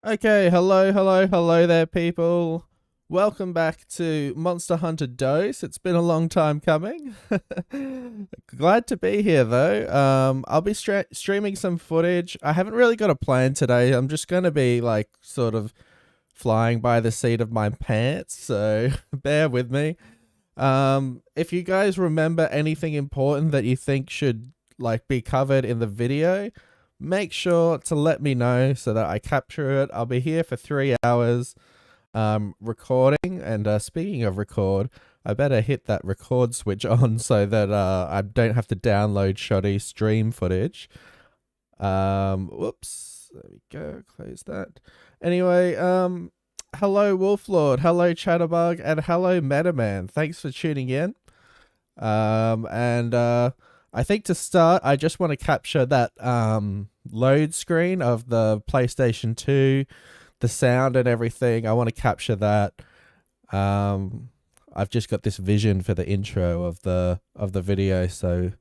Okay, hello there, people. Welcome back to Monster Hunter Dose. It's been a long time coming. Glad to be here, though. I'll be streaming some footage. I haven't really got a plan today. I'm just going to be, like, sort of flying by the seat of my pants, so bear with me. If you guys remember anything important that you think should, like, be covered in the video, make sure to let me know so that I capture it. I'll be here for 3 hours recording. And speaking of record, I better hit that record switch on so that I don't have to download shoddy stream footage. Whoops. There we go. Close that. Anyway, hello Wolflord, hello Chatterbug, and hello Metaman. Thanks for tuning in. And I think to start, I just want to capture that load screen of the PlayStation 2, the sound and everything. I want to capture that. I've just got this vision for the intro of the video, so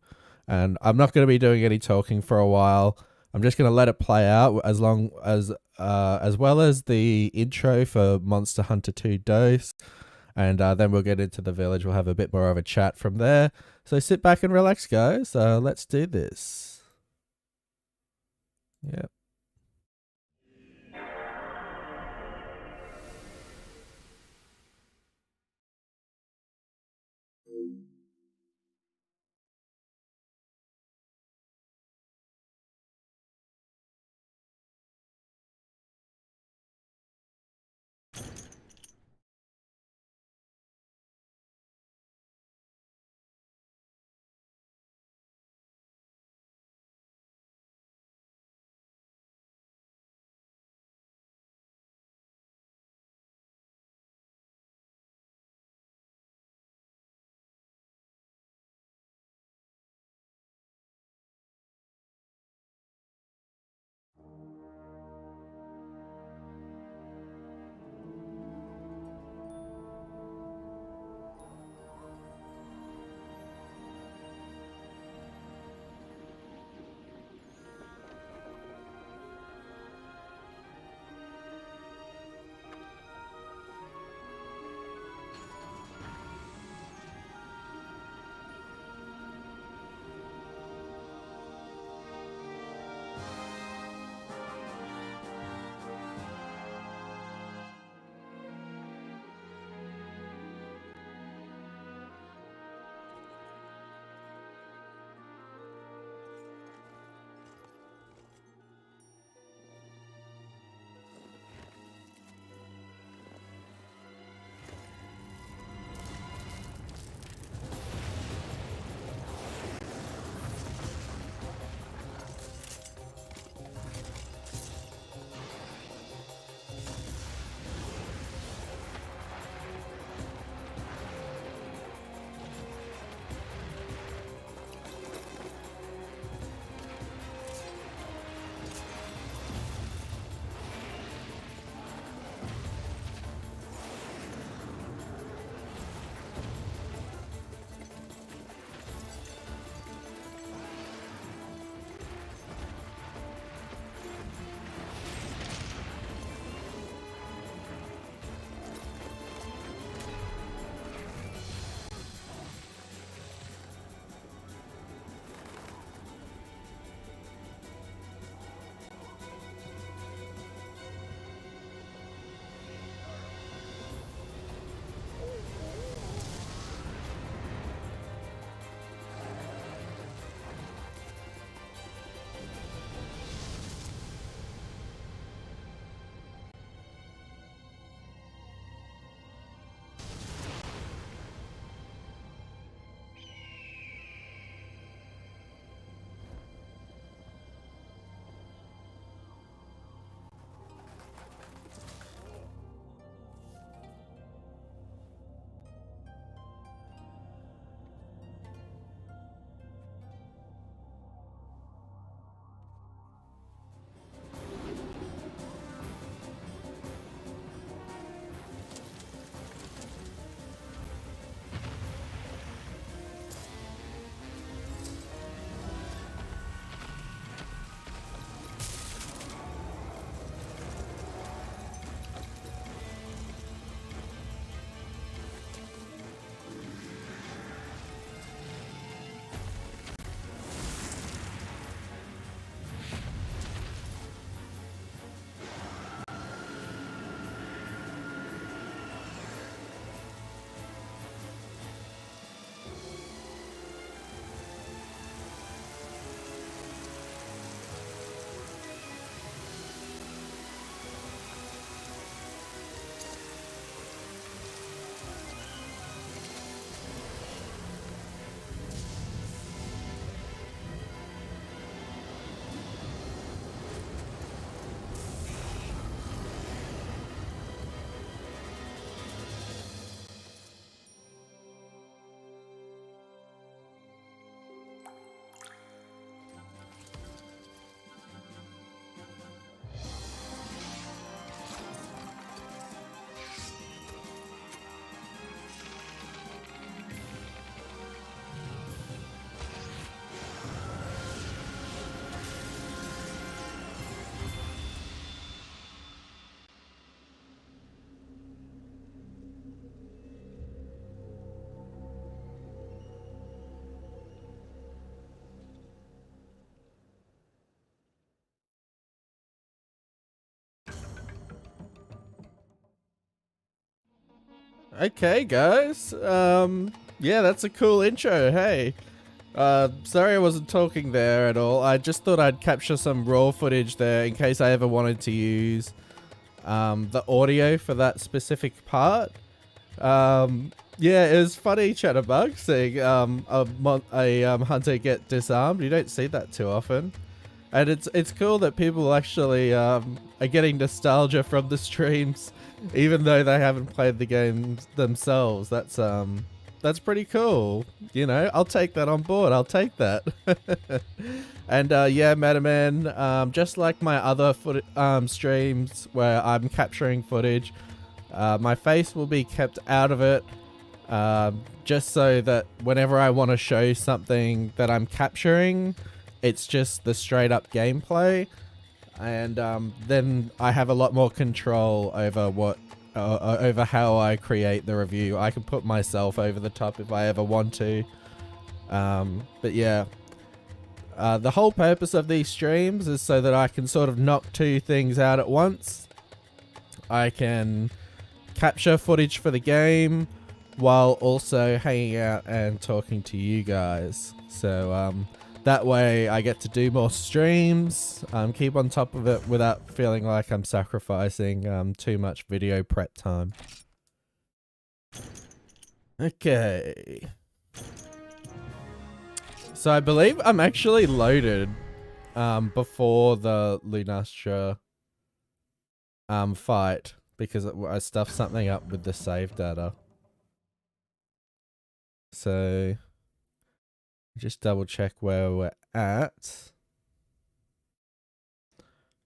and I'm not going to be doing any talking for a while. I'm just going to let it play out as well as the intro for Monster Hunter 2 Dose. And then we'll get into the village. We'll have a bit more of a chat from there. So sit back and relax, guys. Let's do this. Yep. Okay, guys. Yeah, that's a cool intro. Hey. Sorry I wasn't talking there at all. I just thought I'd capture some raw footage there in case I ever wanted to use the audio for that specific part. Yeah, it was funny, Chatterbug, seeing a hunter get disarmed. You don't see that too often. And it's cool that people actually are getting nostalgia from the streams, even though they haven't played the game themselves. That's pretty cool. You know, I'll take that on board. I'll take that. And yeah, Metaman, just like my other streams where I'm capturing footage, my face will be kept out of it, just so that whenever I want to show something that I'm capturing, it's just the straight up gameplay, and then I have a lot more control over over how I create the review. I can put myself over the top if I ever want to. But yeah, the whole purpose of these streams is so that I can sort of knock two things out at once. I can capture footage for the game while also hanging out and talking to you guys. So that way I get to do more streams, keep on top of it without feeling like I'm sacrificing too much video prep time. Okay. So I believe I'm actually loaded before the Lunastra fight, because I stuffed something up with the save data. So just double check where we're at.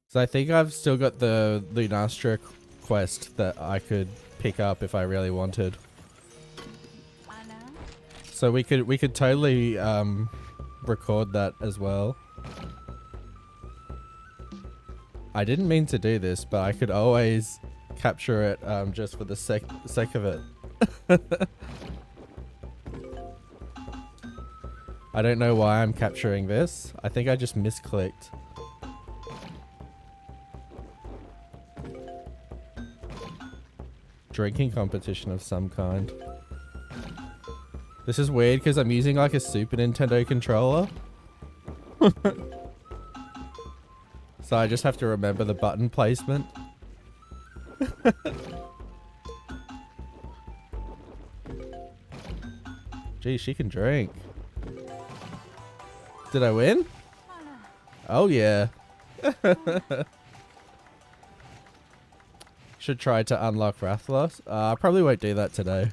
So I think I've still got the Lunastra quest that I could pick up if I really wanted. So we could totally record that as well. I didn't mean to do this, but I could always capture it just for the sake of it. I don't know why I'm capturing this. I think I just misclicked. Drinking competition of some kind. This is weird because I'm using like a Super Nintendo controller. So I just have to remember the button placement. Gee, she can drink. Did I win? Oh yeah. Should try to unlock Rathlos. I probably won't do that today.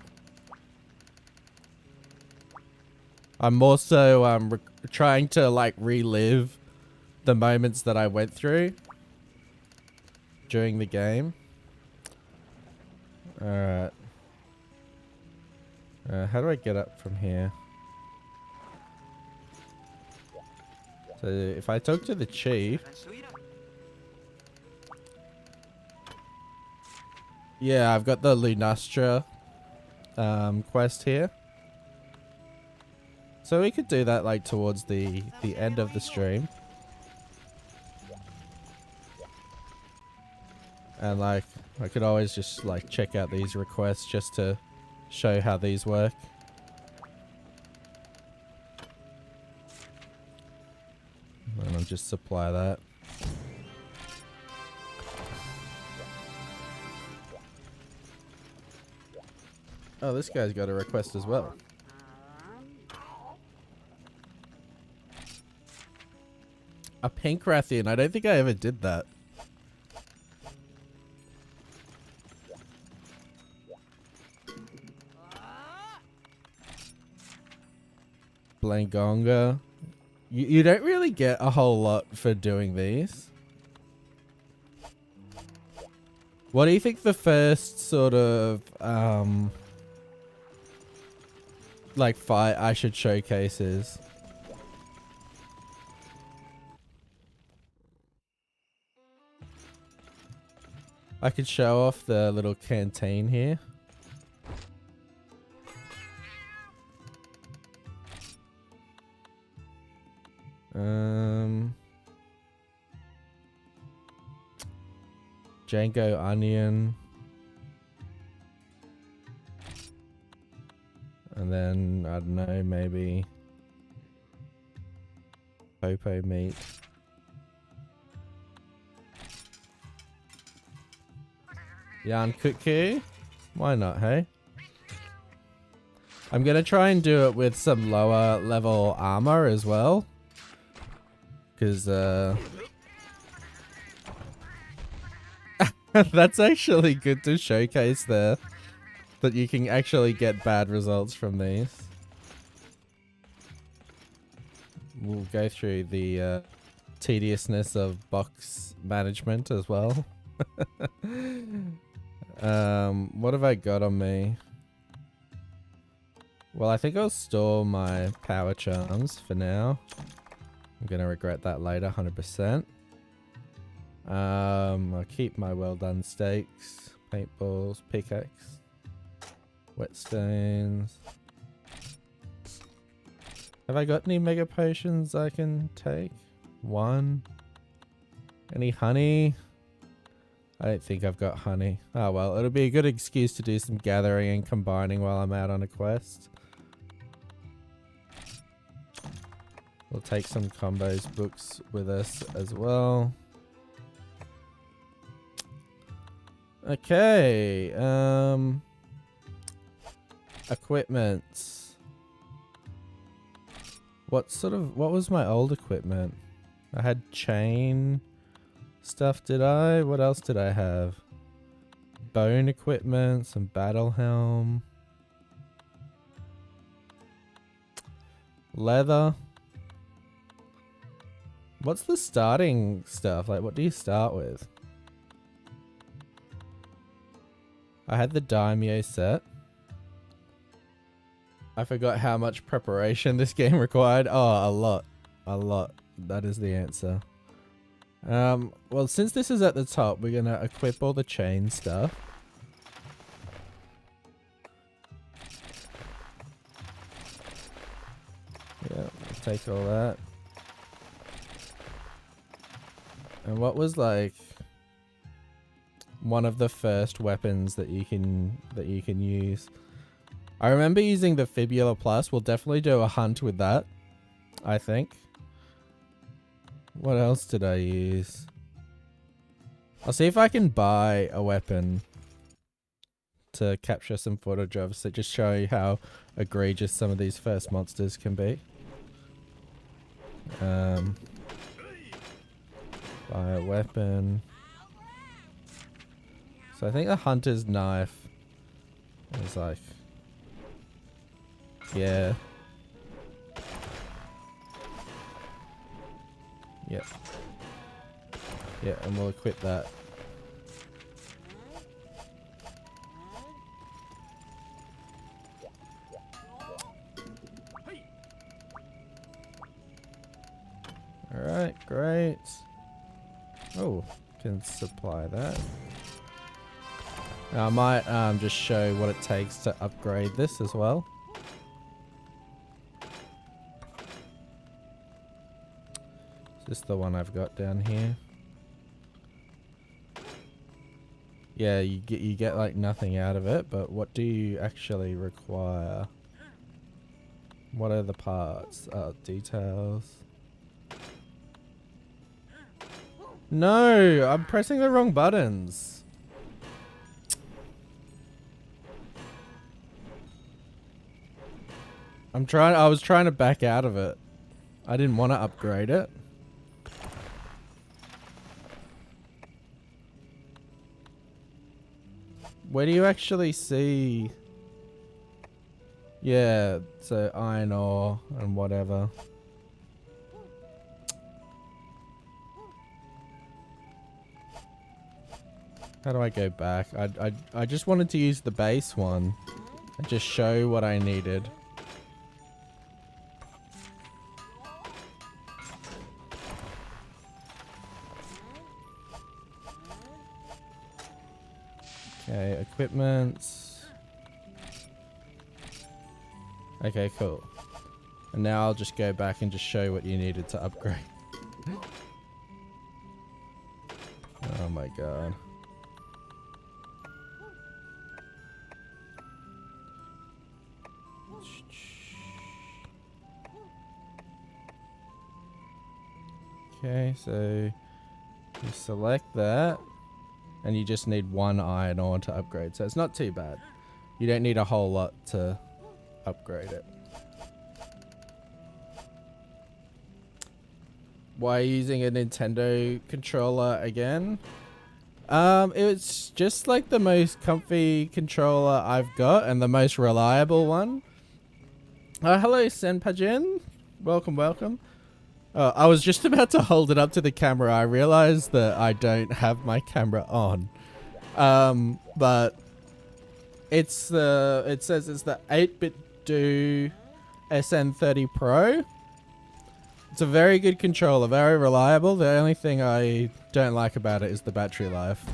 I'm more so trying to like relive the moments that I went through during the game. Alright. How do I get up from here? So if I talk to the chief... Yeah, I've got the Lunastra quest here. So we could do that like towards the end of the stream. And like, I could always just like check out these requests just to show how these work. And I'll just supply that. Oh, this guy's got a request as well. A pink Rathian. I don't think I ever did that. Blangonga. You don't really get a whole lot for doing these. What do you think the first sort of like fight I should showcase is? I could show off the little canteen here. Django Onion. chicken, I don't know, maybe popo meat. Yarn cuckoo? Why not, hey? I'm gonna try and do it with some lower level armor as well. Because, that's actually good to showcase there. That you can actually get bad results from these. We'll go through the tediousness of box management as well. What have I got on me? Well, I think I'll store my power charms for now. I'm gonna regret that later, 100%. I'll keep my well done steaks, paintballs, pickaxe, whetstones. Have I got any mega potions I can take? One. Any honey? I don't think I've got honey. Oh well, it'll be a good excuse to do some gathering and combining while I'm out on a quest. We'll take some combos books with us as well. Okay, equipment. What was my old equipment? I had chain stuff, did I? What else did I have? Bone equipment, some battle helm. Leather. What's the starting stuff? Like, what do you start with? I had the daimyo set. I forgot how much preparation this game required. Oh, a lot. A lot. That is the answer. Well, since this is at the top, we're gonna equip all the chain stuff. Yeah, we'll take all that. And what was like one of the first weapons that you can use? I remember using the Fibula Plus. We'll definitely do a hunt with that, I think. What else did I use? I'll see if I can buy a weapon to capture some footage of, so just show you how egregious some of these first monsters can be. Buy a weapon. So I think the hunter's knife is like, yeah. Yep. Yeah, and we'll equip that. Alright, great. Oh, can supply that. Now I might just show what it takes to upgrade this as well. Is this the one I've got down here? Yeah, you get like nothing out of it, but what do you actually require? What are the parts? Details. No, I'm pressing the wrong buttons. I was trying to back out of it. I didn't want to upgrade it. Where do you actually see? Yeah, so iron ore and whatever. How do I go back? I just wanted to use the base one and just show what I needed. Okay, equipment. Okay, cool. And now I'll just go back and just show what you needed to upgrade. Oh my god. Okay, so you select that, and you just need 1 iron ore to upgrade, so it's not too bad. You don't need a whole lot to upgrade it. Why are you using a Nintendo controller again? It's just like the most comfy controller I've got and the most reliable one. Hello, Senpajin. Welcome, welcome. I was just about to hold it up to the camera. I realized that I don't have my camera on. But it says it's the 8-bit Do SN30 Pro. It's a very good controller, very reliable. The only thing I don't like about it is the battery life.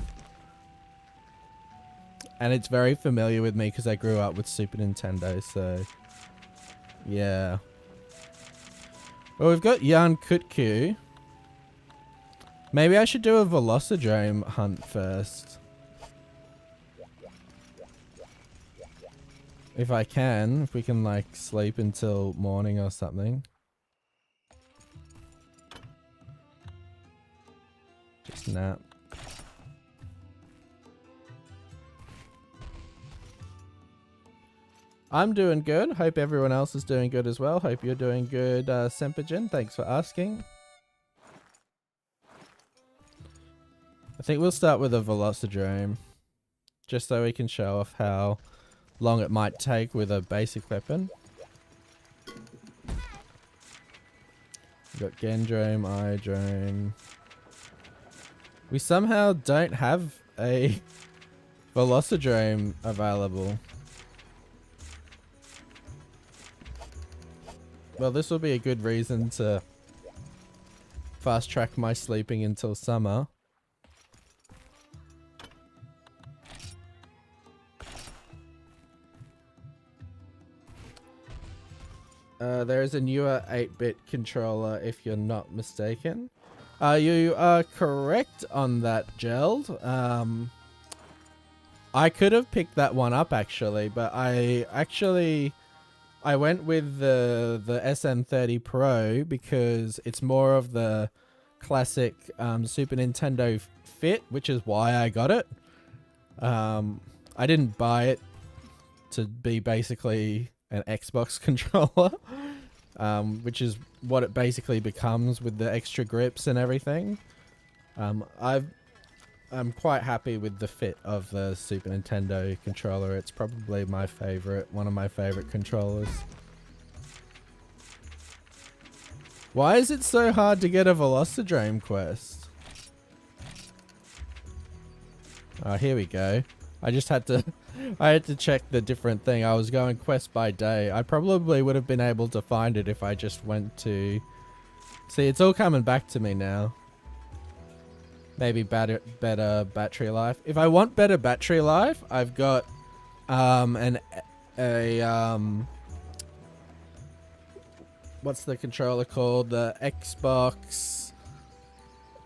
And it's very familiar with me because I grew up with Super Nintendo, so yeah. Well, we've got Yarn Kutku. Maybe I should do a Velocidrome hunt first. If I can, if we can like sleep until morning or something. Just nap. I'm doing good. Hope everyone else is doing good as well. Hope you're doing good, Sempajin. Thanks for asking. I think we'll start with a Velocidrome. Just so we can show off how long it might take with a basic weapon. We've got Gendrome, Idrome. We somehow don't have a Velocidrome available. Well, this will be a good reason to fast track my sleeping until summer. There is a newer 8-bit controller, if you're not mistaken. You are correct on that, Geld. I could have picked that one up, actually, but I went with the SM30 Pro because it's more of the classic Super Nintendo fit, which is why I got it. I didn't buy it to be basically an Xbox controller, which is what it basically becomes with the extra grips and everything. I'm quite happy with the fit of the Super Nintendo controller. It's probably my favorite, one of my favorite controllers. Why is it so hard to get a Velocidrome quest? Oh, here we go. I just had to I had to check the different thing. I was going quest by day. I probably would have been able to find it if I just went to... See, it's all coming back to me now. Maybe better battery life. If I want better battery life, I've got what's the controller called? The Xbox,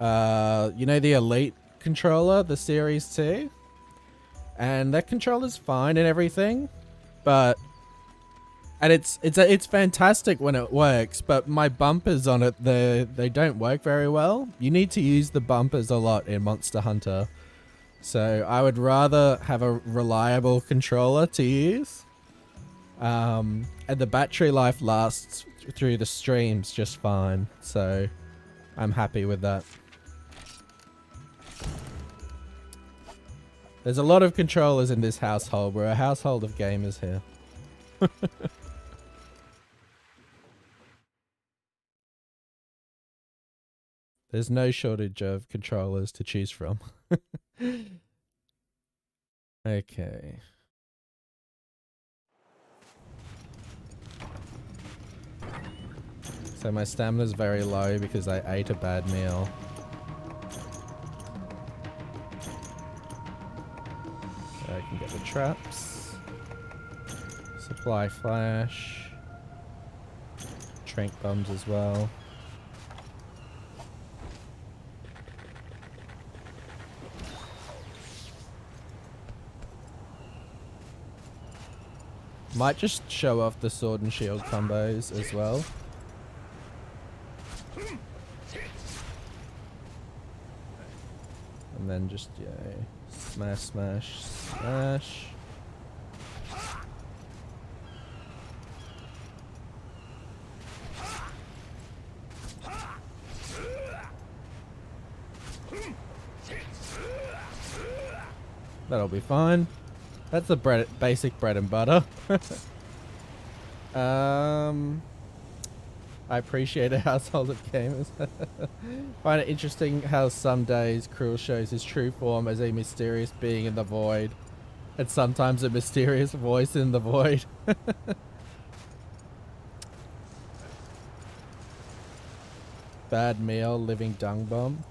you know, the Elite controller, the Series 2, and that controller's fine and everything, but it's fantastic when it works, but my bumpers on it, they don't work very well. You need to use the bumpers a lot in Monster Hunter. So I would rather have a reliable controller to use. And the battery life lasts through the streams just fine. So I'm happy with that. There's a lot of controllers in this household. We're a household of gamers here. There's no shortage of controllers to choose from. Okay. So my stamina's very low because I ate a bad meal. So I can get the traps. Supply flash. Trank bombs as well. Might just show off the sword and shield combos as well. And then just, yeah, smash, smash, smash. That'll be fine. That's the basic bread and butter. I appreciate a household of gamers. Find it interesting how some days KRRool shows his true form as a mysterious being in the void, and sometimes a mysterious voice in the void. Bad meal, living dung bomb.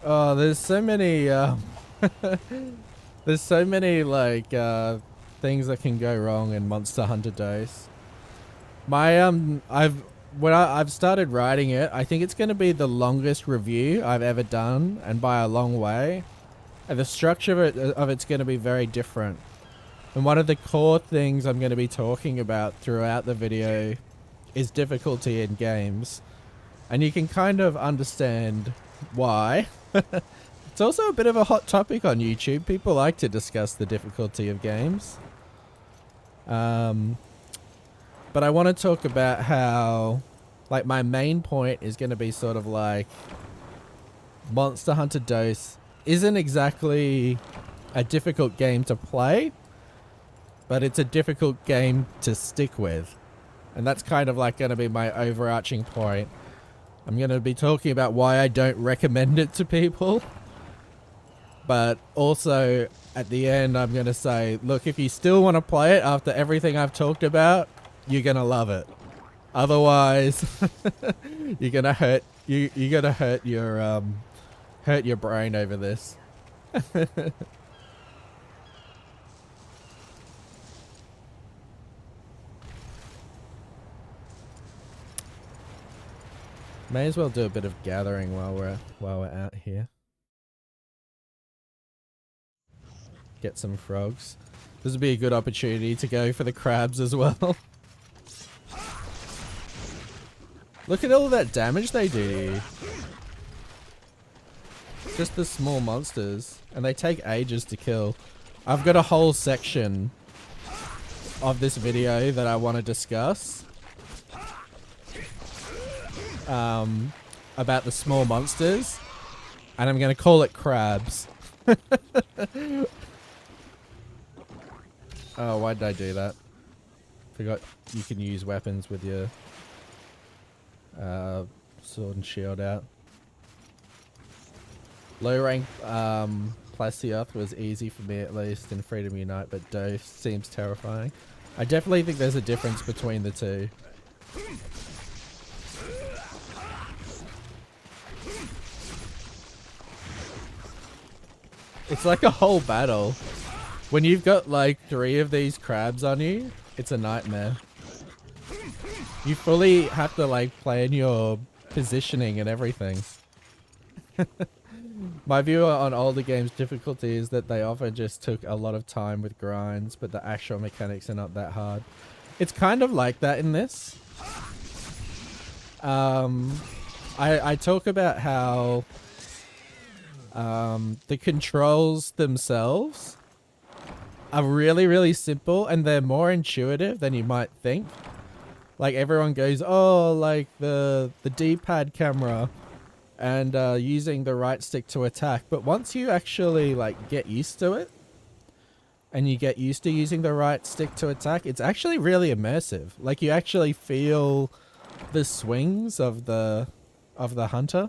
Oh, there's so many there's so many like things that can go wrong in Monster Hunter Dose. My I've started writing it. I think it's going to be the longest review I've ever done, and by a long way. And the structure of it's going to be very different. And one of the core things I'm going to be talking about throughout the video is difficulty in games. And you can kind of understand why. It's also a bit of a hot topic on YouTube. People like to discuss the difficulty of games. But I want to talk about how, like, my main point is going to be sort of like Monster Hunter Dose isn't exactly a difficult game to play, but it's a difficult game to stick with. And that's kind of like going to be my overarching point. I'm going to be talking about why I don't recommend it to people. But also, at the end, I'm going to say, look, if you still want to play it after everything I've talked about, you're going to love it. Otherwise, you're going to hurt your brain over this. May as well do a bit of gathering while we're out here. Get some frogs. This would be a good opportunity to go for the crabs as well. Look at all that damage they do to you. Just the small monsters, and they take ages to kill. I've got a whole section of this video that I want to discuss. About the small monsters, and I'm going to call it crabs. Oh, why did I do that? Forgot you can use weapons with your sword and shield out. Low rank Plasioth was easy for me, at least in Freedom Unite, but Dose seems terrifying. I definitely think there's a difference between the two. It's like a whole battle. When you've got like 3 of these crabs on you, it's a nightmare. You fully have to like plan your positioning and everything. My view on older games' difficulty is that they often just took a lot of time with grinds, but the actual mechanics are not that hard. It's kind of like that in this. I talk about how the controls themselves are really, really simple, and they're more intuitive than you might think. Like, everyone goes, oh, like the D-pad camera and using the right stick to attack. But once you actually like get used to it, and you get used to using the right stick to attack, it's actually really immersive. Like, you actually feel the swings of the hunter.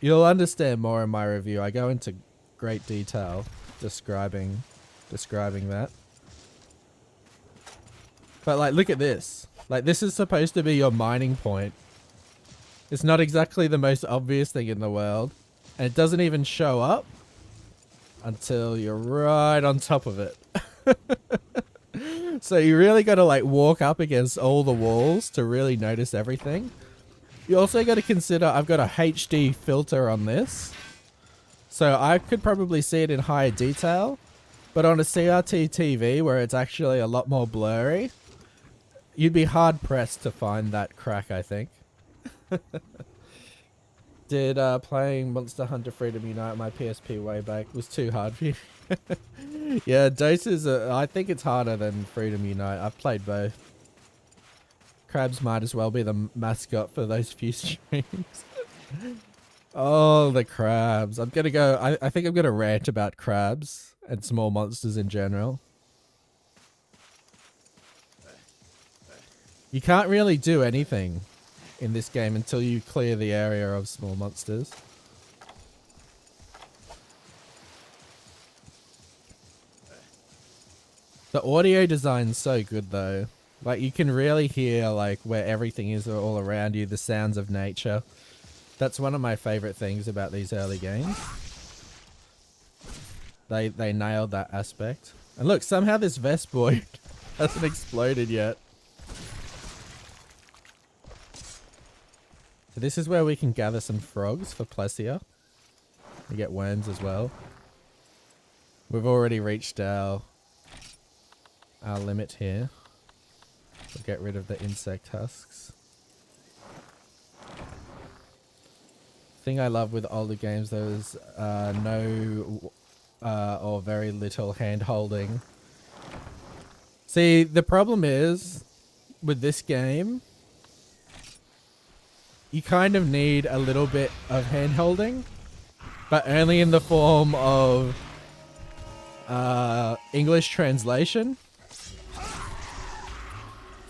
You'll understand more in my review. I go into great detail describing that. But like, look at this. Like, this is supposed to be your mining point. It's not exactly the most obvious thing in the world, and it doesn't even show up until you're right on top of it. So you really got to like walk up against all the walls to really notice everything. You also got to consider I've got a HD filter on this, so I could probably see it in higher detail, but on a CRT TV where it's actually a lot more blurry, you'd be hard pressed to find that crack, I think. Did playing Monster Hunter Freedom Unite on my PSP way back was too hard for you? Yeah, Dose is I think it's harder than Freedom Unite. I've played both. Crabs might as well be the mascot for those few streams. Oh, the crabs. I'm gonna go, I think I'm gonna rant about crabs and small monsters in general. You can't really do anything in this game until you clear the area of small monsters. The audio design's so good though. Like you can really hear like where everything is all around you, the sounds of nature. That's one of my favorite things about these early games. They nailed that aspect. And look, somehow this Vespoid hasn't exploded yet. So this is where we can gather some frogs for Plessia. We get worms as well. We've already reached our limit here. We'll get rid of the insect husks. Thing I love with older games though is no or very little hand holding. See, the problem is with this game, you kind of need a little bit of hand holding, but only in the form of English translation.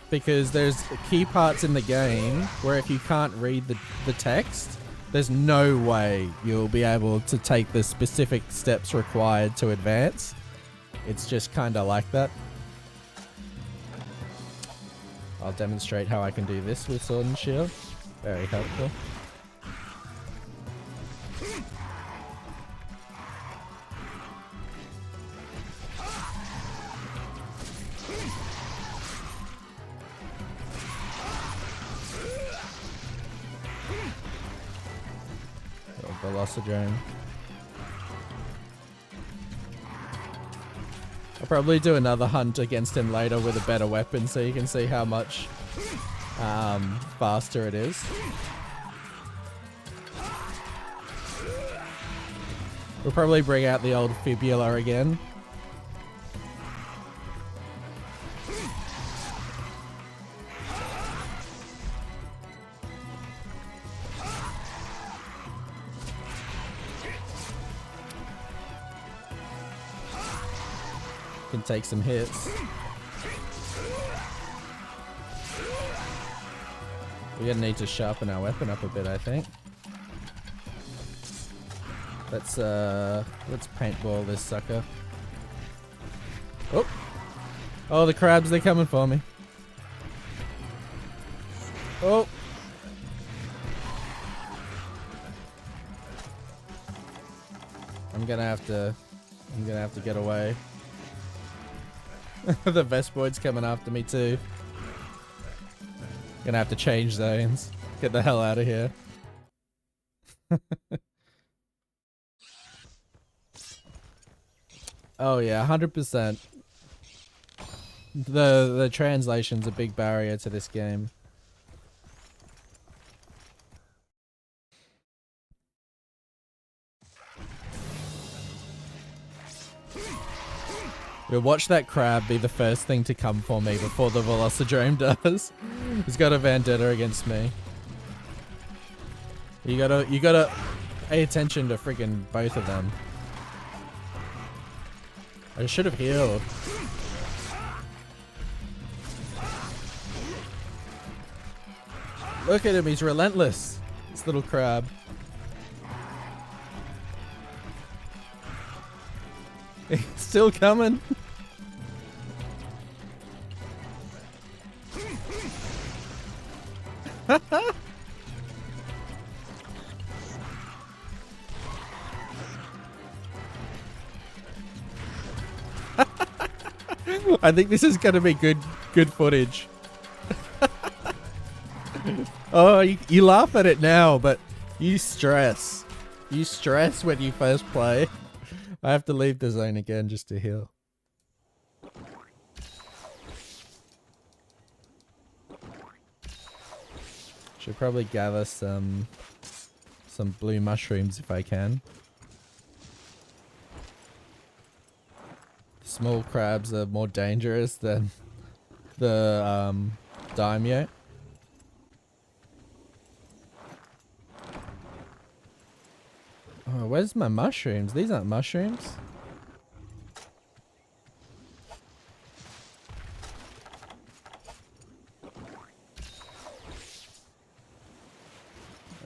Because there's key parts in the game where if you can't read the text, there's no way you'll be able to take the specific steps required to advance. It's just kind of like that. I'll demonstrate how I can do this with Sword and Shield. Very helpful. Velocidrome. I'll probably do another hunt against him later with a better weapon so you can see how much faster it is. We'll probably bring out the old Fibula again. Can take some hits. We're gonna need to sharpen our weapon up a bit, I think. Let's paintball this sucker. Oh! Oh, the crabs, they're coming for me. Oh! I'm gonna have to get away. The Vespoid's coming after me too. Gonna have to change zones. Get the hell out of here. Oh yeah, 100%. The translation's a big barrier to this game. We'll watch that crab be the first thing to come for me before the Velocidrome does. He's got a vendetta against me. You gotta pay attention to freaking both of them. I should have healed. Look at him, he's relentless. This little crab. He's still coming. I think this is going to be good footage. Oh, you laugh at it now, but you stress. You stress when you first play. I have to leave the zone again just to heal. Should probably gather some blue mushrooms if I can. Small crabs are more dangerous than the daimyo. Oh, where's my mushrooms? These aren't mushrooms.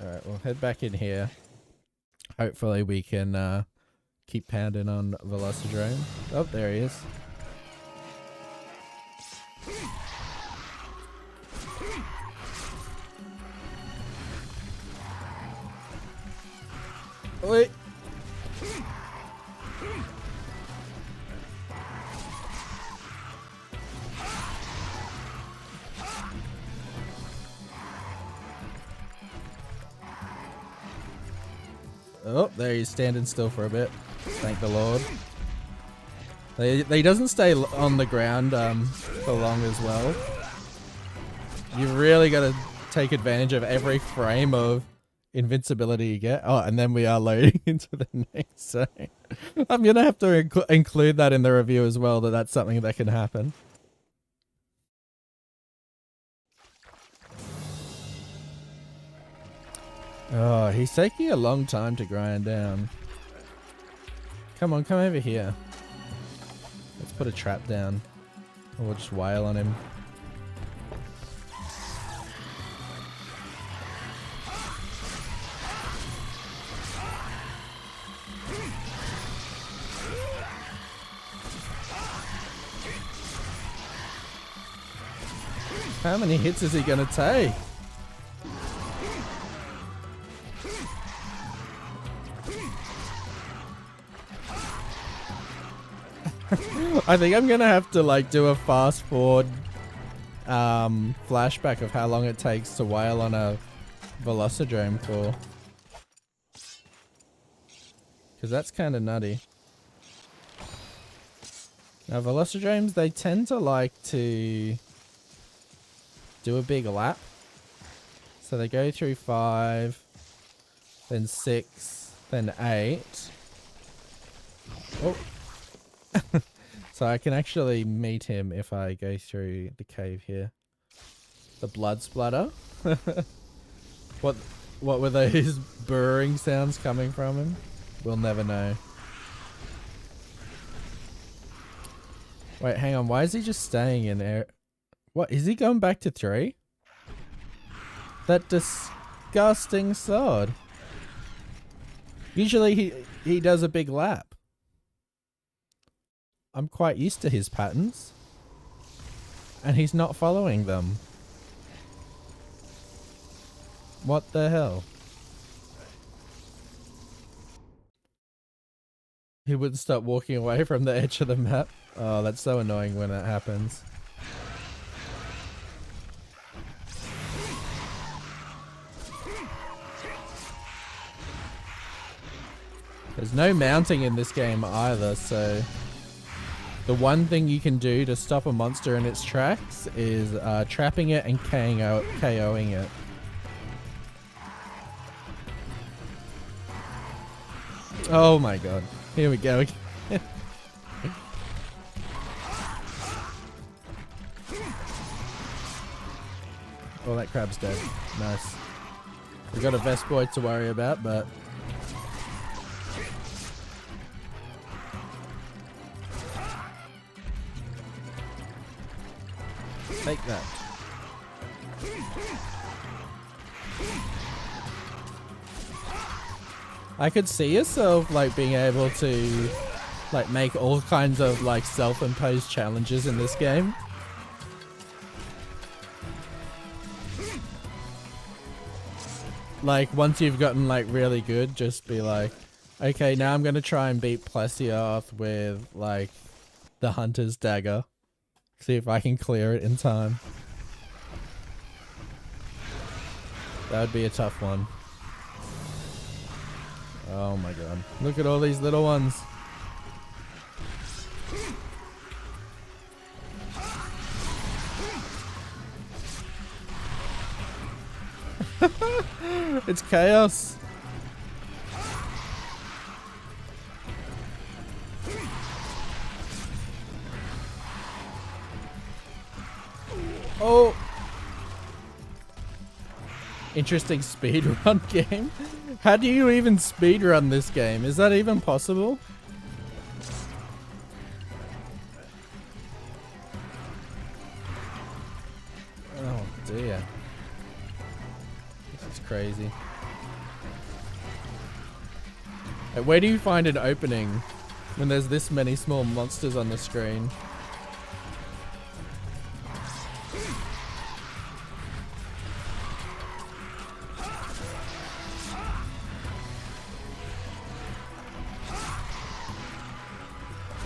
Alright, we'll head back in here. Hopefully we can keep pounding on Velocidrome. Oh, there he is. Wait. Oh, there he's standing still for a bit. Thank the Lord. He doesn't stay on the ground for long as well. You really got to take advantage of every frame of invincibility you get. Oh, and then we are loading into the next zone. I'm going to have to include that in the review as well, that's something that can happen. Oh, he's taking a long time to grind down. Come on, come over here. Let's put a trap down. Or we'll just wail on him. How many hits is he gonna take? I think I'm gonna have to like do a fast forward flashback of how long it takes to wail on a Velocidrome for. Because that's kind of nutty. Now Velocidromes, they tend to like to do a big lap. So they go through 5, then 6, then 8. Oh. So I can actually meet him if I go through the cave here. The blood splatter. What were those burring sounds coming from him? We'll never know. Wait, hang on. Why is he just staying in there? What, is he going back to 3? That disgusting sword. Usually he does a big lap. I'm quite used to his patterns. And he's not following them. What the hell? He wouldn't stop walking away from the edge of the map. Oh, that's so annoying when that happens. There's no mounting in this game either, so the one thing you can do to stop a monster in its tracks is trapping it and KOing it. Oh my god. Here we go. Oh, that crab's dead. Nice. We got a Vespoid to worry about, but take that. I could see yourself like being able to like make all kinds of like self-imposed challenges in this game. Like once you've gotten like really good, just be like, okay, now I'm gonna try and beat Plesioth with like the Hunter's Dagger. See if I can clear it in time. That would be a tough one. Oh my god. Look at all these little ones. It's chaos. Oh. Interesting speedrun game. How do you even speedrun this game? Is that even possible? Oh dear. This is crazy. Where do you find an opening when there's this many small monsters on the screen?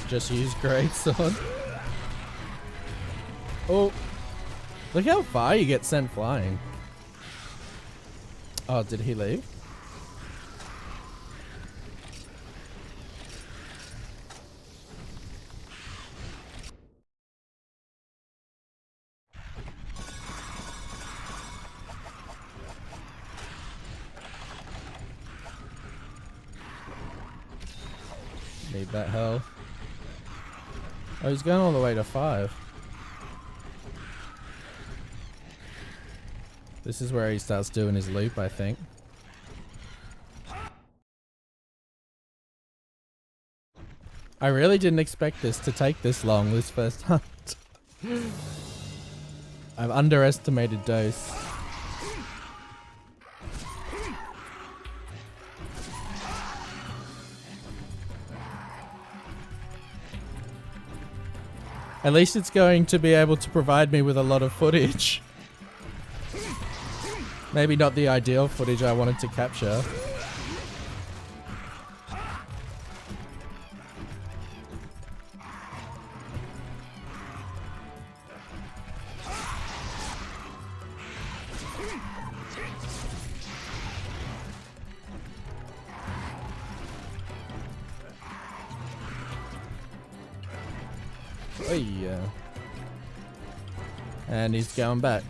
Just use greatsword. Oh, look how far you get sent flying. Oh, did he leave? Need that health. Oh, he's going all the way to 5. This is where he starts doing his loop, I think. I really didn't expect this to take this long, this first hunt. I've underestimated Dose. At least it's going to be able to provide me with a lot of footage. Maybe not the ideal footage I wanted to capture. Oh yeah. And he's going back.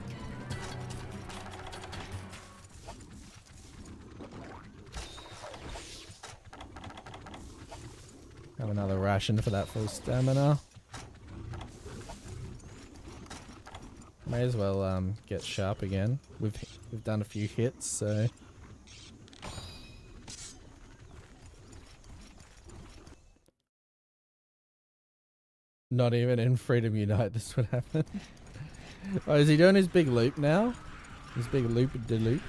Have another ration for that full stamina. May as well get sharp again. We've done a few hits, so not even in Freedom Unite this would happen. Oh, is he doing his big loop now? His big loop-de-loop?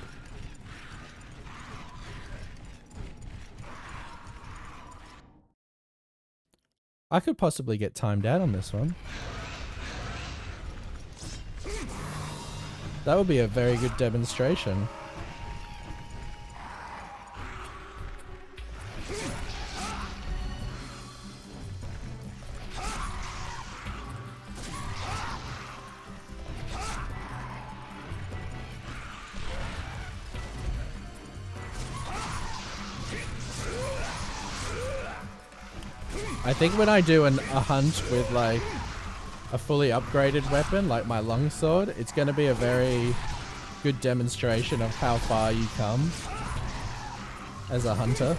I could possibly get timed out on this one. That would be a very good demonstration. I think when I do a hunt with like a fully upgraded weapon like my longsword, it's going to be a very good demonstration of how far you come as a hunter.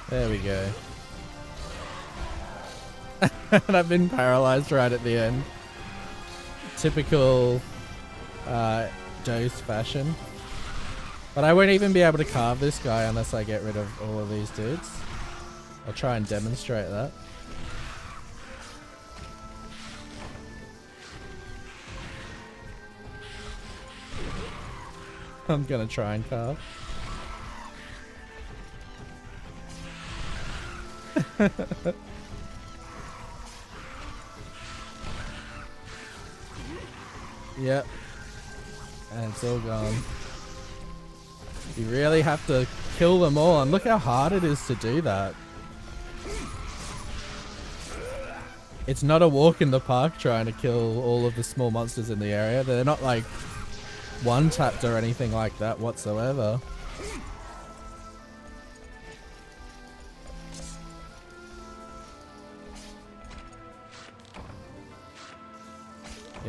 There we go. And I've been paralyzed right at the end. Typical Dose fashion. But I won't even be able to carve this guy unless I get rid of all of these dudes. I'll try and demonstrate that. I'm gonna try and carve. Yep. And it's all gone. You really have to kill them all, and look how hard it is to do that. It's not a walk in the park trying to kill all of the small monsters in the area. They're not like one-tapped or anything like that whatsoever.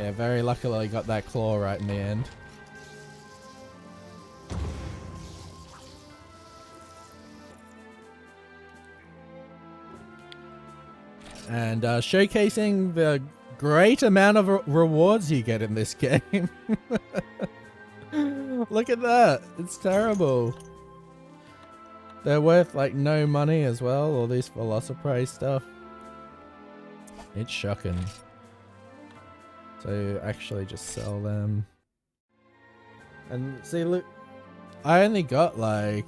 Yeah, very luckily got that claw right in the end. And showcasing the great amount of rewards you get in this game. Look at that. It's terrible. They're worth like no money as well, all this Velociprey stuff. It's shocking. So actually just sell them. And see, look, I only got like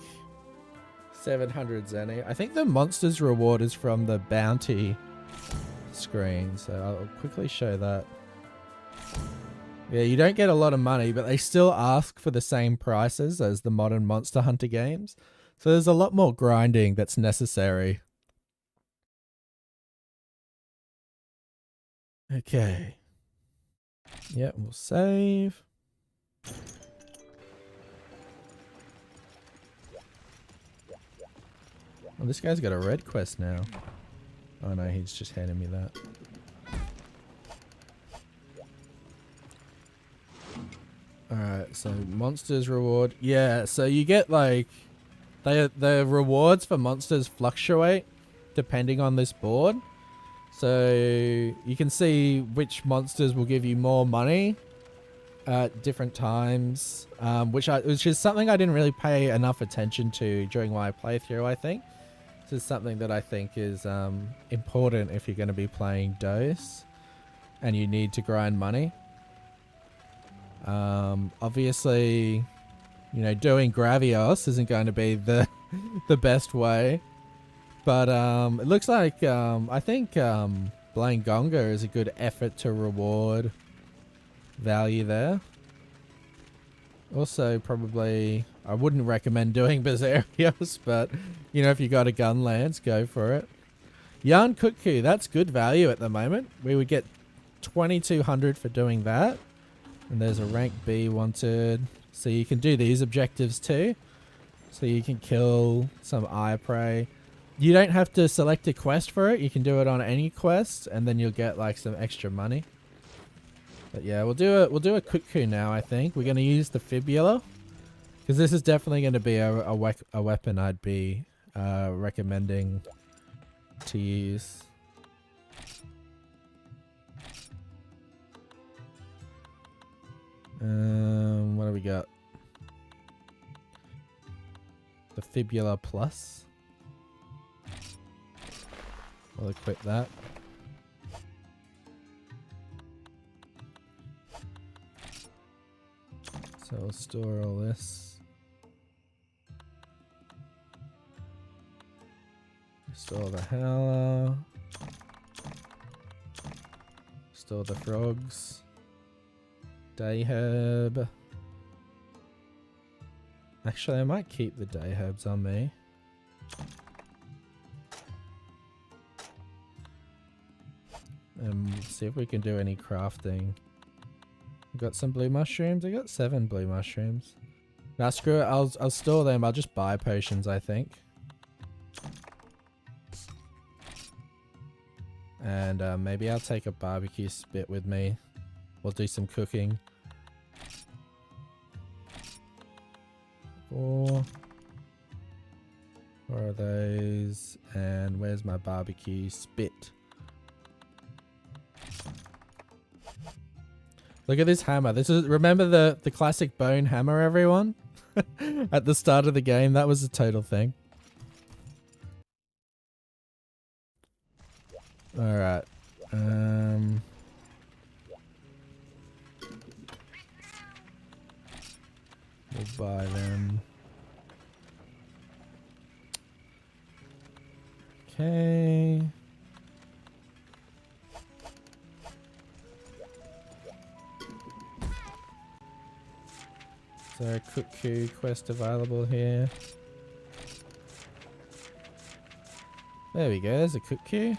700 Zenny. I think the monsters reward is from the bounty screen, so I'll quickly show that. Yeah, you don't get a lot of money, but they still ask for the same prices as the modern Monster Hunter games. So there's a lot more grinding that's necessary. Okay. Yeah, we'll save. Oh, this guy's got a red quest now. Oh no, he's just handing me that. Alright, so monsters reward. Yeah, so you get like... the rewards for monsters fluctuate depending on this board. So you can see which monsters will give you more money at different times, which is something I didn't really pay enough attention to during my playthrough, I think. This is something that I think is important if you're going to be playing DOS and you need to grind money. Obviously, you know, doing Gravios isn't going to be the best way. But it looks like I think Blangonga is a good effort to reward value there. Also, probably, I wouldn't recommend doing Bizarios, but, you know, if you got a gun lance, go for it. Yarn Kutku, that's good value at the moment. We would get 2200 for doing that. And there's a rank B wanted. So you can do these objectives too. So you can kill some eye prey. You don't have to select a quest for it. You can do it on any quest, and then you'll get like some extra money. But yeah, we'll do a Kutku now. I think we're gonna use the fibula because this is definitely going to be a weapon I'd be recommending to use. What do we got? The Fibula Plus. We'll equip that. So we'll store all this. Store the howler. Store the frogs. Day herb. Actually, I might keep the day herbs on me. And see if we can do any crafting. We got some blue mushrooms. I got 7 blue mushrooms. Nah, screw it. I'll store them. I'll just buy potions, I think. And maybe I'll take a barbecue spit with me. We'll do some cooking. 4 of those. And where's my barbecue spit? Look at this hammer. This is, remember the classic bone hammer, everyone? At the start of the game, that was a total thing. Alright. We'll buy them. Okay. Is there a Kutku quest available here? There we go, there's a Kutku.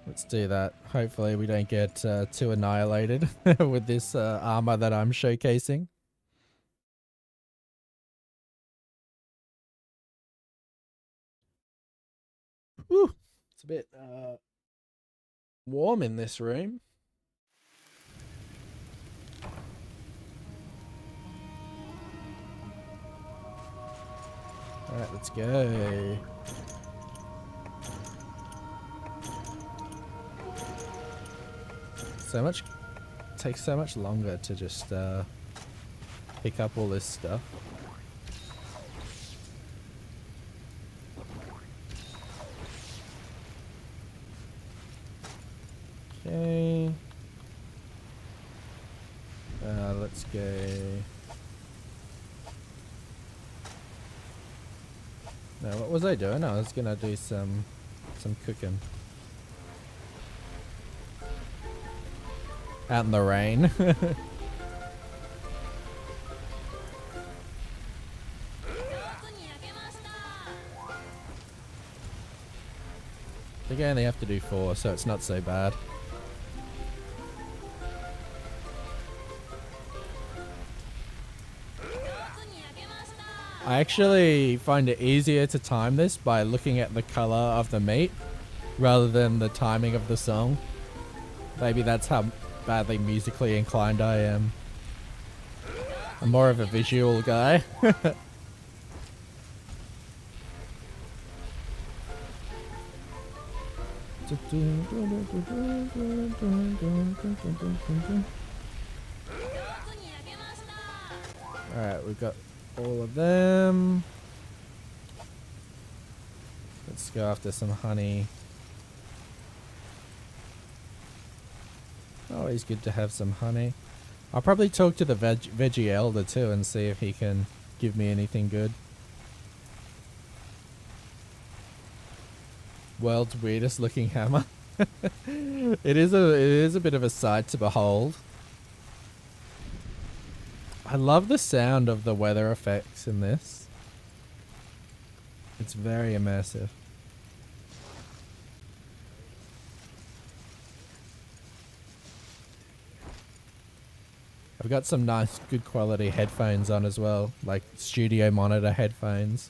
Let's do that. Hopefully we don't get too annihilated with this armor that I'm showcasing. Whew. It's a bit warm in this room. let's go. Takes so much longer to just pick up all this stuff. Okay. Let's go. No, what was I doing? I was gonna do some cooking. Out in the rain. I think I only have to do 4, so it's not so bad. I actually find it easier to time this by looking at the color of the meat rather than the timing of the song. Maybe that's how badly musically inclined I am. I'm more of a visual guy. Alright, we've got all of them. Let's go after some honey. Always good to have some honey. I'll probably talk to the veggie elder too and see if he can give me anything good. World's weirdest looking hammer. It is a bit of a sight to behold. I love the sound of the weather effects in this. It's very immersive. I've got some nice, good quality headphones on as well, like studio monitor headphones.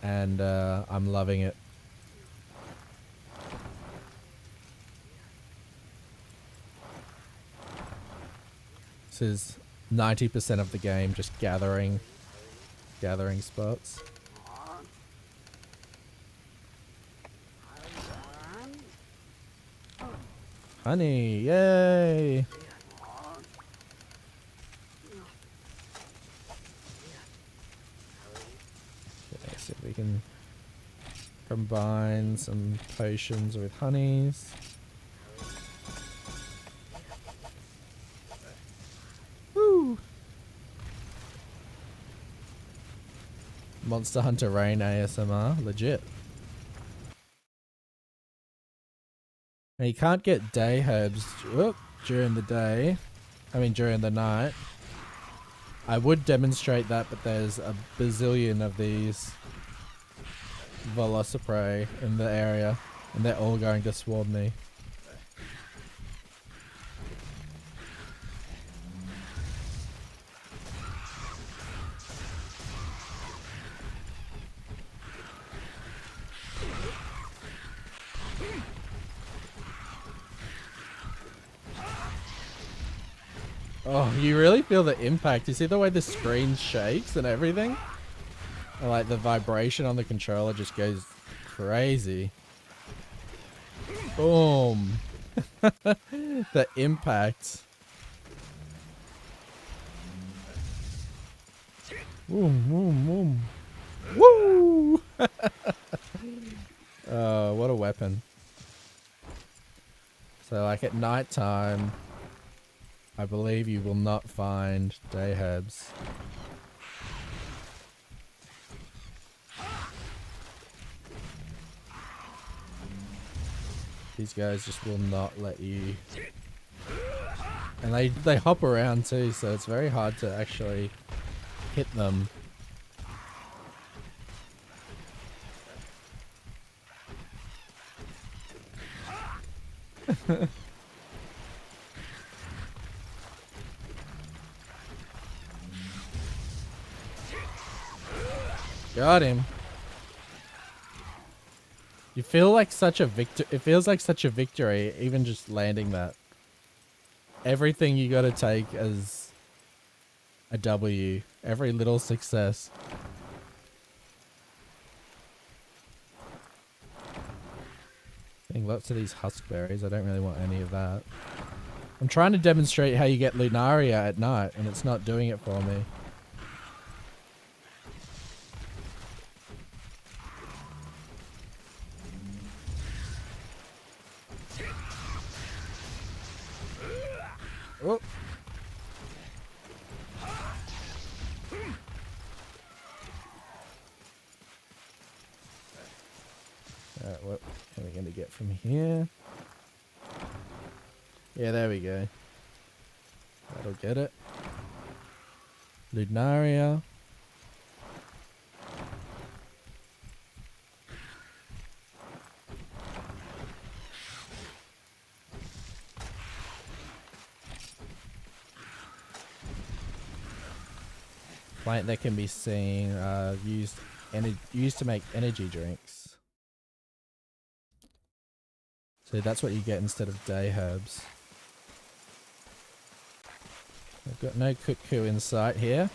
And I'm loving it. This is 90% of the game, just gathering spots. Honey, yay! Okay, see if we can combine some potions with honeys. Woo! Monster Hunter Rain ASMR, legit. Now you can't get day herbs during the day. I mean during the night. I would demonstrate that, but there's a bazillion of these Velociprey in the area, and they're all going to swarm me. Oh, you really feel the impact. You see the way the screen shakes and everything? And like the vibration on the controller just goes crazy. Boom. The impact. Boom, boom, boom. Woo! Oh, what a weapon. So like at night time, I believe you will not find day herbs. These guys just will not let you. And they hop around too, so it's very hard to actually hit them. Got him. You feel like such a it feels like such a victory, even just landing that. Everything you gotta take as a W. Every little success. Getting lots of these husk berries. I don't really want any of that. I'm trying to demonstrate how you get Lunaria at night, and it's not doing it for me. Oh. Alright, what are we going to get from here? Yeah, there we go. That'll get it. Lunaria. Plant that can be seen used to make energy drinks. So that's what you get instead of day herbs. I've got no cuckoo in sight here.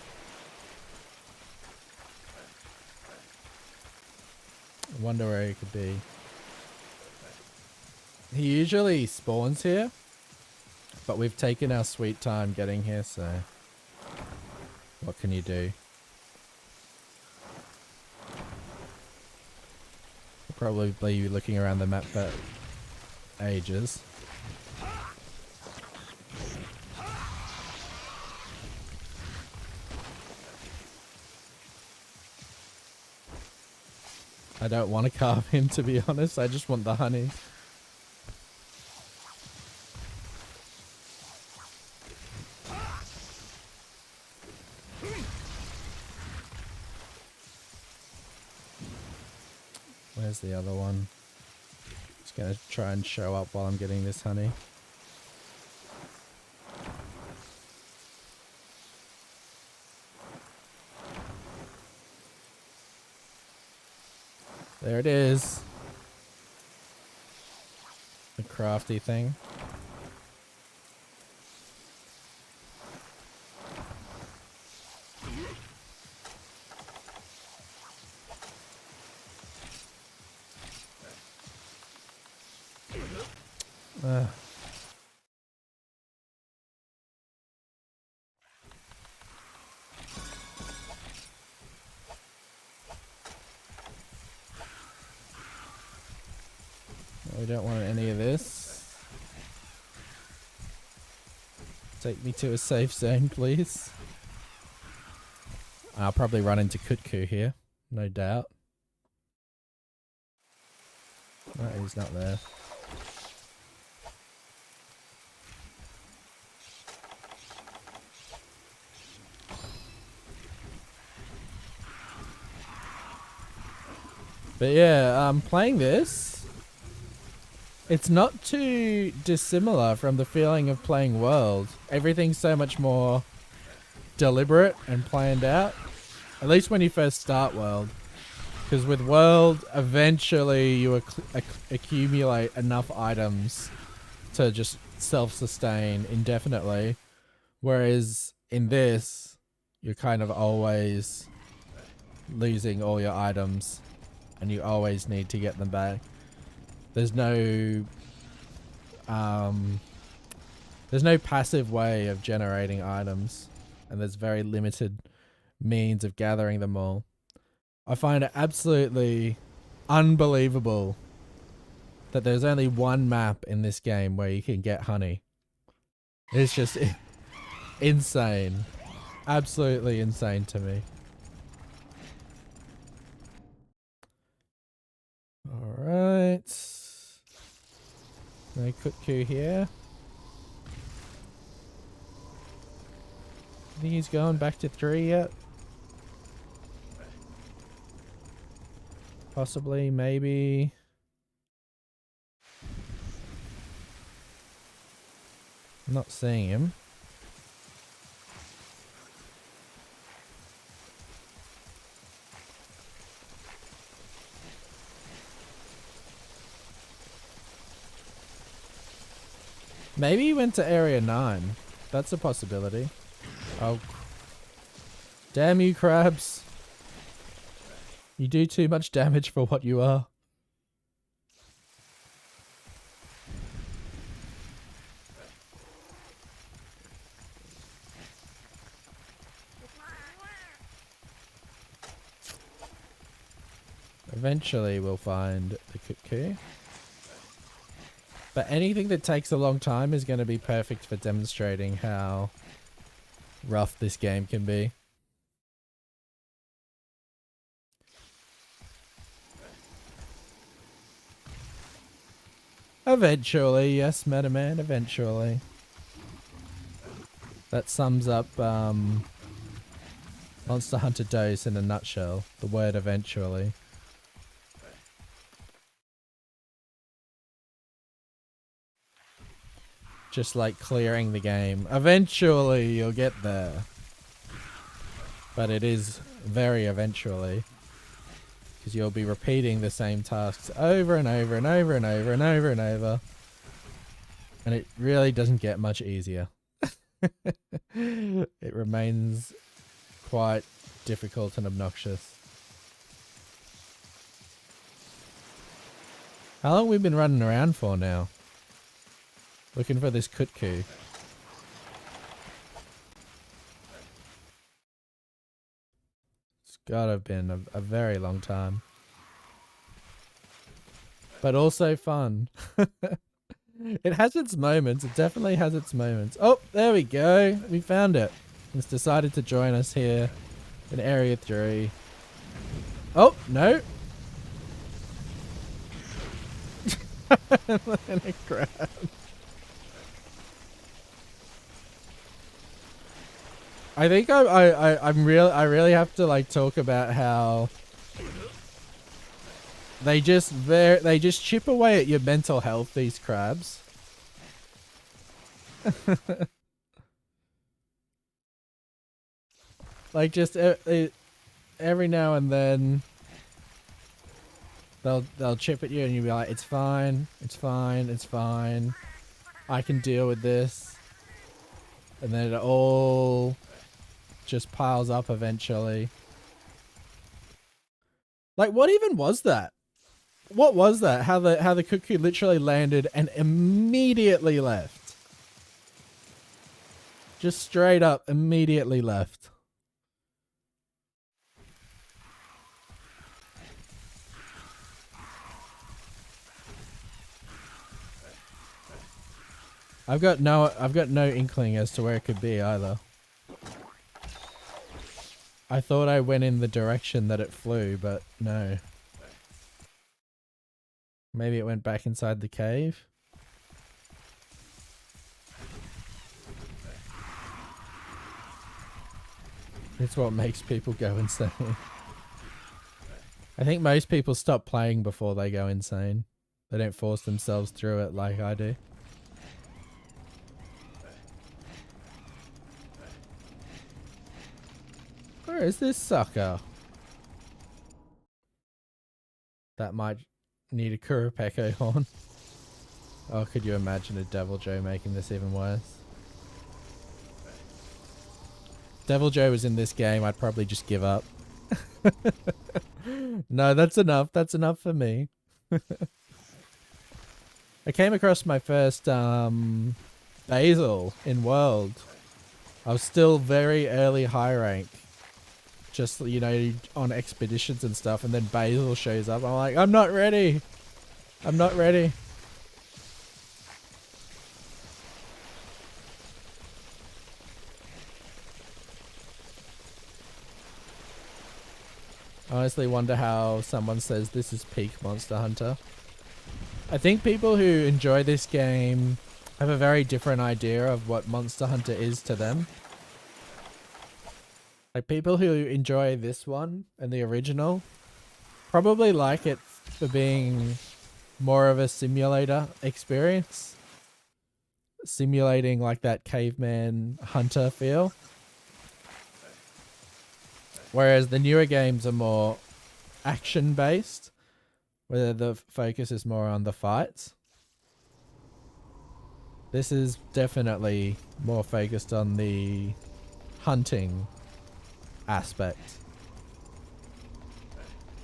I wonder where he could be. He usually spawns here, but we've taken our sweet time getting here, so what can you do? We'll probably be looking around the map for ages. I don't want to carve him, to be honest. I just want the honey. Where's the other one? Just gonna try and show up while I'm getting this honey. There it is. The crafty thing. We don't want any of this. Take me to a safe zone, please. I'll probably run into Kutku here, no doubt. No, he's not there. But yeah, playing this, it's not too dissimilar from the feeling of playing World. Everything's so much more deliberate and planned out. At least when you first start World. Because with World, eventually you accumulate enough items to just self-sustain indefinitely. Whereas in this, you're kind of always losing all your items. And you always need to get them back. There's no passive way of generating items, and there's very limited means of gathering them all. I find it absolutely unbelievable that there's only one map in this game where you can get honey. It's just insane. Absolutely insane to me. Alright. No Kutku here. I think he's going back to 3 yet. Possibly, maybe. I'm not seeing him. Maybe he went to Area 9. That's a possibility. Oh. Damn you, crabs. You do too much damage for what you are. Eventually we'll find the cuckoo. But anything that takes a long time is going to be perfect for demonstrating how rough this game can be. Eventually, yes, Meta Man, eventually. That sums up Monster Hunter Dose in a nutshell. The word eventually. Just like clearing the game. Eventually you'll get there. But it is very eventually. Because you'll be repeating the same tasks over and over and over and over and over and over. And it really doesn't get much easier. It remains quite difficult and obnoxious. How long have we been running around for now? Looking for this cuckoo. It's gotta have been a very long time. But also fun. It has its moments. It definitely has its moments. Oh, there we go. We found it. It's decided to join us here in Area 3. Oh, no. And a crab. I think I really have to like talk about how they just chip away at your mental health, these crabs. Like just every now and then they'll chip at you and you'll be like, it's fine, it's fine, it's fine. I can deal with this. And then it all just piles up eventually. Like, what even was that? What was that? How the cuckoo literally landed and immediately left. Just straight up immediately left. I've got no inkling as to where it could be either. I thought I went in the direction that it flew, but no. Maybe it went back inside the cave. It's what makes people go insane. I think most people stop playing before they go insane. They don't force themselves through it like I do. Where is this sucker? That might need a Kurapeko horn. Oh, could you imagine a Devil Joe making this even worse? Devil Joe was in this game, I'd probably just give up. No, that's enough. That's enough for me. I came across my first Basil in World. I was still very early high rank. Just, you know, on expeditions and stuff, and then Basil shows up. I'm like, I'm not ready. I'm not ready. I honestly wonder how someone says this is peak Monster Hunter. I think people who enjoy this game have a very different idea of what Monster Hunter is to them. Like, people who enjoy this one and the original probably like it for being more of a simulator experience. Simulating like that caveman hunter feel. Whereas the newer games are more action based, where the focus is more on the fights. This is definitely more focused on the hunting aspect.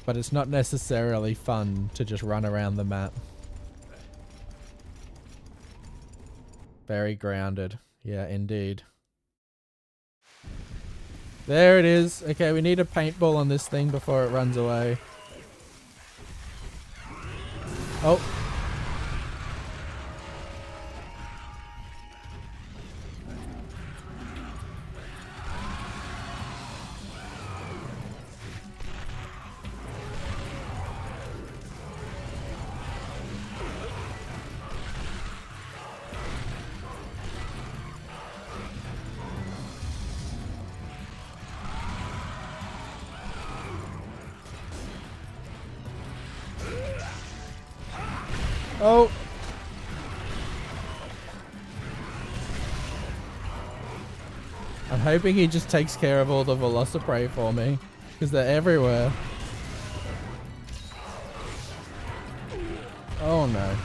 But it's not necessarily fun to just run around the map. Very grounded. Yeah, indeed. There it is. Okay, we need a paintball on this thing before it runs away. Oh. Oh. I'm hoping he just takes care of all the Velociprey for me, because they're everywhere. Oh no.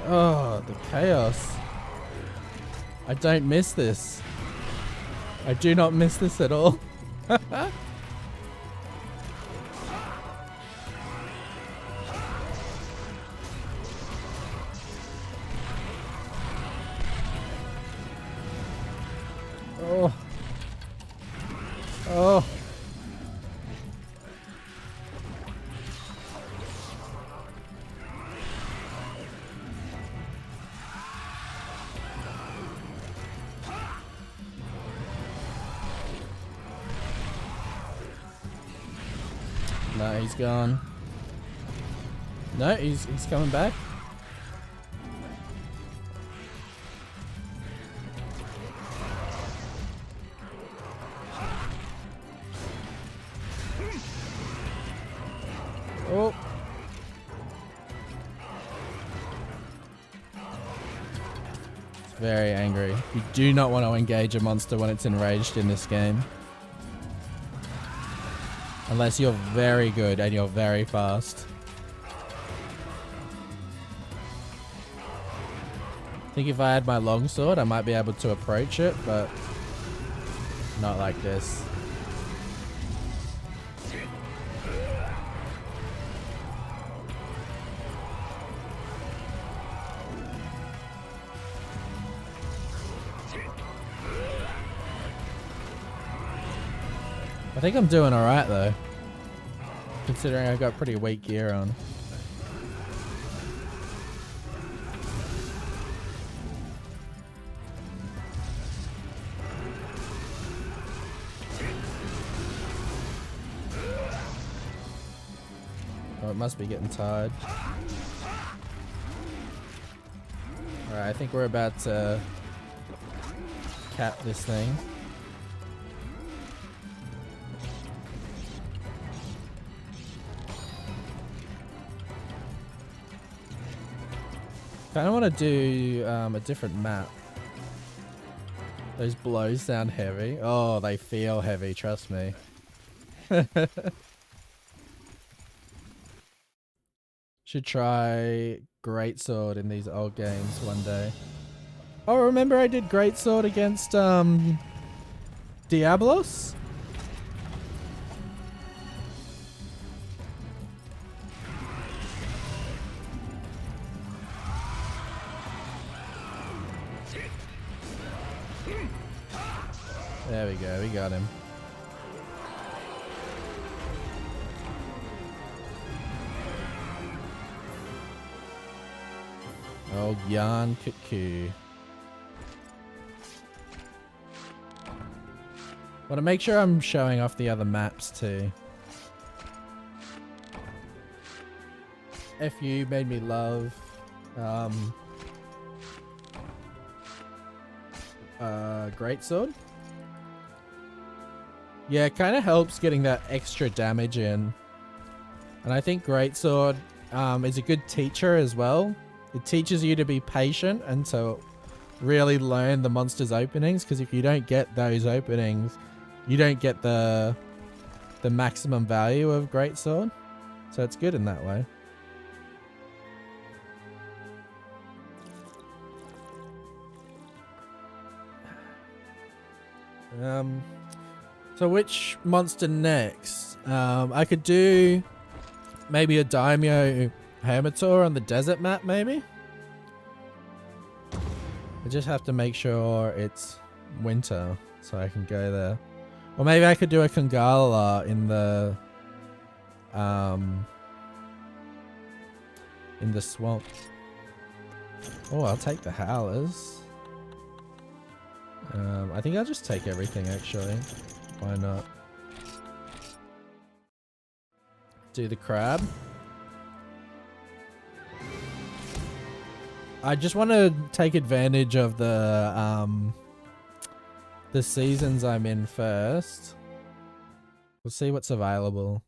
Oh, the chaos. I don't miss this. I do not miss this at all. Oh. Oh. No, he's gone. No, he's coming back. Oh. It's very angry. You do not want to engage a monster when it's enraged in this game. Unless you're very good and you're very fast. I think if I had my longsword, I might be able to approach it, but not like this. I think I'm doing alright though, considering I've got pretty weak gear on. Oh, it must be getting tired. Alright, I think we're about to cap this thing. I kind of want to do a different map. Those blows sound heavy. Oh, they feel heavy, trust me. Should try Greatsword in these old games one day. Oh, remember I did Greatsword against Diablos? There we go, we got him. Oh, Yarn Cuckoo. Want to make sure I'm showing off the other maps too. FU made me love Greatsword. Yeah, it kind of helps getting that extra damage in. And I think Greatsword is a good teacher as well. It teaches you to be patient and to really learn the monster's openings, because if you don't get those openings, you don't get the maximum value of Greatsword. So it's good in that way. So which monster next? I could do maybe a Daimyo Hermitor on the desert map, maybe? I just have to make sure it's winter so I can go there. Or maybe I could do a Kangala in the swamp. Oh, I'll take the howlers. I think I'll just take everything actually. Why not? Do the crab. I just want to take advantage of the seasons I'm in first. We'll see what's available.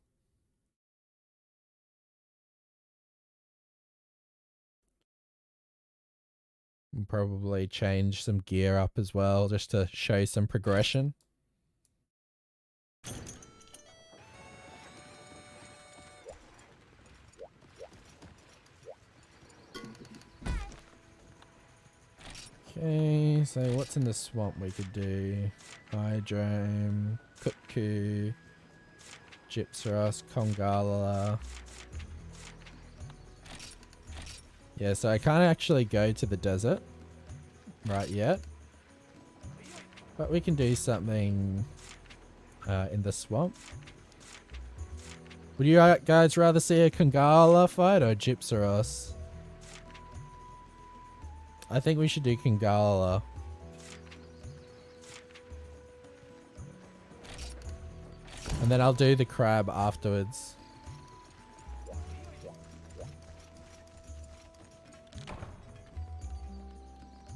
And probably change some gear up as well, just to show some progression. Okay, so what's in the swamp we could do? Hydrome, Kutku, Gypsaros, Kongala. Yeah, so I can't actually go to the desert right yet. But we can do something in the swamp. Would you guys rather see a Kongala fight or Gypsaros? I think we should do Kongala. And then I'll do the crab afterwards.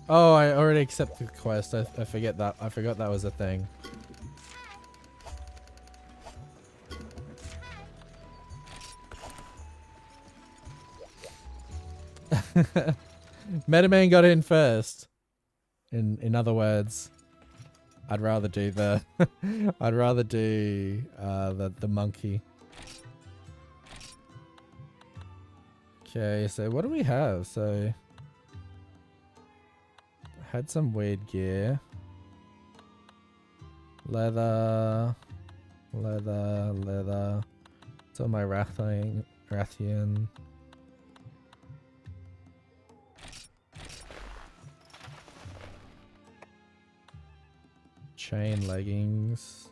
Oh, I already accepted the quest. I forget that. I forgot that was a thing. Metaman got in first. In other words, I'd rather do the I'd rather do the monkey. Okay, so what do we have? So had some weird gear. Leather. It's on my Rathian. Chain leggings.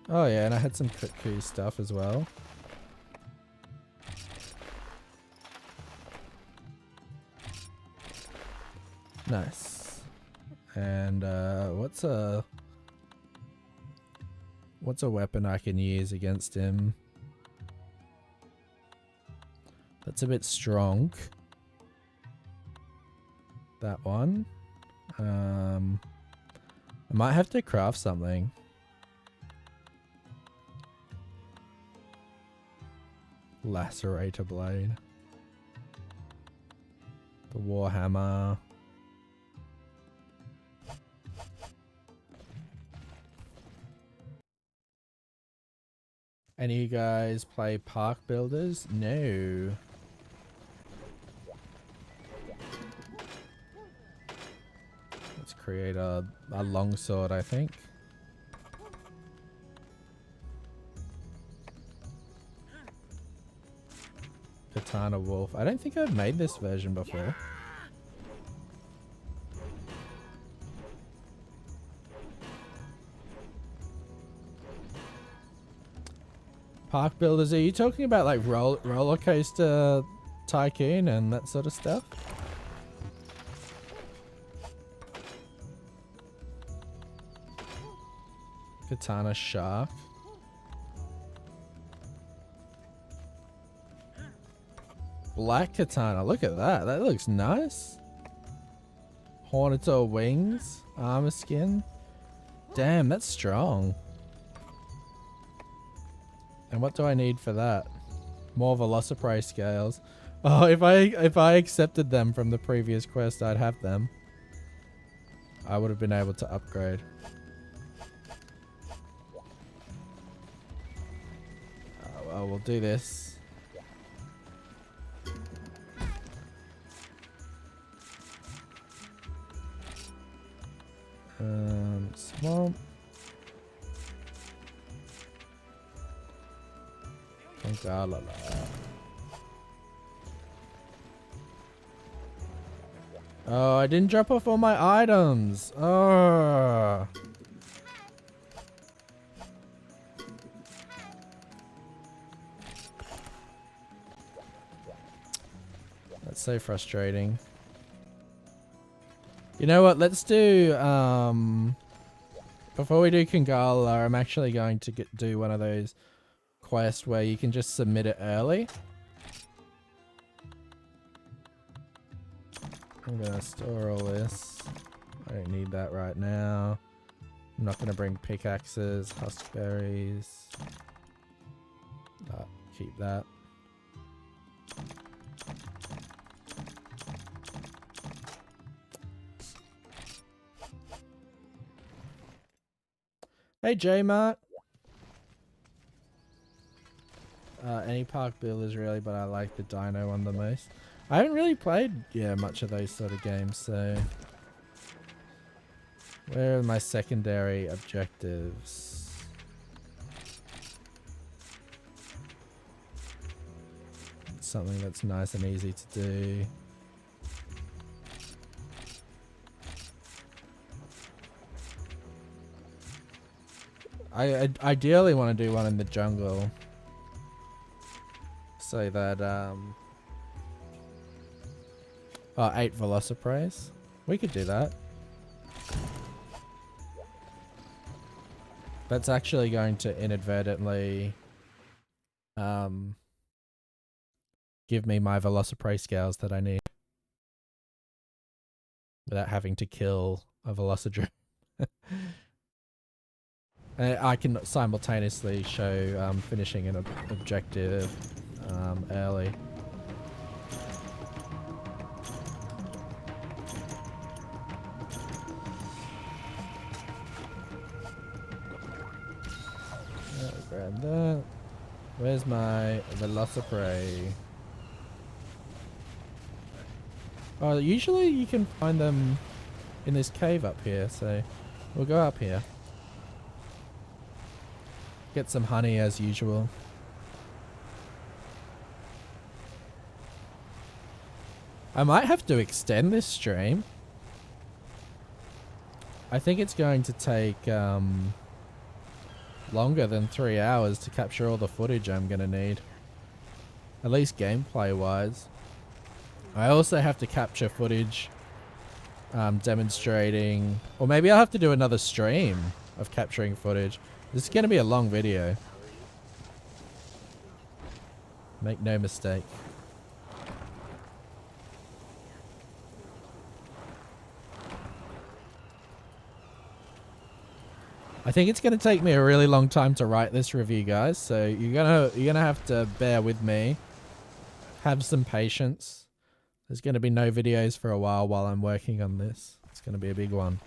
Oh yeah, and I had some Kutku stuff as well. Nice. And what's a weapon I can use against him? That's a bit strong. That one. I might have to craft something. Lacerator blade. The warhammer. Any of you guys play Park Builders? No. Let's create a longsword, I think. Katana wolf. I don't think I've made this version before. Park Builders, are you talking about like roller coaster tycoon and that sort of stuff? Katana shark. Black katana, look at that. That looks nice. Hornito wings, armor skin. Damn, that's strong. And what do I need for that? More Velociprey scales. Oh, if I accepted them from the previous quest, I'd have them. I would have been able to upgrade. Oh, well, we'll do this. Well, Kangala. Oh, I didn't drop off all my items. Oh. That's so frustrating. You know what? Let's do, before we do Kangala, I'm actually going to do one of those quests where you can just submit it early. I'm gonna store all this. I don't need that right now. I'm not gonna bring pickaxes, huskberries. Keep that. Hey J-Mart. Any park builders really, but I like the dino one the most. I haven't really played, much of those sort of games, so... Where are my secondary objectives? Something that's nice and easy to do. I ideally want to do one in the jungle. So that, 8 Velociprays. We could do that. That's actually going to inadvertently give me my Velocipray scales that I need. Without having to kill a Velocidrome. I can simultaneously show finishing an objective early. Grab that. Where's my Velocipray? Oh, usually you can find them in this cave up here, so we'll go up here. Get some honey as usual. I might have to extend this stream. I think it's going to take longer than 3 hours to capture all the footage I'm going to need. At least gameplay wise. I also have to capture footage demonstrating, or maybe I'll have to do another stream of capturing footage. This is going to be a long video. Make no mistake. I think it's going to take me a really long time to write this review, guys. So you're gonna have to bear with me. Have some patience. There's going to be no videos for a while I'm working on this. It's going to be a big one.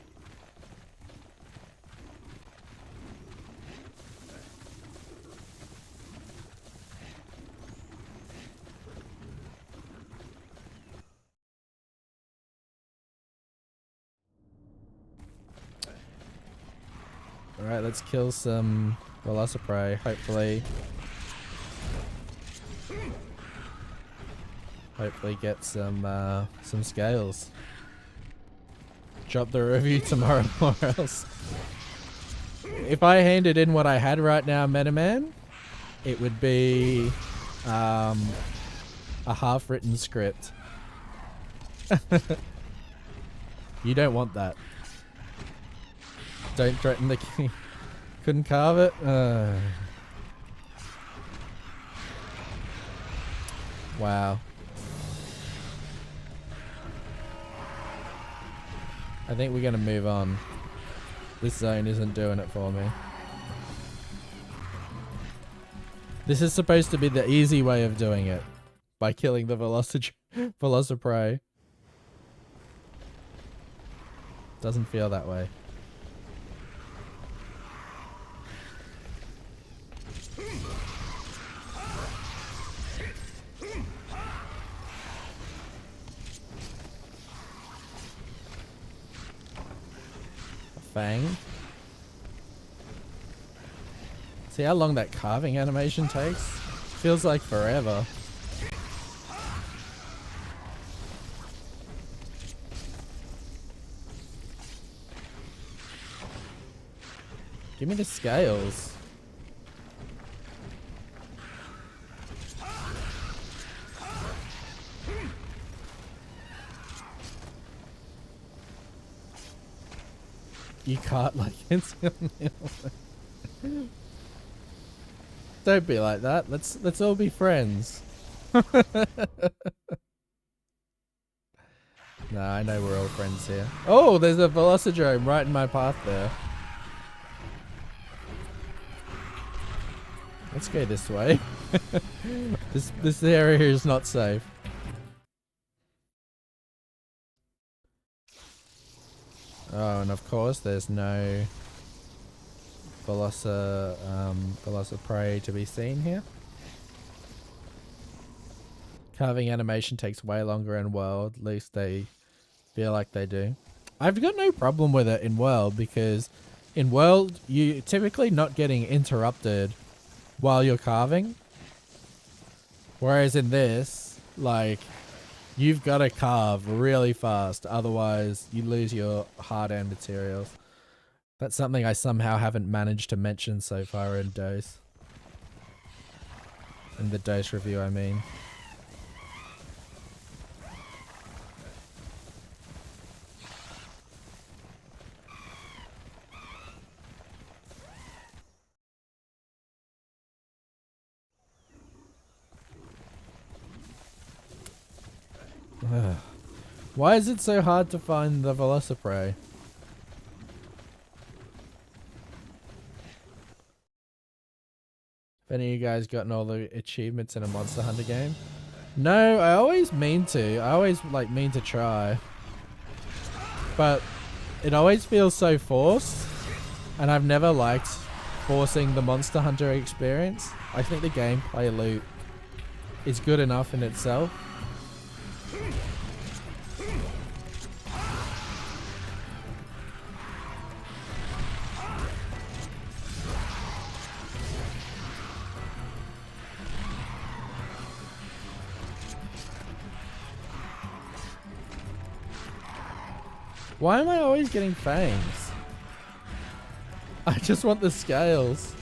Alright, let's kill some Velociprey, hopefully get some scales. Drop the review tomorrow or else. If I handed in what I had right now, Metaman, it would be a half-written script. You don't want that. Don't threaten the king. Couldn't carve it? Wow. I think we're gonna move on. This zone isn't doing it for me. This is supposed to be the easy way of doing it. By killing the Velociprey. Doesn't feel that way. Fang. See how long that carving animation takes? Feels like forever. Give me the scales. You can't like instantly. Don't be like that. Let's all be friends. No, I know we're all friends here. Oh, there's a velocidrome right in my path there. Let's go this way. This area is not safe. Oh, and of course there's no Velociprey to be seen here. Carving animation takes way longer in World, at least they feel like they do. I've got no problem with it in World because in World you're typically not getting interrupted while you're carving. Whereas in this, like, you've got to carve really fast, otherwise you lose your hard-earned materials. That's something I somehow haven't managed to mention so far in Dose. In the Dose review, I mean. Why is it so hard to find the Velociprey? Have any of you guys gotten all the achievements in a Monster Hunter game? No, I always mean to. I always mean to try. But it always feels so forced. And I've never liked forcing the Monster Hunter experience. I think the gameplay loop is good enough in itself. Why am I always getting fangs? I just want the scales.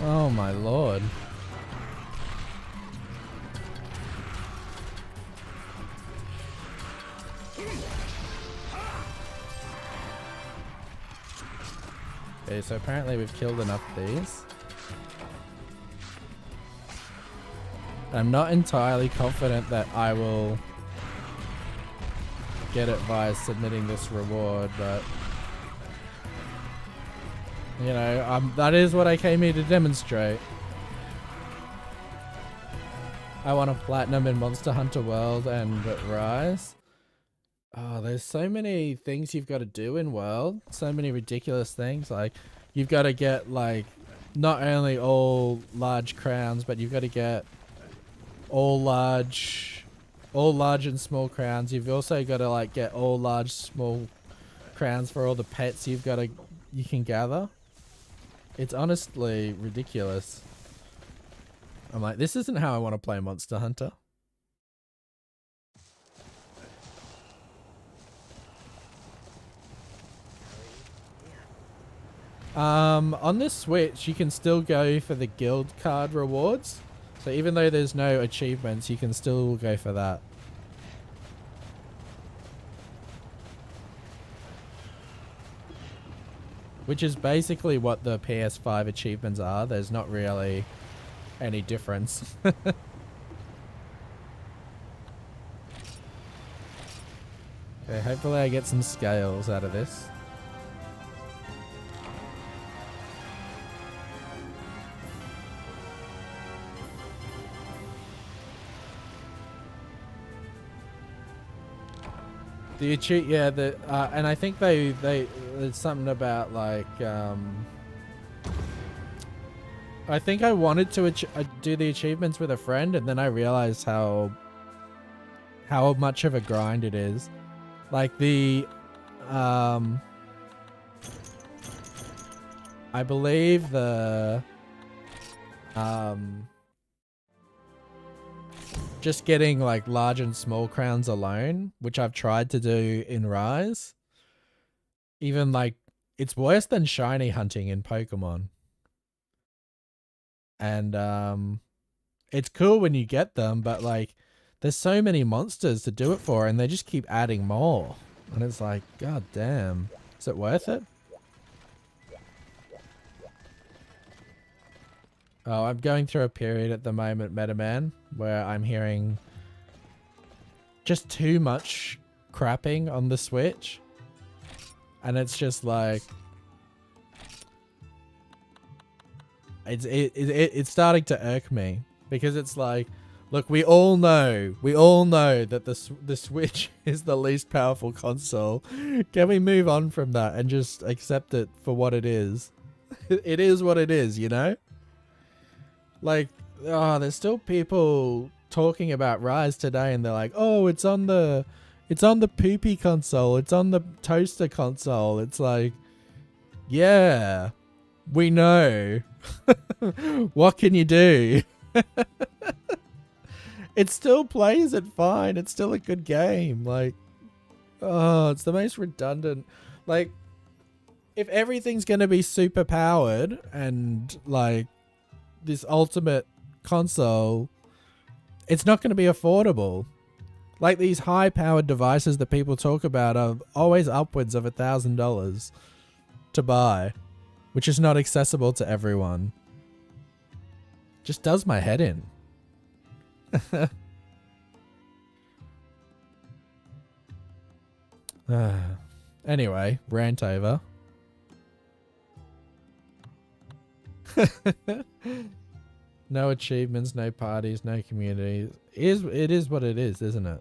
Oh my lord. Okay, so apparently we've killed enough of these. I'm not entirely confident that I will get it via submitting this reward, but you know, that is what I came here to demonstrate. I want a platinum in Monster Hunter World and Rise. Oh, there's so many things you've got to do in World. So many ridiculous things. Like, you've got to get, like, not only all large crowns, but you've got to get all large and small crowns. You've also got to, like, get all large, small crowns for all the pets you can gather. It's honestly ridiculous. I'm like, this isn't how I want to play Monster Hunter. On this Switch, you can still go for the guild card rewards. So even though there's no achievements, you can still go for that. Which is basically what the PS5 achievements are. There's not really any difference. Okay, hopefully I get some scales out of this. And I think there's something about like I think I wanted to do the achievements with a friend, and then I realized how how much of a grind it is. Like the, I believe the, just getting like large and small crowns alone, which I've tried to do in Rise, even like it's worse than shiny hunting in Pokemon. And it's cool when you get them, but like there's so many monsters to do it for and they just keep adding more. And it's like, god damn. Is it worth it? Oh, I'm going through a period at the moment, Metaman, where I'm hearing just too much crapping on the Switch. And it's just like, it's starting to irk me, because it's like, look, we all know that the Switch is the least powerful console. Can we move on from that and just accept it for what it is? It is what it is, you know? Like, oh, there's still people talking about Rise today and they're like, oh, it's on the poopy console, it's on the toaster console. It's like, yeah, we know. What can you do? It still plays it fine. It's still a good game. Like, oh, it's the most redundant. Like, if everything's going to be super powered and like this ultimate console, it's not going to be affordable. Like, these high powered devices that people talk about are always upwards of $1,000 to buy, which is not accessible to everyone. Just does my head in. Anyway, rant over. No achievements, no parties, no communities. It is what it is, isn't it?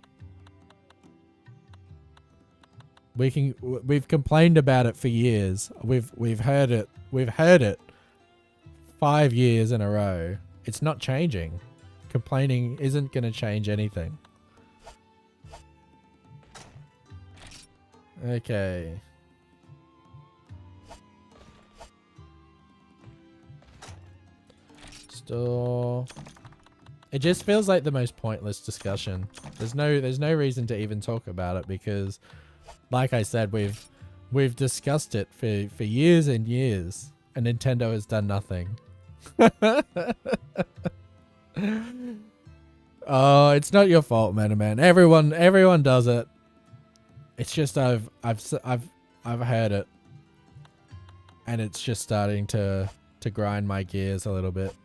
We've complained about it for years. We've heard it. We've heard it 5 years in a row. It's not changing. Complaining isn't going to change anything. Okay. Store. It just feels like the most pointless discussion. There's no reason to even talk about it, because like I said, we've discussed it for years and years, and Nintendo has done nothing. Oh, it's not your fault, man. Everyone does it. It's just I've heard it, and it's just starting to grind my gears a little bit.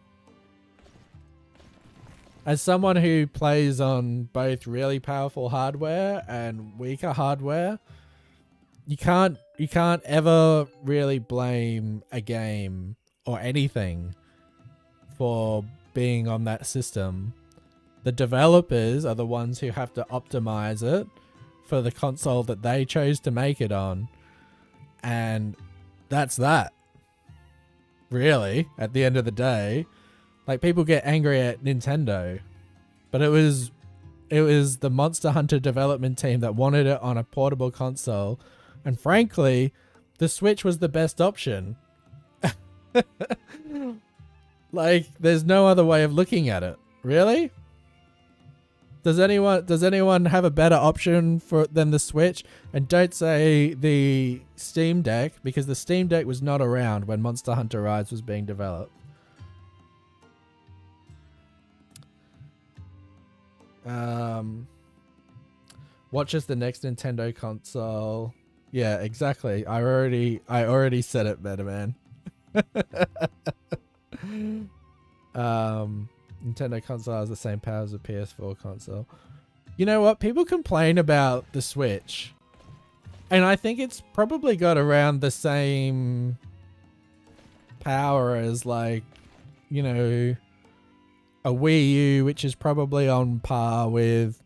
As someone who plays on both really powerful hardware and weaker hardware, you can't ever really blame a game or anything for being on that system. The developers are the ones who have to optimize it for the console that they chose to make it on. And that's that. Really, at the end of the day. Like, people get angry at Nintendo, but it was the Monster Hunter development team that wanted it on a portable console, and frankly, the Switch was the best option. Like, there's no other way of looking at it. Really? Does anyone have a better option than the Switch? And don't say the Steam Deck, because the Steam Deck was not around when Monster Hunter Rise was being developed. Watch as the next Nintendo console. Yeah, exactly. I already said it, better man. Nintendo console has the same power as a PS4 console. You know what? People complain about the Switch, and I think it's probably got around the same power as, like, you know, a Wii U, which is probably on par with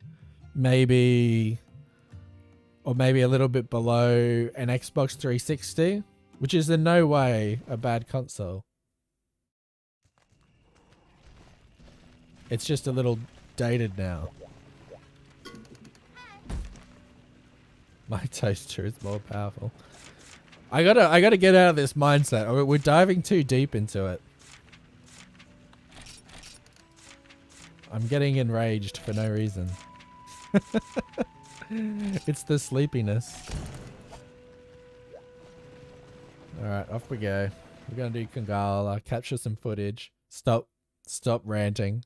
maybe a little bit below an Xbox 360, which is in no way a bad console. It's just a little dated now. My toaster is more powerful. I gotta get out of this mindset. We're diving too deep into it. I'm getting enraged for no reason. It's the sleepiness. Alright, off we go. We're gonna do Kangala, capture some footage. Stop ranting.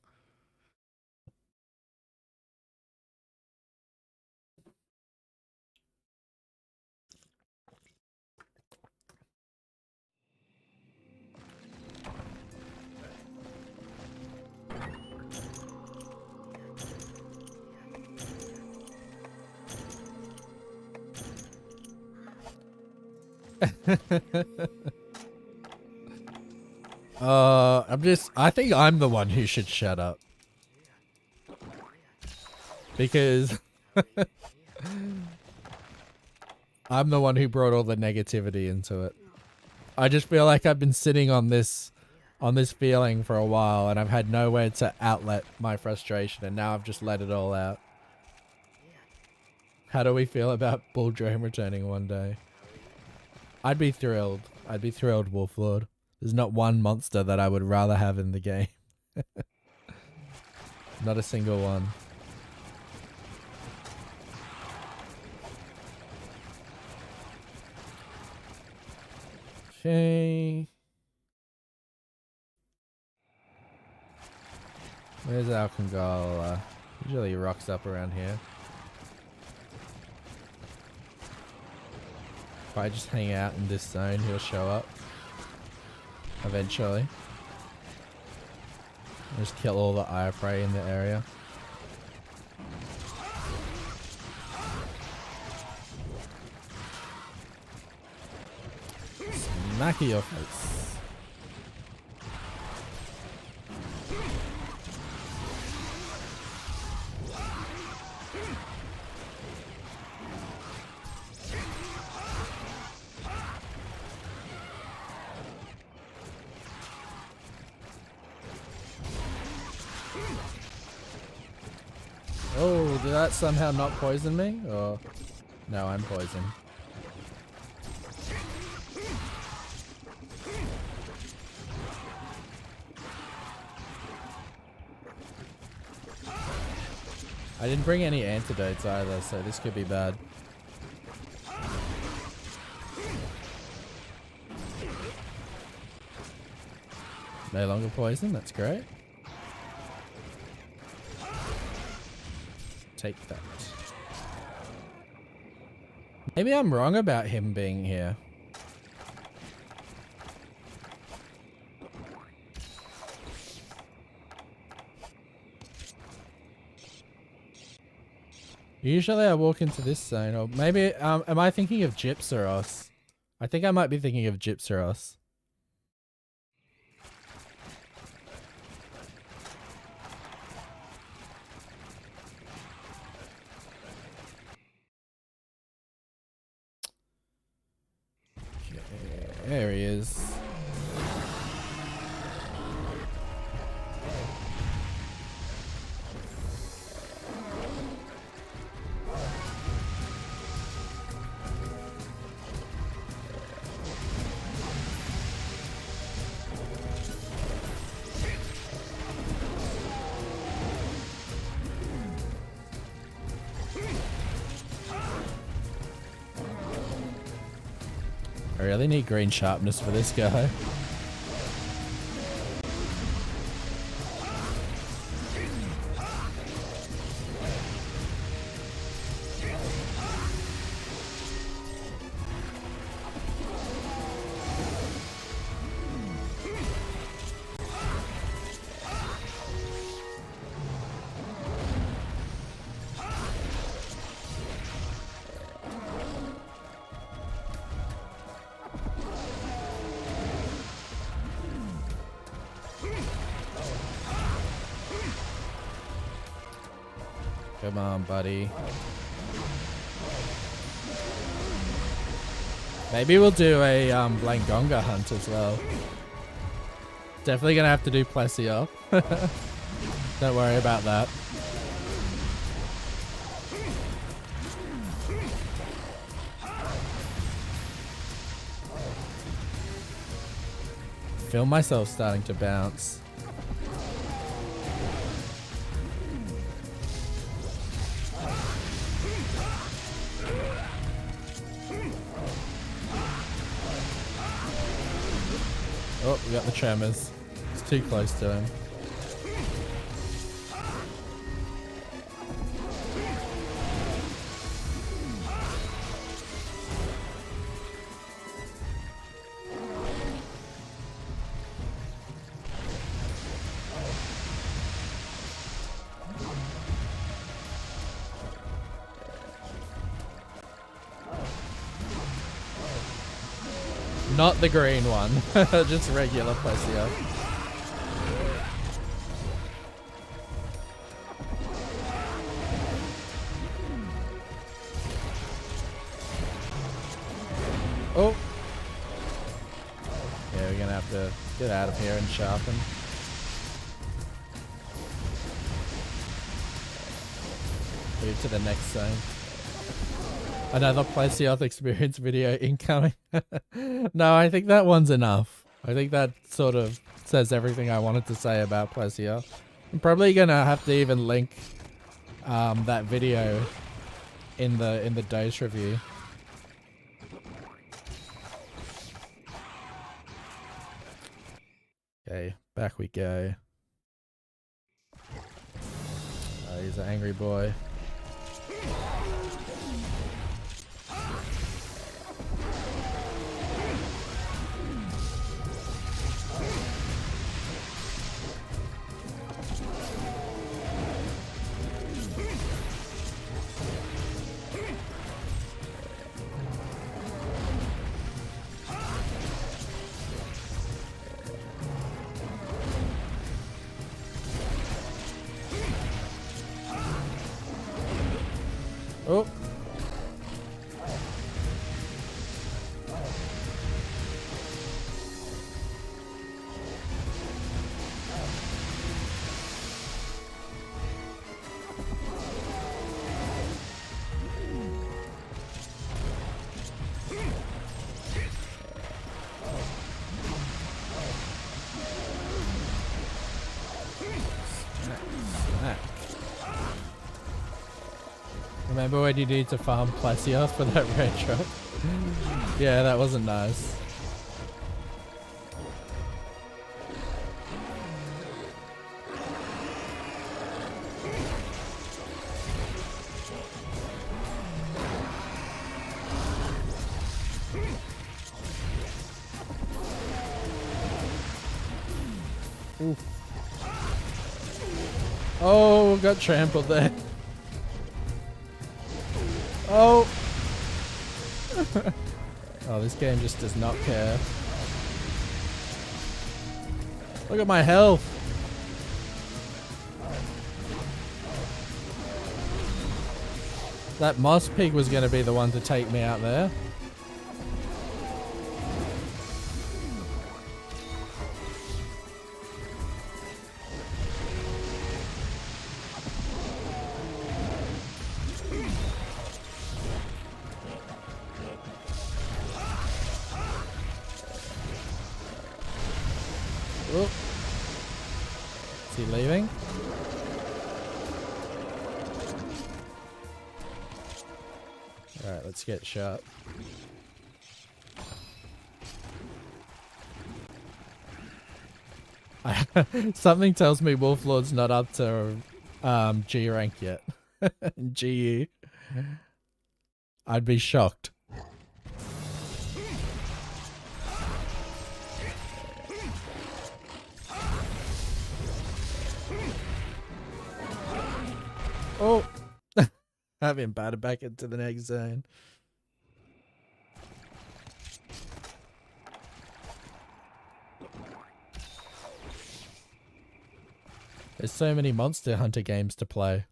I think I'm the one who should shut up. Because I'm the one who brought all the negativity into it. I just feel like I've been sitting on this feeling for a while and I've had nowhere to outlet my frustration and now I've just let it all out. How do we feel about Bulldrome returning one day? I'd be thrilled. I'd be thrilled, Wolflord. There's not one monster that I would rather have in the game. Not a single one. Okay. Where's our Kangala? Usually he rocks up around here. If I just hang out in this zone, he'll show up. Eventually. Just kill all the eye prey in the area. Smack your face. Oh, did that somehow not poison me? Or no, I'm poisoned. I didn't bring any antidotes either, so this could be bad. No longer poison, that's great. Take that. Maybe I'm wrong about him being here. Usually I walk into this zone, or maybe, am I thinking of Gypsaros? I think I might be thinking of Gypsaros. There he is. I really need green sharpness for this guy. Come on, buddy. Maybe we'll do a Blangonga hunt as well. Definitely gonna have to do Plesio. Don't worry about that. feel myself starting to bounce. Oh, we got the tremors. It's too close to him. Not the green one, just regular Plesio. Oh! Yeah, we're gonna have to get out of here and sharpen. Move to the next zone. Another Plesioth experience video incoming. No, I think that one's enough. I think that sort of says everything I wanted to say about Plesioth. I'm probably gonna have to even link that video in the dose review. Okay, back we go. Oh, he's an angry boy. Oh. Remember when you need to farm Plesioth for that red drop? Yeah, that wasn't nice. Oof. Oh, got trampled there. Oh! Oh, this game just does not care. Look at my health! That moss pig was going to be the one to take me out there. Oh. Is he leaving? Alright, let's get shot. Something tells me Wolflord's not up to G rank yet. GU. I'd be shocked. Oh! I've been battered back into the next zone. There's so many Monster Hunter games to play.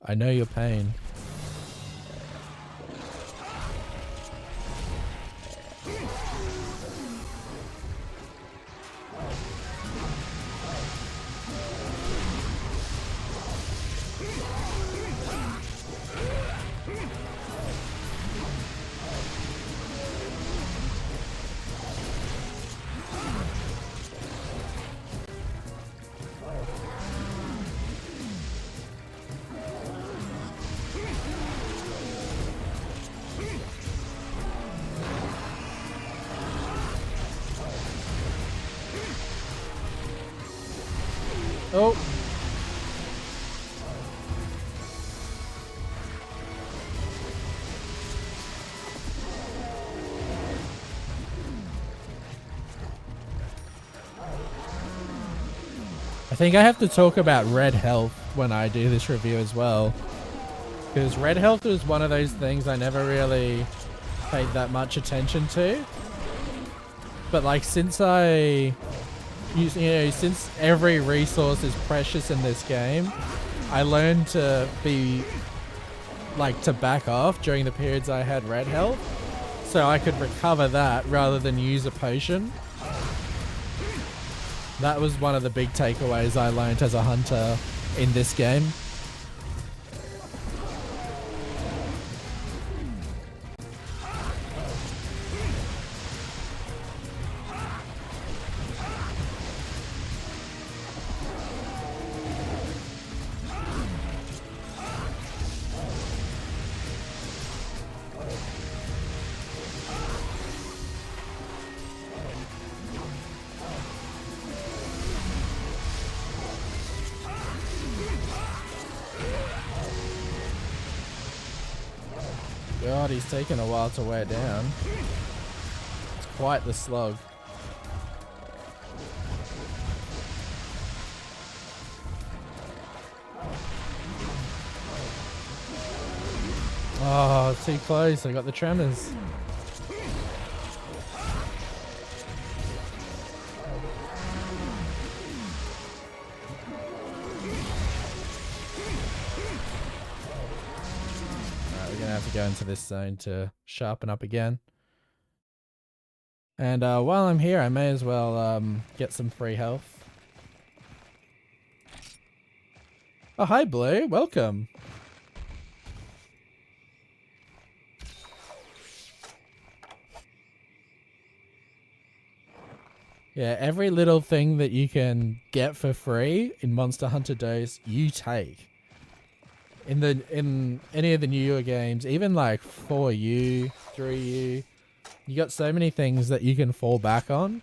I know your pain. Oh. I think I have to talk about red health when I do this review as well. Because red health was one of those things I never really paid that much attention to. But like since since every resource is precious in this game, I learned to to back off during the periods I had red health. So I could recover that rather than use a potion. That was one of the big takeaways I learned as a hunter in this game. God, he's taken a while to wear down. It's quite the slog. Oh, too close. I got the tremors. To go into this zone to sharpen up again. And while I'm here, I may as well get some free health. Oh, hi Blue, welcome. Yeah, every little thing that you can get for free in Monster Hunter Dose, you take. In any of the newer games, even like 4U, 3U, you got so many things that you can fall back on.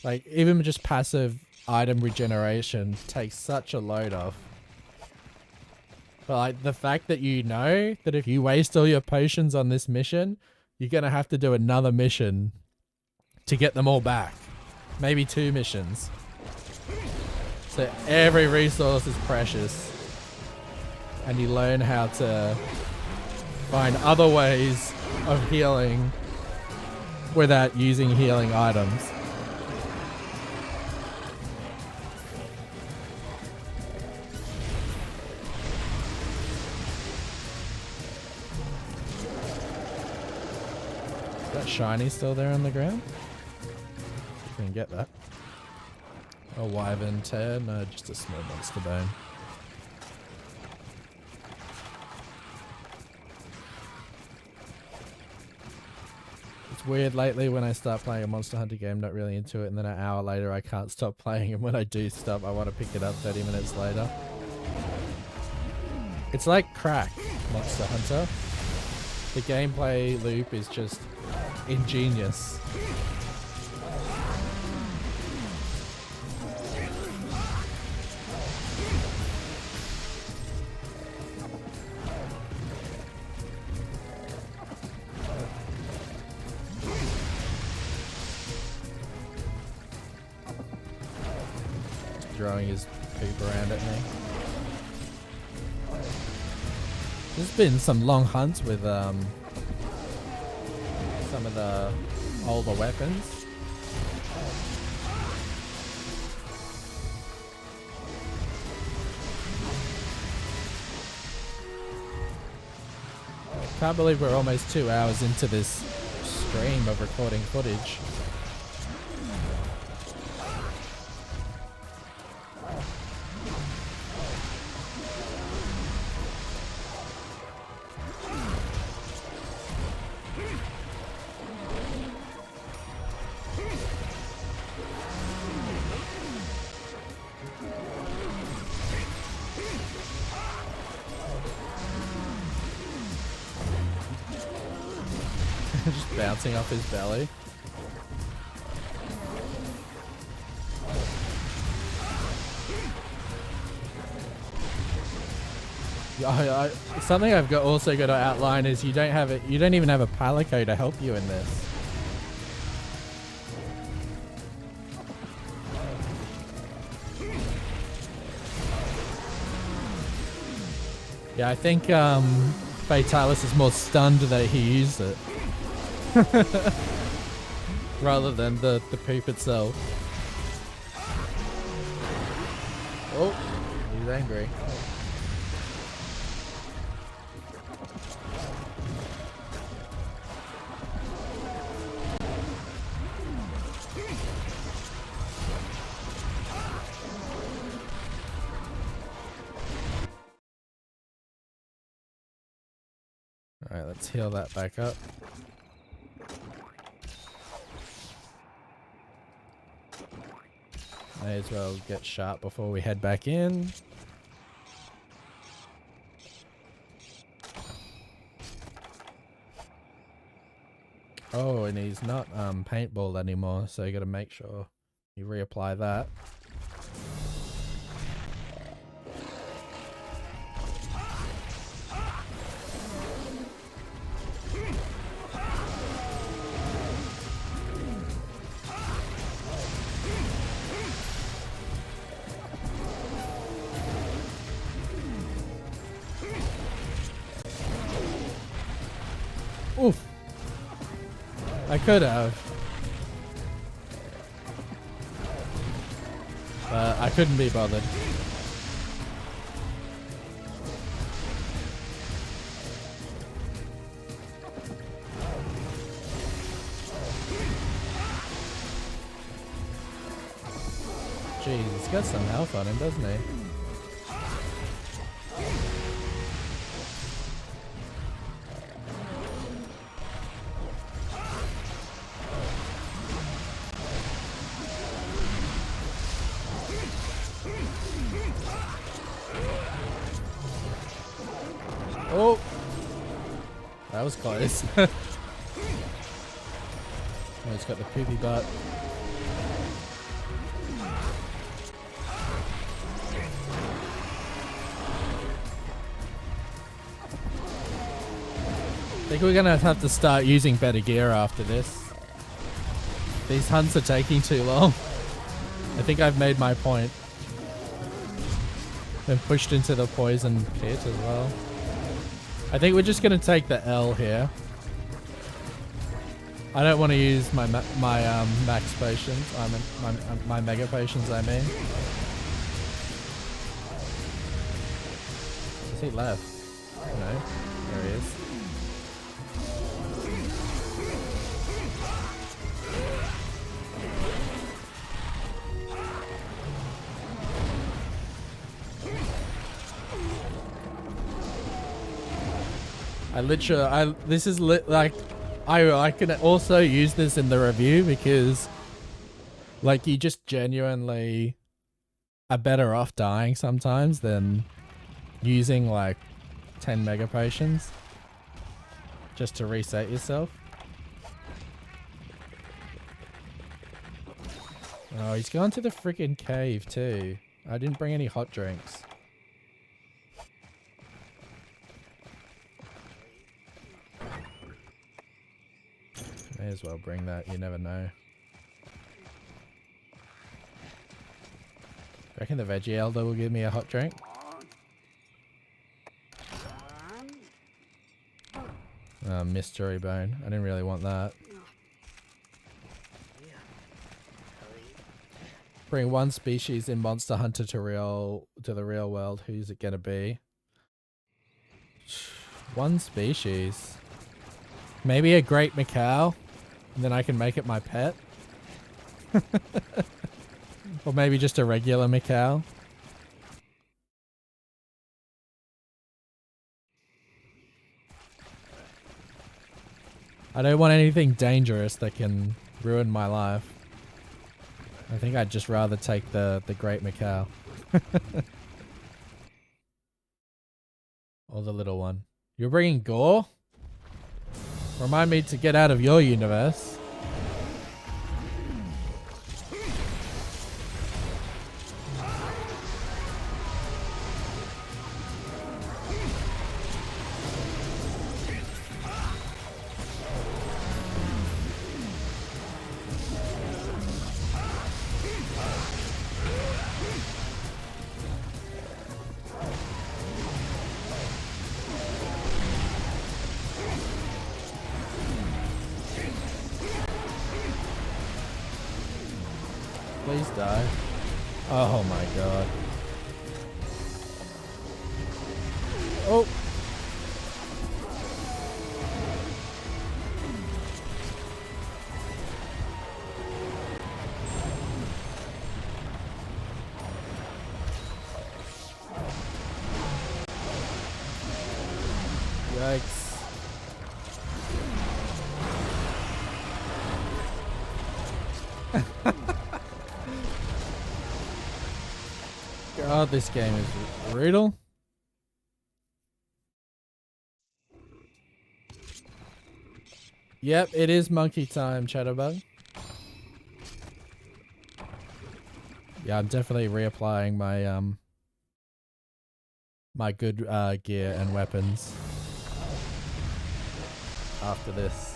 Like even just passive item regeneration takes such a load off. But like the fact that you know that if you waste all your potions on this mission, you're gonna have to do another mission to get them all back. Maybe 2 missions. So every resource is precious. And you learn how to find other ways of healing without using healing items. Is that shiny still there on the ground? You can get that. A wyvern tear? No, just a small monster bone. It's weird lately when I start playing a Monster Hunter game, not really into it, and then an hour later I can't stop playing, and when I do stop, I want to pick it up 30 minutes later. It's like crack, Monster Hunter. The gameplay loop is just ingenious. Throwing his poop around at me. There's been some long hunts with some of the older weapons. Can't believe we're almost 2 hours into this stream of recording footage. Just bouncing off his belly. Something I've also got to outline is you don't even have a palico to help you in this. Yeah, I think Fatalis is more stunned that he used it. Rather than the poop itself. Oh, he's angry. Alright, let's heal that back up. May as well get sharp before we head back in. Oh, and he's not paintball anymore, so you gotta make sure you reapply that. Oof. I could have. But I couldn't be bothered. Jeez, he's got some health on him, doesn't he? Oh, that was close. Oh, he's got the poopy butt. I think we're gonna have to start using better gear after this. These hunts are taking too long. I think I've made my point. Been pushed into the poison pit as well. I think we're just gonna take the L here. I don't want to use my max potions. My mega potions. I mean. Is he left? No, there he is. I can also use this in the review because like you just genuinely are better off dying sometimes than using like 10 mega potions just to reset yourself. Oh, he's gone to the freaking cave too. I didn't bring any hot drinks. May as well bring that, you never know. Reckon the veggie elder will give me a hot drink? Mystery bone. I didn't really want that. Bring one species in Monster Hunter to the real world. Who's it gonna be? One species. Maybe a great macaw. And then I can make it my pet. Or maybe just a regular macaw. I don't want anything dangerous that can ruin my life. I think I'd just rather take the great macaw. Or the little one. You're bringing gore? Remind me to get out of your universe. Please die. Oh my god. Oh. Yikes. God, this game is brutal. Yep, it is monkey time, Chatterbug. Yeah, I'm definitely reapplying my my good gear and weapons after this.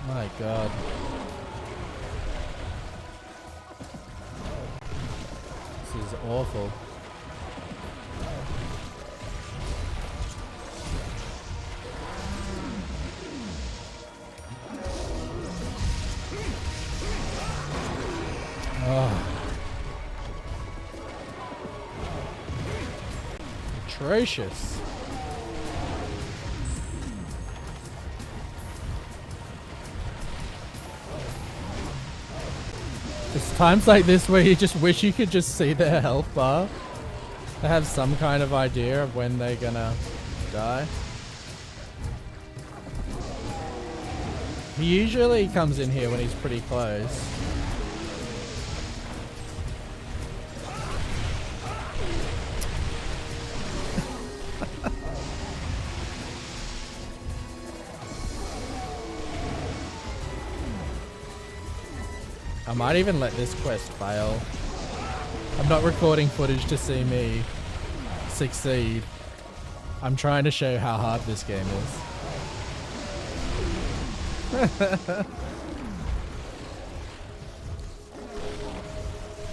My god. This is awful. Oh. Atrocious. It's times like this where you just wish you could just see their health bar to have some kind of idea of when they're gonna die. He usually comes in here when he's pretty close. I might even let this quest fail. I'm not recording footage to see me succeed. I'm trying to show how hard this game is.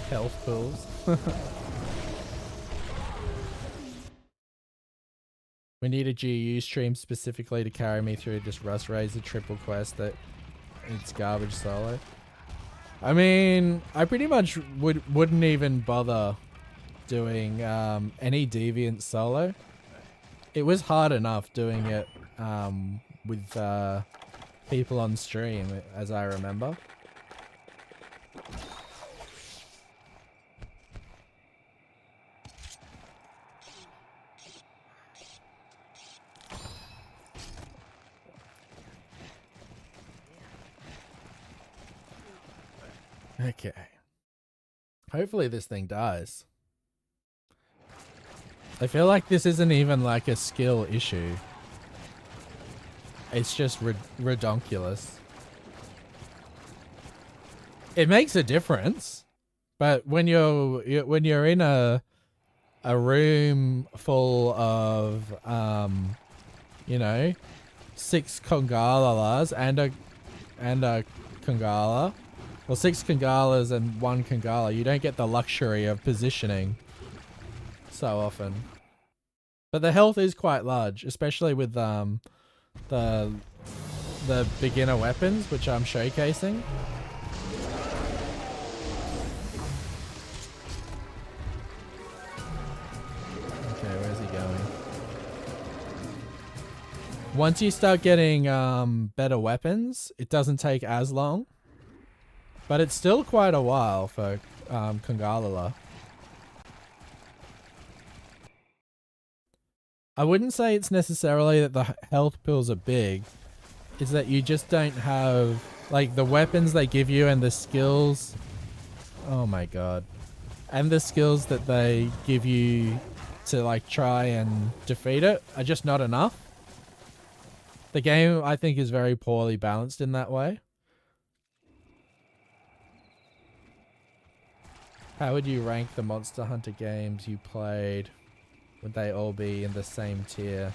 Health pools. We need a GU stream specifically to carry me through this Rust Razor triple quest that it's garbage solo. I mean, I pretty much wouldn't even bother doing any Deviant solo. It was hard enough doing it with people on stream, as I remember. Okay. Hopefully this thing dies. I feel like this isn't even like a skill issue. It's just redonkulous. It makes a difference, but when you're in a room full of you know, 6 Kongalalas and a Kongala. Well, 6 Kongalas and 1 Kongala. You don't get the luxury of positioning so often. But the health is quite large, especially with the beginner weapons, which I'm showcasing. Okay, where's he going? Once you start getting better weapons, it doesn't take as long. But it's still quite a while for Kongalala. I wouldn't say it's necessarily that the health pills are big. It's that you just don't have, like, the weapons they give you and the skills. Oh my god. And the skills that they give you to, like, try and defeat it are just not enough. The game, I think, is very poorly balanced in that way. How would you rank the Monster Hunter games you played? Would they all be in the same tier?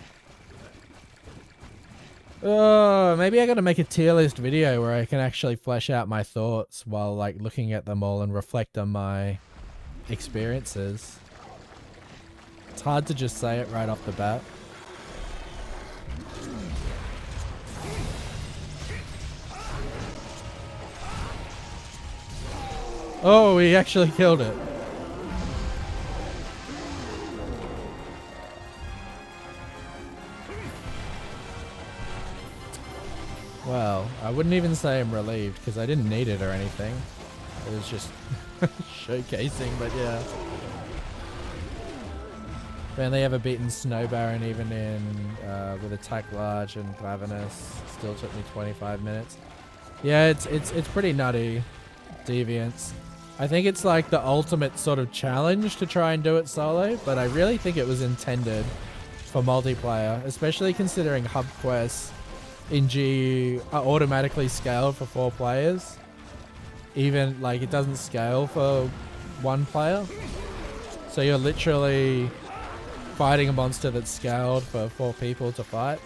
Oh, maybe I gotta make a tier list video where I can actually flesh out my thoughts while, like, looking at them all and reflect on my experiences. It's hard to just say it right off the bat. Oh, we actually killed it. Well, I wouldn't even say I'm relieved because I didn't need it or anything. It was just showcasing, but yeah. Barely ever beaten Snow Baron even in with Attack Large and Glavenus. Still took me 25 minutes. Yeah, it's pretty nutty. Deviants. I think it's like the ultimate sort of challenge to try and do it solo, but I really think it was intended for multiplayer, especially considering hub quests in GU are automatically scaled for 4 players. Even, like, it doesn't scale for 1 player. So you're literally fighting a monster that's scaled for 4 people to fight.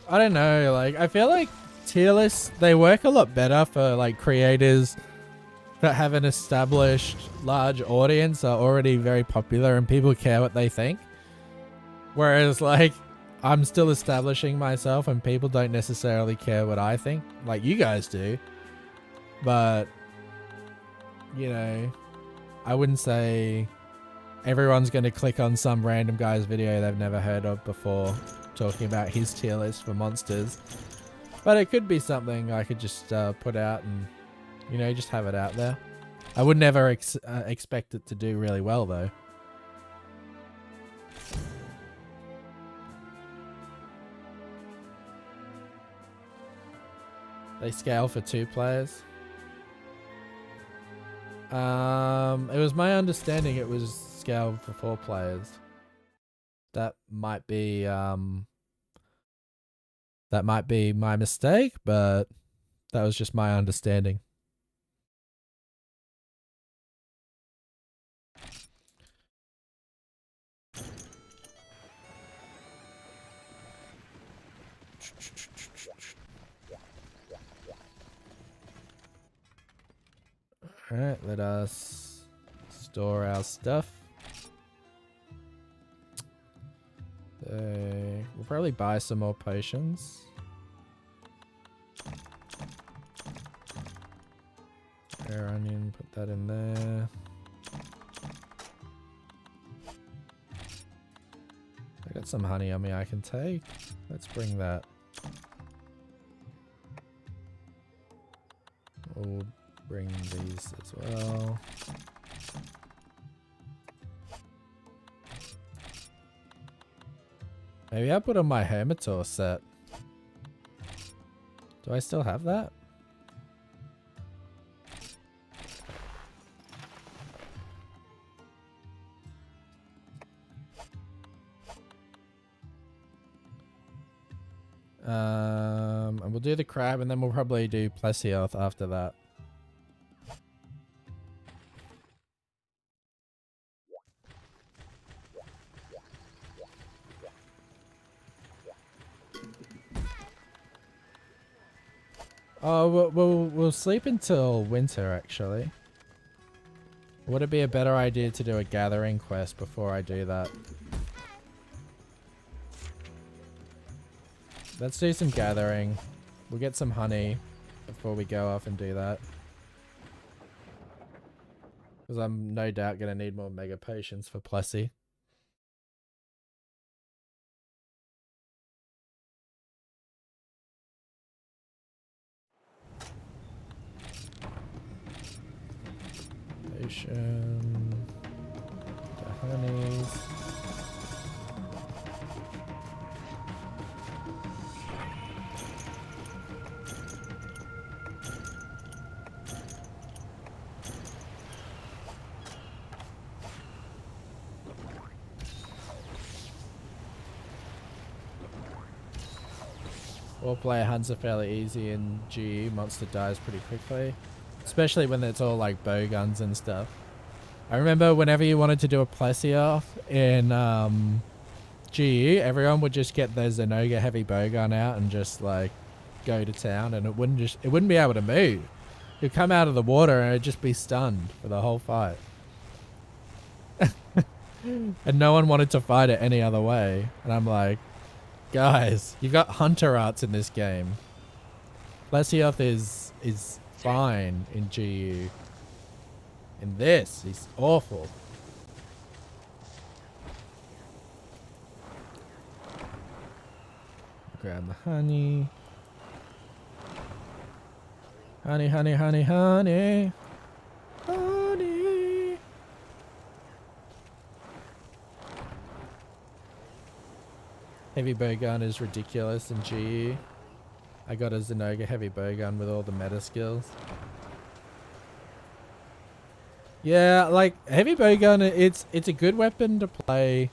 I don't know, like, I feel like tier lists, they work a lot better for, like, creators that have an established large audience, are already very popular and people care what they think. Whereas, like, I'm still establishing myself and people don't necessarily care what I think. Like, you guys do. But, you know, I wouldn't say everyone's going to click on some random guy's video they've never heard of before talking about his tier list for monsters. But it could be something I could just put out and, you know, just have it out there. I would never expect it to do really well, though. They scale for 2 players. It was my understanding it was scaled for 4 players. That might be my mistake, but that was just my understanding. Alright, let us store our stuff. We'll probably buy some more potions. Air onion, put that in there. I got some honey on me I can take. Let's bring that. We'll bring these as well. Maybe I put on my Hermitor set. Do I still have that? And we'll do the crab and then we'll probably do Plesioth after that. Oh, we'll sleep until winter, actually. Would it be a better idea to do a gathering quest before I do that? Let's do some gathering. We'll get some honey before we go off and do that. Because I'm no doubt going to need more mega potions for Plessy. Potion. The honeys. Four-player hunts are fairly easy in GE. Monster dies pretty quickly. Especially when it's all like bow guns and stuff. I remember whenever you wanted to do a Plessia in GE, everyone would just get their Zenoga heavy bowgun out and just like go to town, and it wouldn't be able to move. You'd come out of the water and it'd just be stunned for the whole fight. And no one wanted to fight it any other way. And I'm like, guys, you've got hunter arts in this game. Plesioth is fine in GU. In this, he's awful. Grab the honey. Honey, honey, honey, honey. Honey. Heavy bowgun is ridiculous in GE. I got a Zenoga heavy bowgun with all the meta skills. Yeah, like heavy bowgun, it's a good weapon to play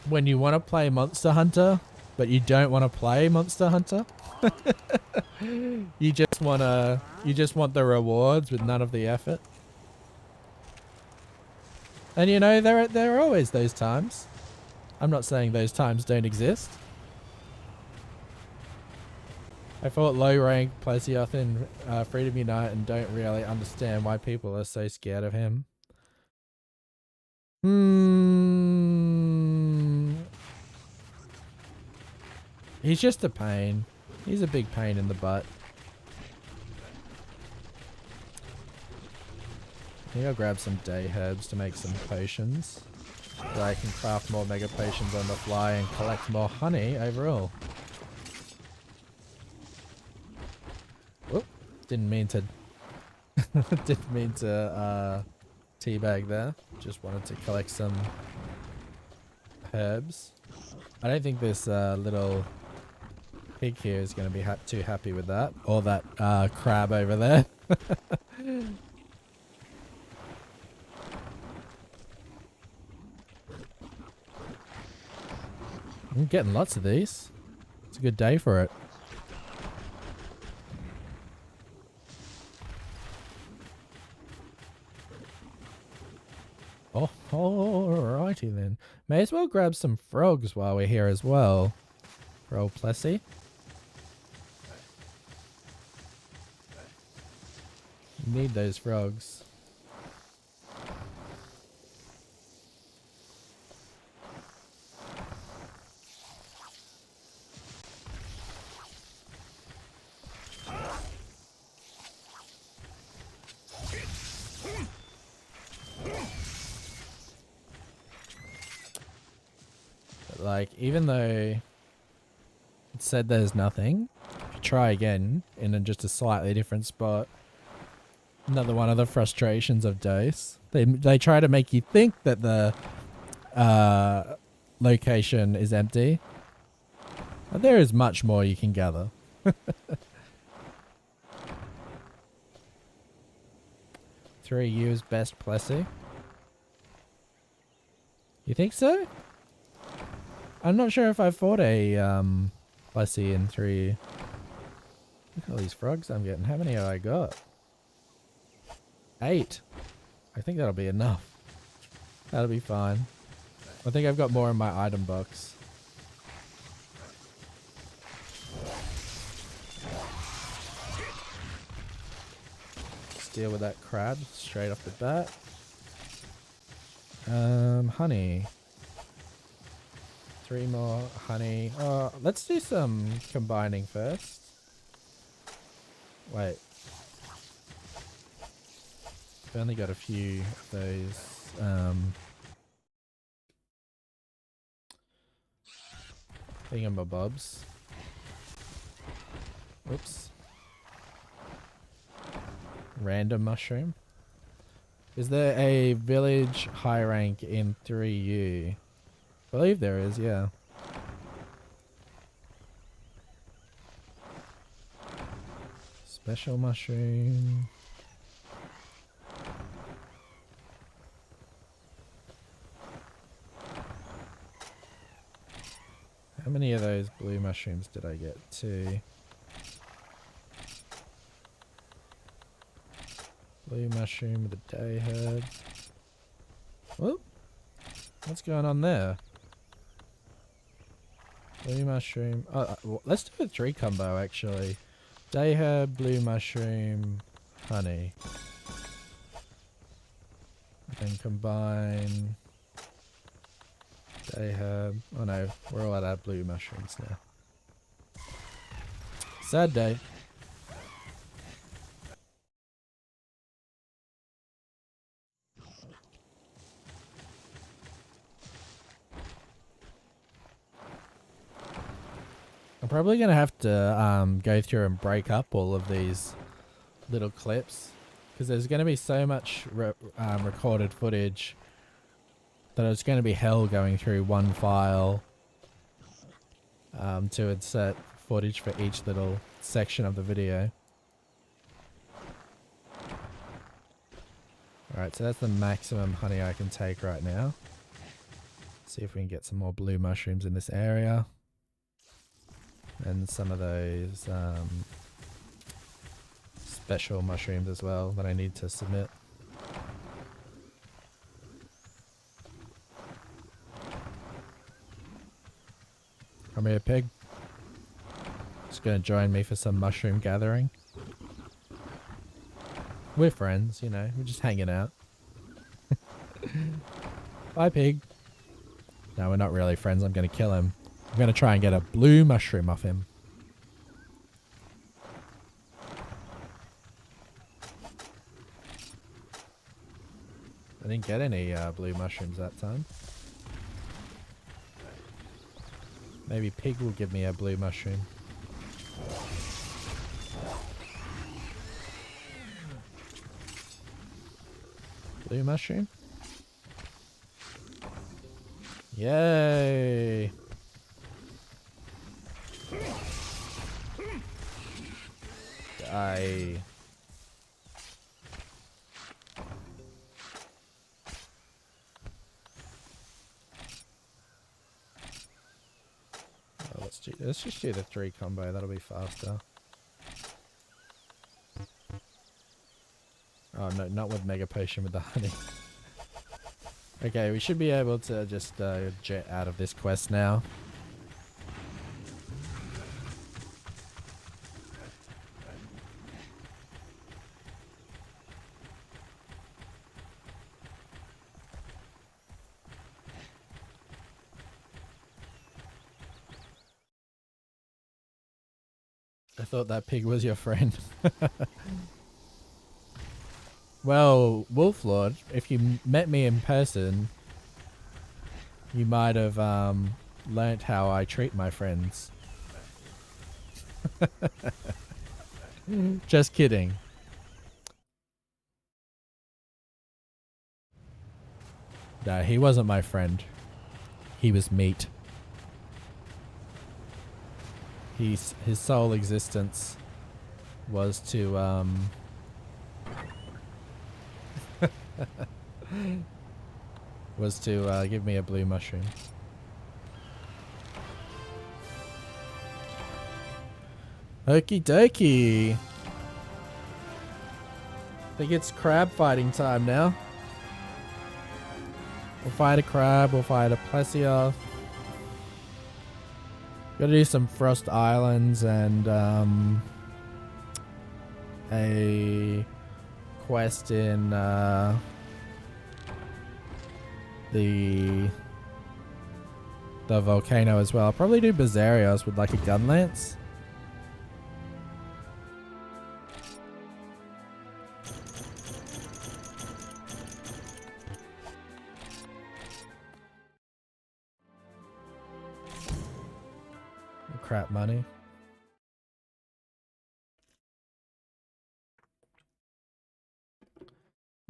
when you want to play Monster Hunter, but you don't want to play Monster Hunter. You just want the rewards with none of the effort. And you know, there are always those times. I'm not saying those times don't exist. I fought low rank Plesioth in Freedom Unite and don't really understand why people are so scared of him. He's just a pain. He's a big pain in the butt. I think I'll grab some day herbs to make some potions. So I can craft more mega potions on the fly and collect more honey overall. Whoop. Didn't mean to teabag there. Just wanted to collect some herbs. I don't think this little pig here is going to be too happy with that. Or that crab over there. I'm getting lots of these. It's a good day for it. Oh, alrighty then. May as well grab some frogs while we're here as well. For old Plessy. Need those frogs. Like, even though it said there's nothing, if you try again in just a slightly different spot. Another one of the frustrations of Dose. They try to make you think that the location is empty. But there is much more you can gather. 3U's best Plessy. You think so? I'm not sure if I fought a Plessy in 3. Look at all these frogs I'm getting. How many have I got? 8. I think that'll be enough. That'll be fine. I think I've got more in my item box. Let's deal with that crab straight off the bat. Honey. 3 more honey. Let's do some combining first. Wait. I've only got a few of those thingamabobs. Oops. Random mushroom. Is there a village high rank in 3U? I believe there is, yeah. Special mushroom. How many of those blue mushrooms did I get? 2. Blue mushroom with a day herb. Whoop. What's going on there? Blue mushroom. Well, let's do a 3 combo actually. Day herb, blue mushroom, honey. Then combine day herb. Oh no, we're all out of blue mushrooms now. Sad day. I'm probably going to have to go through and break up all of these little clips because there's going to be so much recorded footage that it's going to be hell going through one file to insert footage for each little section of the video. Alright, so that's the maximum honey I can take right now. See if we can get some more blue mushrooms in this area. And some of those special mushrooms as well that I need to submit. Come here, pig. Just gonna join me for some mushroom gathering. We're friends, you know, we're just hanging out. Bye, pig. No, we're not really friends. I'm gonna kill him. I'm going to try and get a blue mushroom off him. I didn't get any blue mushrooms that time. Maybe Pig will give me a blue mushroom. Blue mushroom? Yay! Die. Oh, let's just do the 3 combo, that'll be faster. Oh no, not with Mega Potion with the honey. Okay, we should be able to just jet out of this quest now. I thought that pig was your friend. Well, Wolf Lord, if you met me in person, you might have learnt how I treat my friends. Just kidding. No, he wasn't my friend. He was meat. His sole existence was to give me a blue mushroom. Okie dokie. I think it's crab fighting time now. We'll fight a crab, we'll fight a plesioth. Gotta do some Frost Islands and a quest in the volcano as well. I'll probably do Bizarios with like a gun lance. Crap money.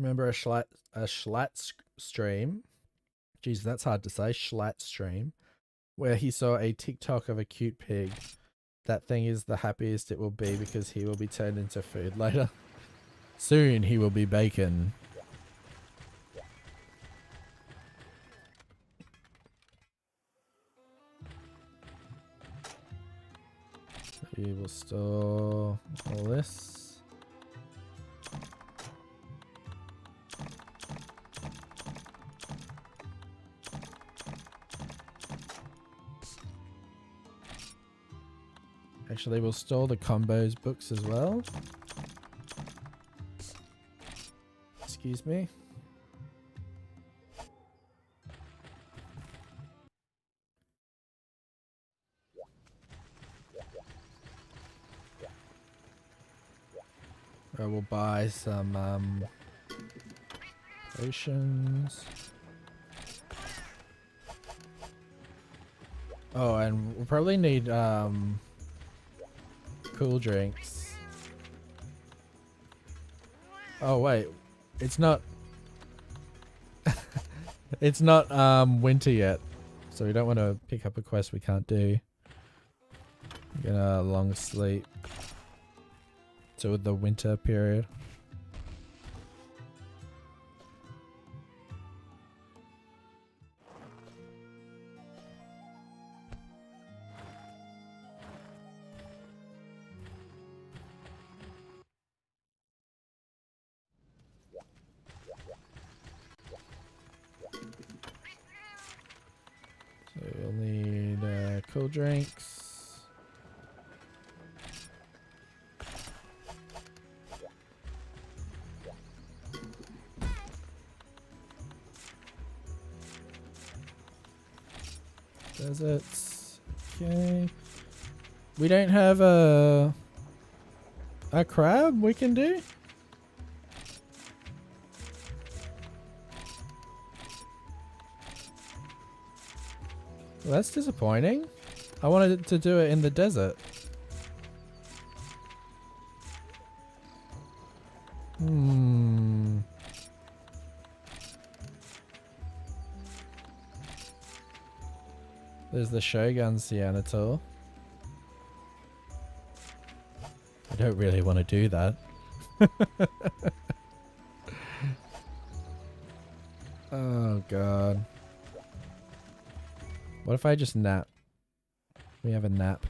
remember a Schlatt stream. Jeez, that's hard to say. Schlatt stream, where he saw a TikTok of a cute pig. That thing is the happiest it will be because he will be turned into food later. Soon he will be bacon. We will store all this. Actually, we'll store the combos books as well. Excuse me. I will buy some potions. Oh, and we'll probably need cool drinks. Oh wait, it's not it's not winter yet, so we don't want to pick up a quest we can't do. I'm gonna long sleep to the winter period. So we'll need cool drinks. Deserts. Okay. We don't have a crab we can do? Well, that's disappointing. I wanted to do it in the desert. There's the Shogun Cyanotol. I don't really want to do that. Oh god. What if I just nap? We have a nap.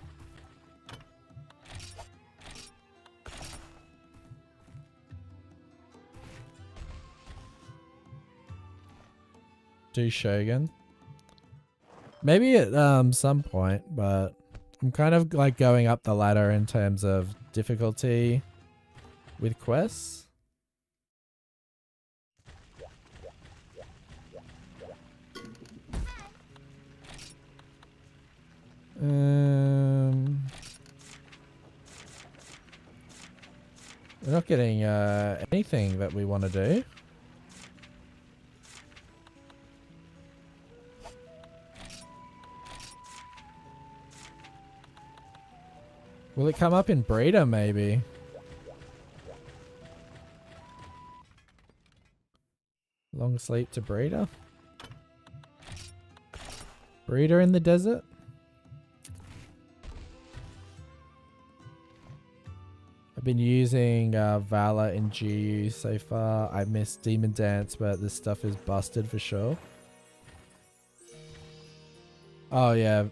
Do Shogun? Maybe at some point, but I'm kind of like going up the ladder in terms of difficulty with quests. We're not getting anything that we want to do. Will it come up in breeder maybe? Long sleep to breeder? Breeder in the desert? I've been using Valor in GU so far. I missed Demon Dance, but this stuff is busted for sure. Oh yeah.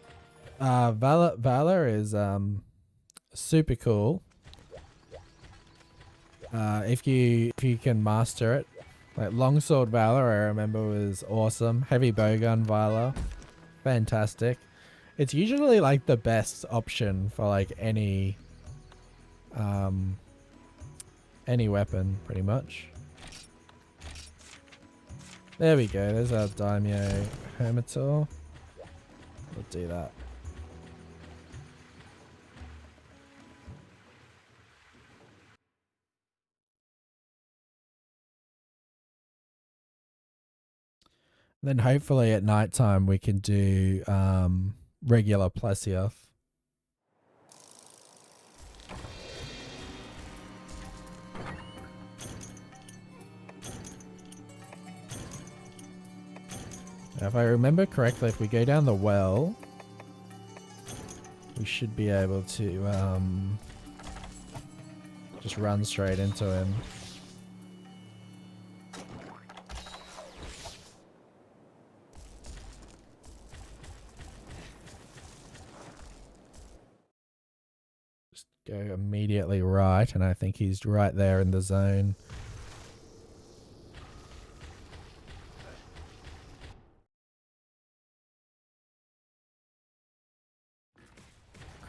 Valor is super cool. If you can master it. Like Longsword Valor I remember was awesome. Heavy Bowgun Valor. Fantastic. It's usually like the best option for like any weapon pretty much. There we go. There's our Daimyo Hermitor. We'll do that. Then hopefully at night time we can do regular Plesioth. If I remember correctly, if we go down the well, we should be able to just run straight into him. Just go immediately right, and I think he's right there in the zone.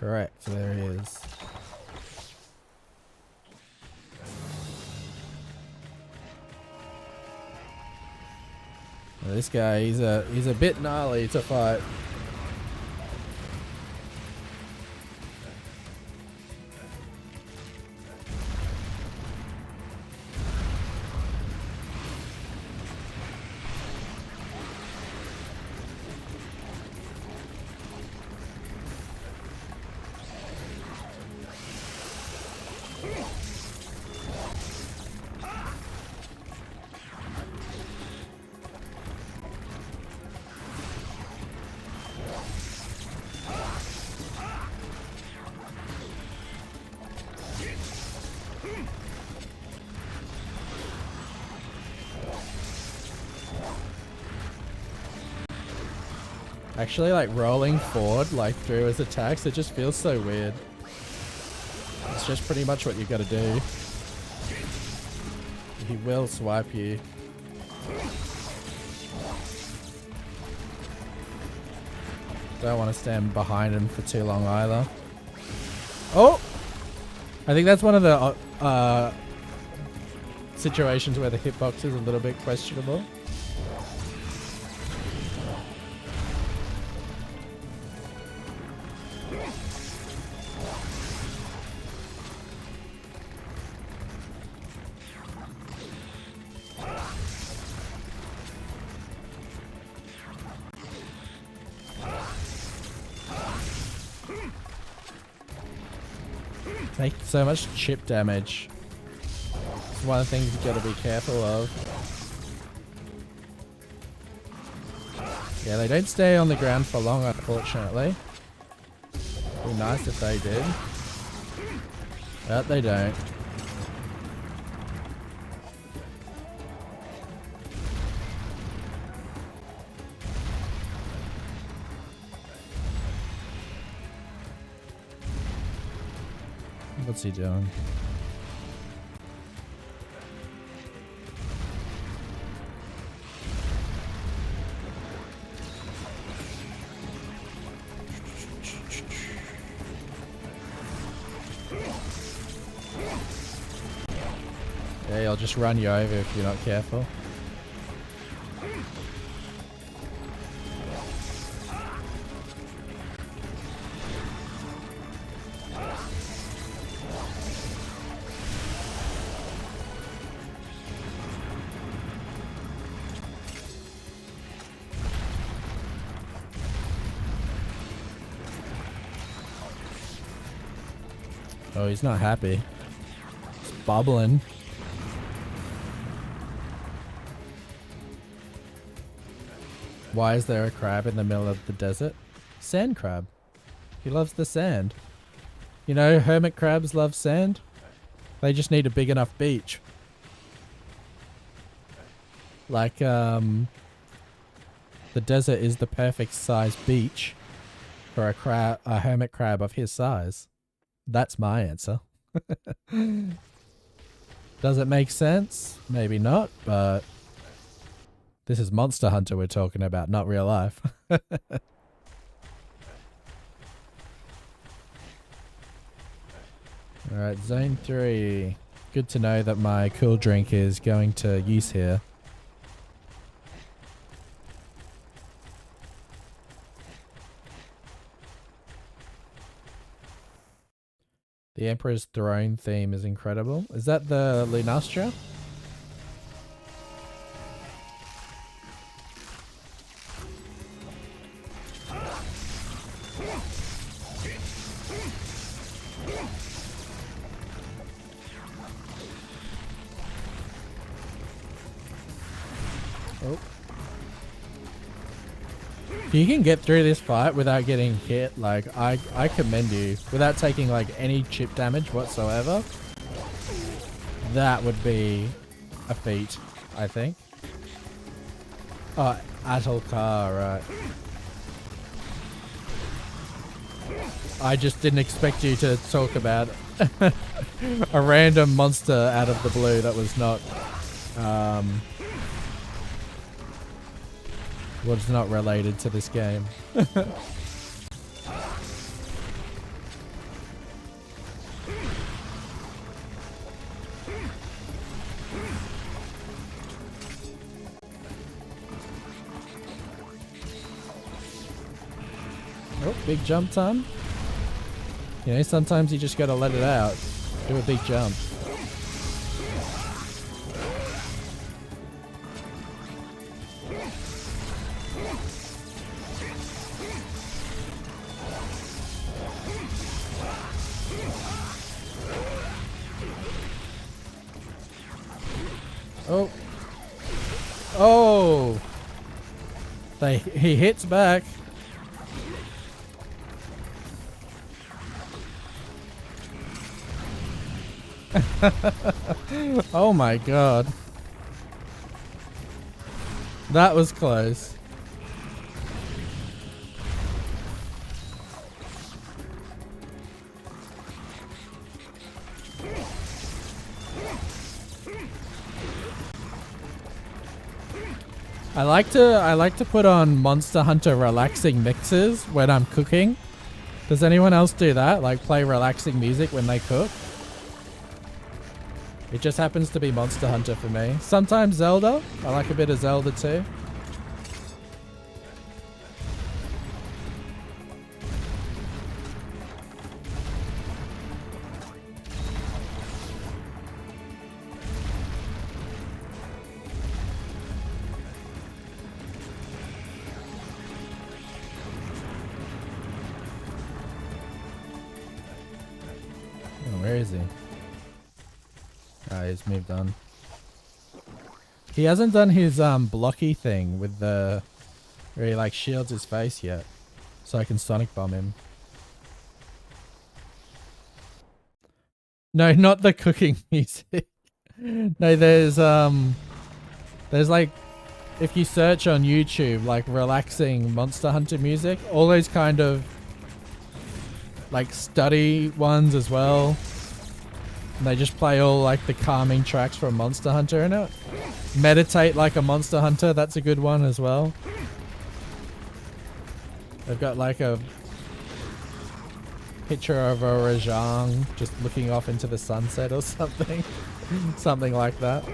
Correct, there he is. Now this guy, he's a bit gnarly to fight. Actually, like rolling forward, like through his attacks, it just feels so weird. It's just pretty much what you gotta do. He will swipe you. Don't want to stand behind him for too long either. Oh! I think that's one of the situations where the hitbox is a little bit questionable. Take so much chip damage. It's one of the things you gotta be careful of. Yeah, they don't stay on the ground for long, unfortunately. Be nice if they did. But they don't. What's he doing? Yeah, I'll just run you over if you're not careful. Oh, he's not happy. He's bubbling. Why is there a crab in the middle of the desert? Sand crab. He loves the sand. You know, hermit crabs love sand. They just need a big enough beach. Like, the desert is the perfect size beach for a hermit crab of his size. That's my answer. Does it make sense? Maybe not, but this is Monster Hunter we're talking about, not real life. Alright, zone 3. Good to know that my cool drink is going to use here. The Emperor's Throne theme is incredible. Is that the Lunastra? Oh. If you can get through this fight without getting hit, like, I commend you. Without taking, like, any chip damage whatsoever. That would be a feat, I think. Oh, Atalkar, right. I just didn't expect you to talk about a random monster out of the blue that was not, was not related to this game. Oh, big jump time. You know, sometimes you just gotta let it out. Do a big jump. Oh. Oh! He hits back. Oh my god. That was close. I like to put on Monster Hunter relaxing mixes when I'm cooking. Does anyone else do that? Like play relaxing music when they cook? It just happens to be Monster Hunter for me. Sometimes Zelda. I like a bit of Zelda too. Oh, where is he? Ah, he's moved on. He hasn't done his blocky thing with the where he like shields his face yet, so I can Sonic Bomb him. No, not the cooking music. No, there's like, if you search on YouTube like relaxing Monster Hunter music, all those kind of like study ones as well. And they just play all like the calming tracks from Monster Hunter in it. Meditate like a Monster Hunter, that's a good one as well. They've got like a picture of a Rajang just looking off into the sunset or something. Something like that.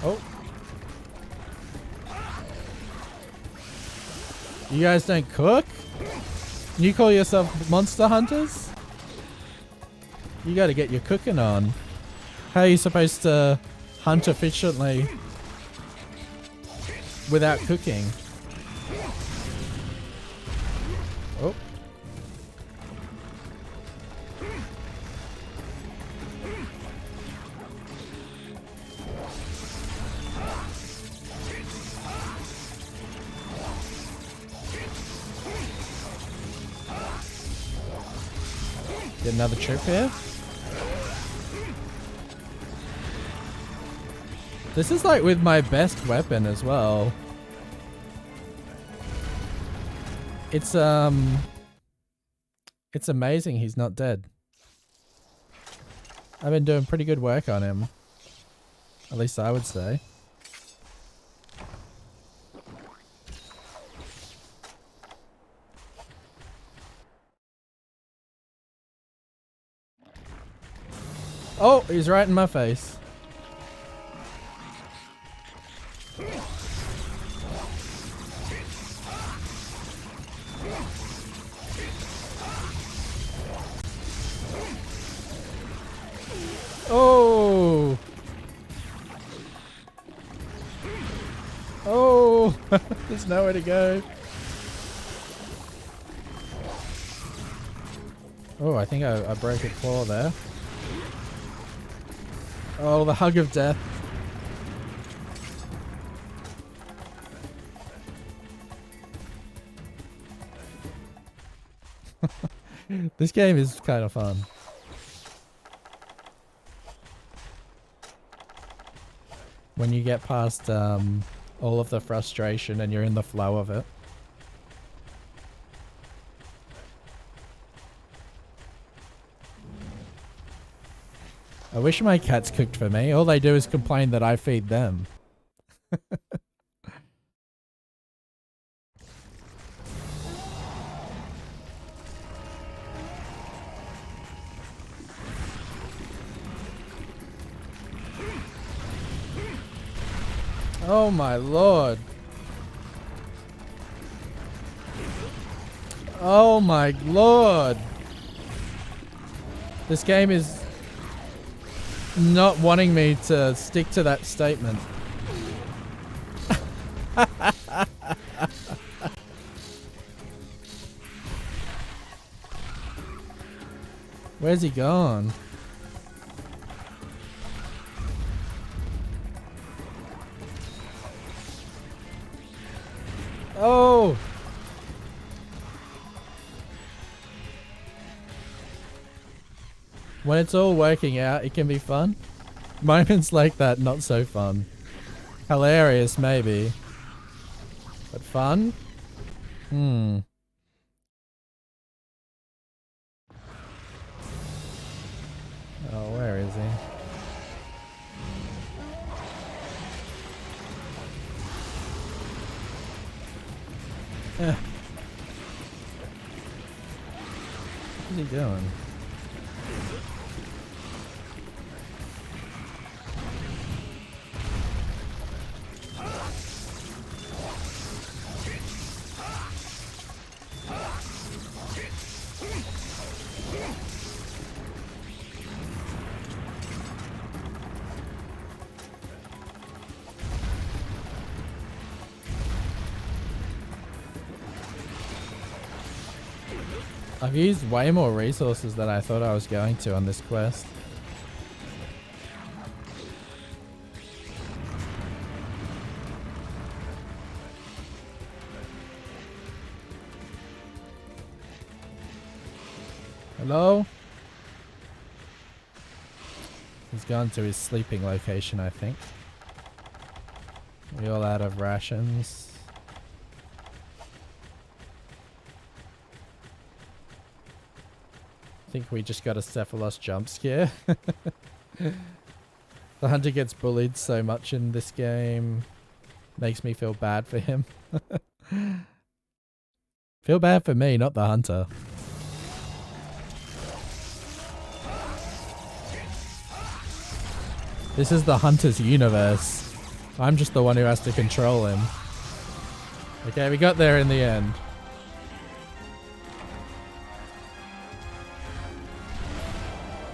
Oh. You guys don't cook? You call yourself Monster Hunters? You gotta get your cooking on. How are you supposed to hunt efficiently without cooking? Oh. Get another trip here. This is like with my best weapon as well. It's amazing he's not dead. I've been doing pretty good work on him. At least I would say. Oh, he's right in my face. Oh! Oh! There's nowhere to go. Oh, I think I broke a claw there. Oh, the hug of death. This game is kind of fun. When you get past all of the frustration and you're in the flow of it. I wish my cats cooked for me. All they do is complain that I feed them. Oh my lord. Oh my lord. This game is not wanting me to stick to that statement. Where's he gone? Oh! When it's all working out, it can be fun. Moments like that, not so fun. Hilarious, maybe. But fun? Hmm. Oh, where is he? What's he doing? I've used way more resources than I thought I was going to on this quest. Hello? He's gone to his sleeping location, I think. We all out of rations. I think we just got a Cephalos jump scare. The hunter gets bullied so much in this game. Makes me feel bad for him. Feel bad for me, not the hunter. This is the hunter's universe. I'm just the one who has to control him. Okay, we got there in the end.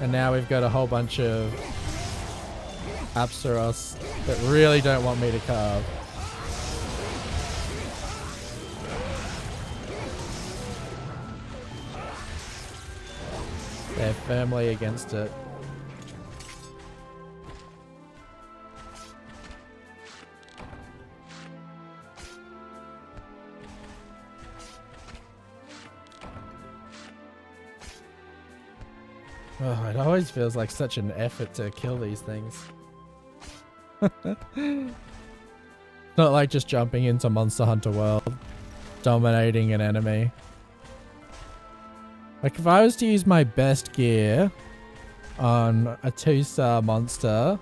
And now we've got a whole bunch of Apsaros that really don't want me to carve. They're firmly against it. Oh, it always feels like such an effort to kill these things. Not like just jumping into Monster Hunter World, dominating an enemy. Like if I was to use my best gear on a 2-star monster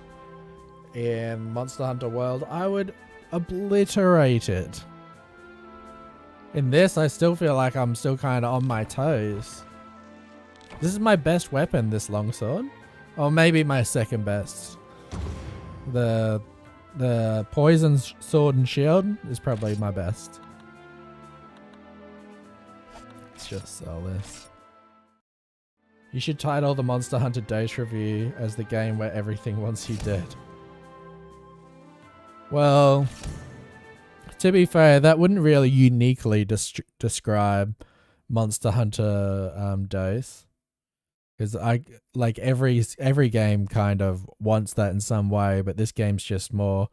in Monster Hunter World, I would obliterate it. In this, I still feel like I'm still kind of on my toes. This is my best weapon, this longsword. Or maybe my second best. The poison sword and shield is probably my best. Let's just sell this. You should title the Monster Hunter Dose review as the game where everything wants you dead. Well, to be fair, that wouldn't really uniquely describe Monster Hunter Dose. Because like every game kind of wants that in some way, but this game's just more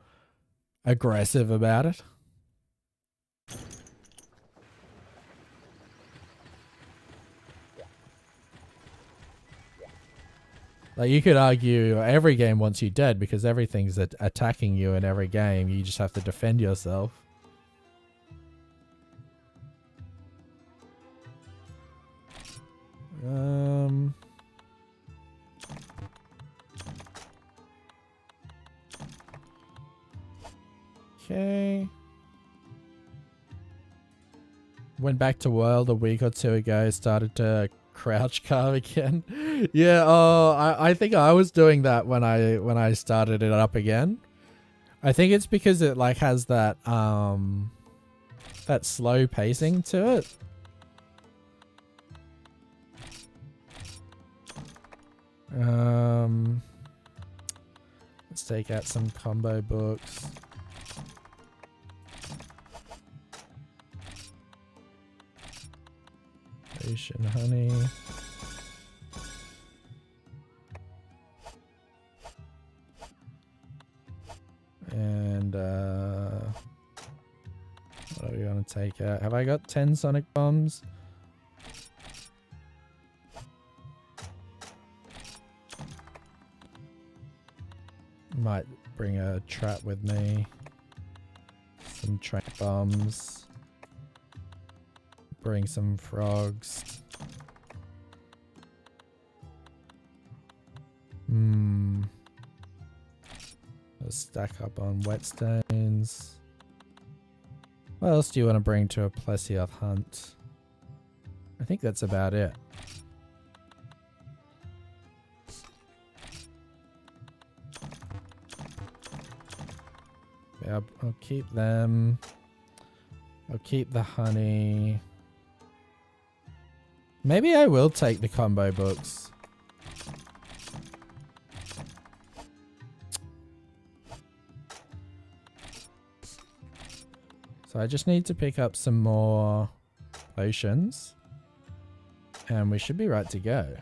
aggressive about it. Like, you could argue every game wants you dead because everything's attacking you in every game. You just have to defend yourself. Okay. Went back to World a week or two ago. Started to crouch carve again. Yeah. Oh, I think I was doing that when I started it up again. I think it's because it like has that that slow pacing to it. Let's take out some combo books. Ocean honey. And what are we gonna take out? Have I got 10 sonic bombs? Might bring a trap with me. Some track bombs. Bring some frogs. Let's stack up on whetstones. What else do you want to bring to a Plesioth hunt? I think that's about it. Yeah, I'll keep them. I'll keep the honey. Maybe I will take the combo books. So I just need to pick up some more potions. And we should be right to go.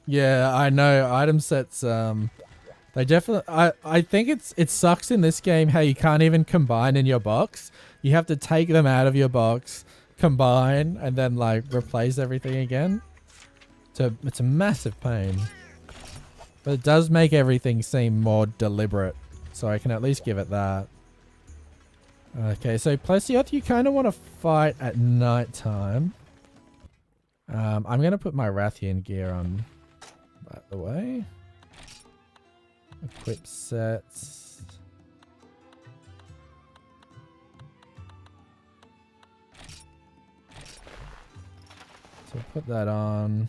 Yeah, I know. Item sets, they definitely... I think it sucks in this game how you can't even combine in your box. You have to take them out of your box, combine, and then like replace everything again. It's a massive pain. But it does make everything seem more deliberate. So I can at least give it that. Okay, so Plesioth, you kind of want to fight at night time. I'm going to put my Rathian gear on, by the way. Equip sets. So put that on.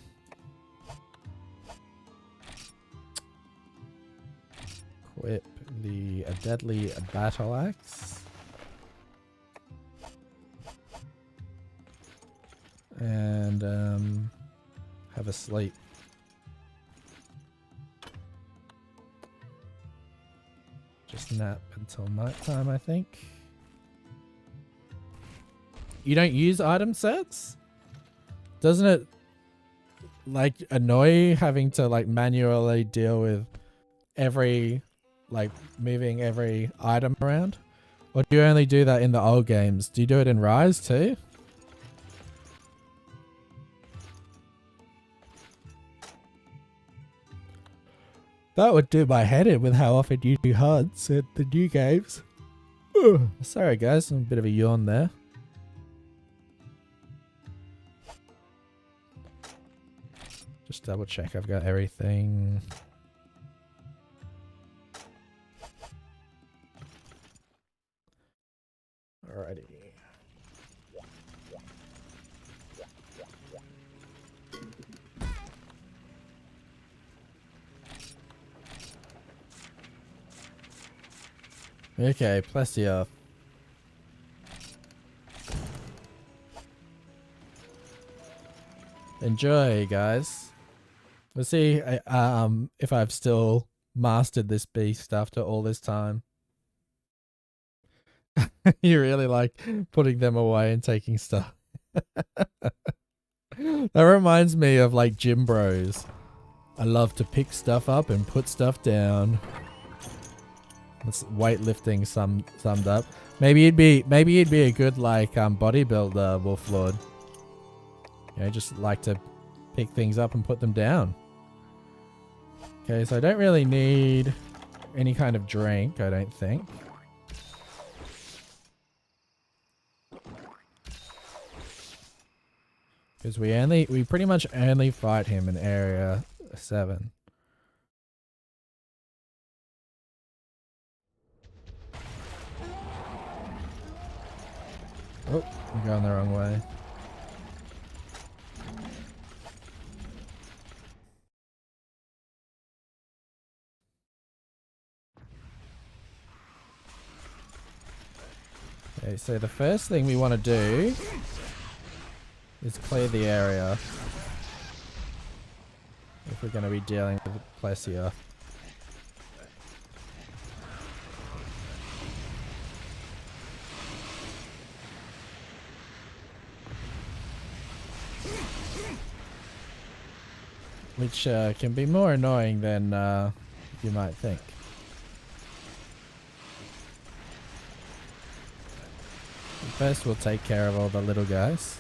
Equip a deadly battle axe. And have a sleep. Just nap until nighttime, I think. You don't use item sets? Doesn't it like annoy you having to like manually deal with every like moving every item around? Or do you only do that in the old games? Do you do it in Rise too? That would do my head in with how often you do hunts in the new games. Ugh. Sorry guys, a bit of a yawn there. Just double check I've got everything. Alrighty. Okay, Plesioth. Enjoy, guys. We'll see if I've still mastered this beast after all this time. You really like putting them away and taking stuff. That reminds me of like gym bros. I love to pick stuff up and put stuff down. That's weightlifting summed up. Maybe he'd be a good like bodybuilder, Wolf Lord. You know, just like to pick things up and put them down. Okay, so I don't really need any kind of drink, I don't think. Because we pretty much only fight him in area 7. Oh, I'm going the wrong way. Okay, so the first thing we want to do is clear the area if we're going to be dealing with Plessia. Which can be more annoying than you might think. First we'll take care of all the little guys.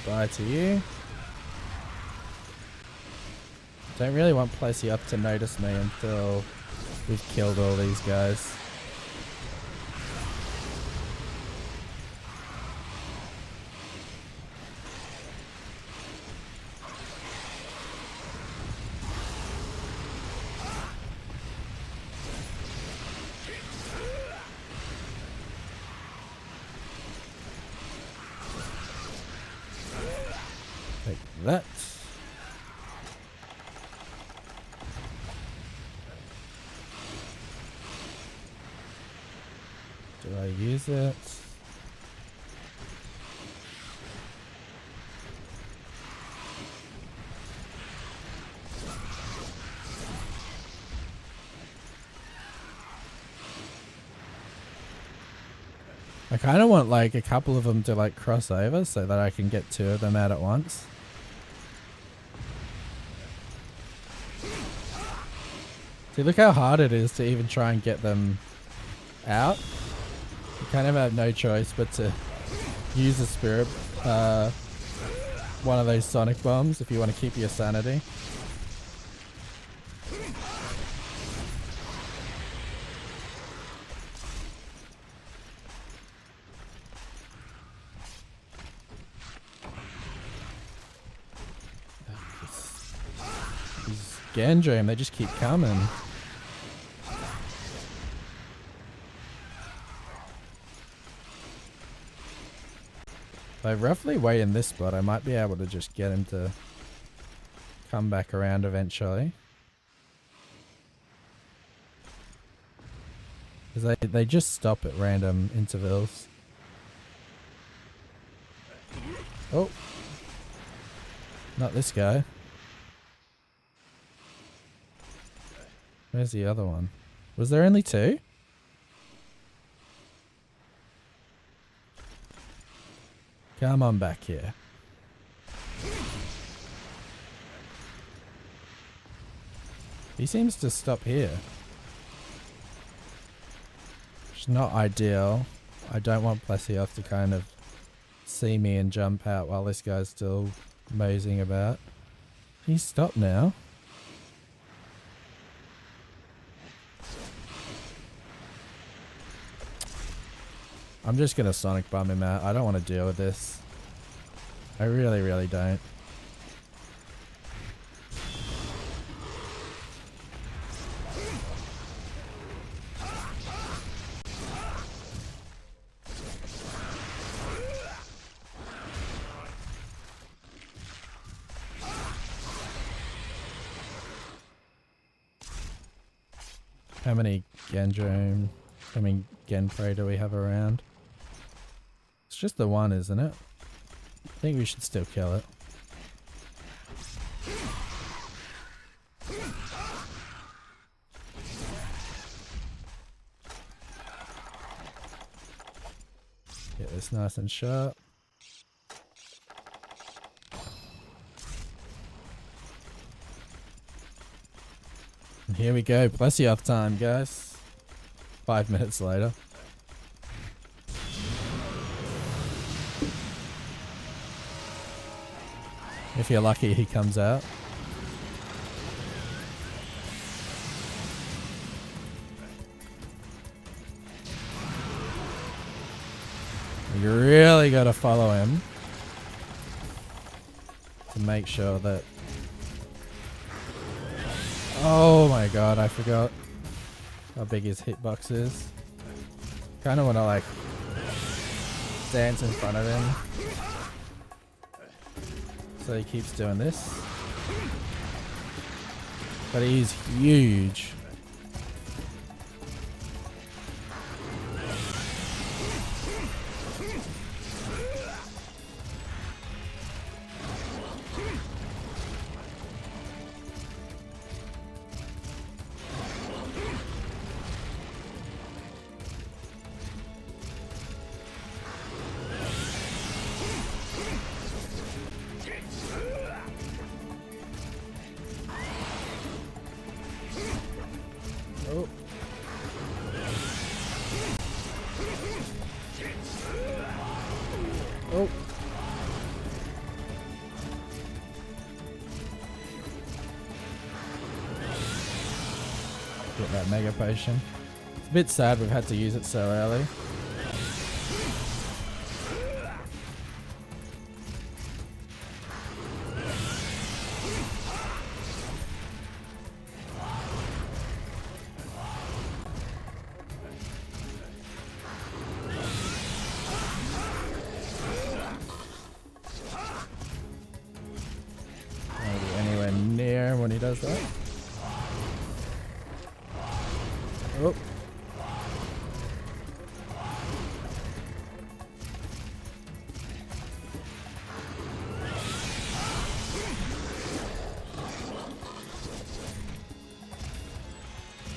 Goodbye to you. Don't really want Plessia to notice me until we've killed all these guys. Take that. Do I use it? I kind of want like a couple of them to like cross over so that I can get 2 of them out at once. See, look how hard it is to even try and get them out. You kind of have no choice but to use a spirit, one of those sonic bombs if you want to keep your sanity. These Gandream, they just keep coming. If I roughly wait in this spot, I might be able to just get him to come back around eventually. Because they just stop at random intervals. Oh. Not this guy. Where's the other one? Was there only 2? Come on back here. He seems to stop here. Which is not ideal. I don't want Plessia to kind of see me and jump out while this guy's still moseying about. He's stopped now. I'm just going to sonic bomb him out. I don't want to deal with this. I really, really don't. How many Genprey do we have around? It's just the one, isn't it? I think we should still kill it. this nice and sharp. And here we go, Plesioth time, guys. 5 minutes later. If you're lucky, he comes out. You really got to follow him to make sure that... Oh my god, I forgot how big his hitbox is. Kind of want to like dance in front of him. So he keeps doing this. But he's huge. Oh. Oh. Get that mega potion. It's a bit sad we've had to use it so early. Near him when he does that. Oh.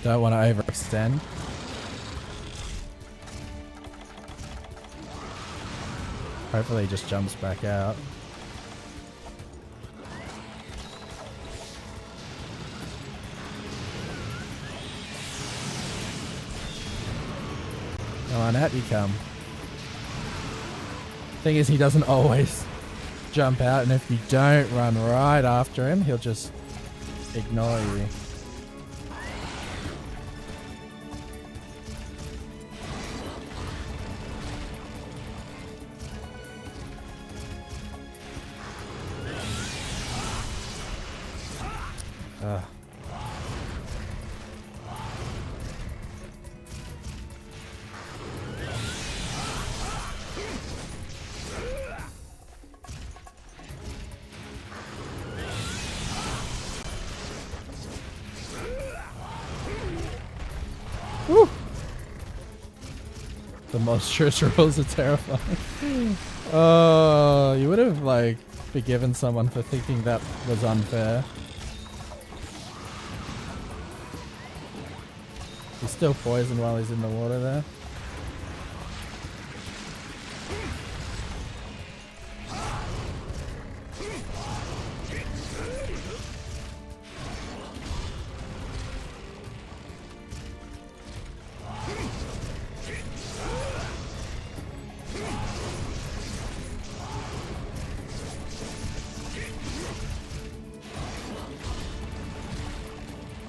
Don't want to overextend. Hopefully he just jumps back out. Come on, out you come. Thing is, he doesn't always jump out, and if you don't run right after him, he'll just ignore you. Ugh. Woo. The monstrous rules are terrifying. Oh, you would have like forgiven someone for thinking that was unfair. He's still poisoned while he's in the water there.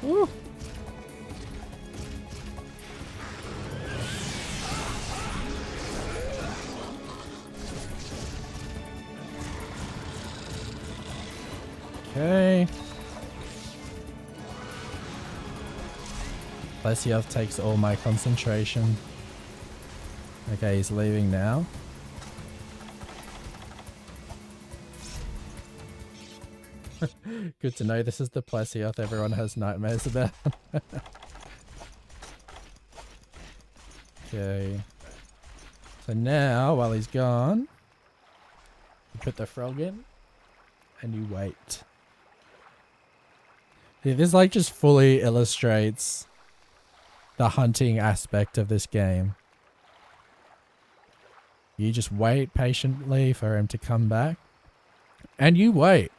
Woo. Okay. Plesioth takes all my concentration. Okay, he's leaving now. Good to know this is the Plesioth everyone has nightmares about. Okay. So now, while he's gone, you put the frog in and you wait. Yeah, this like just fully illustrates the hunting aspect of this game. You just wait patiently for him to come back. And you wait.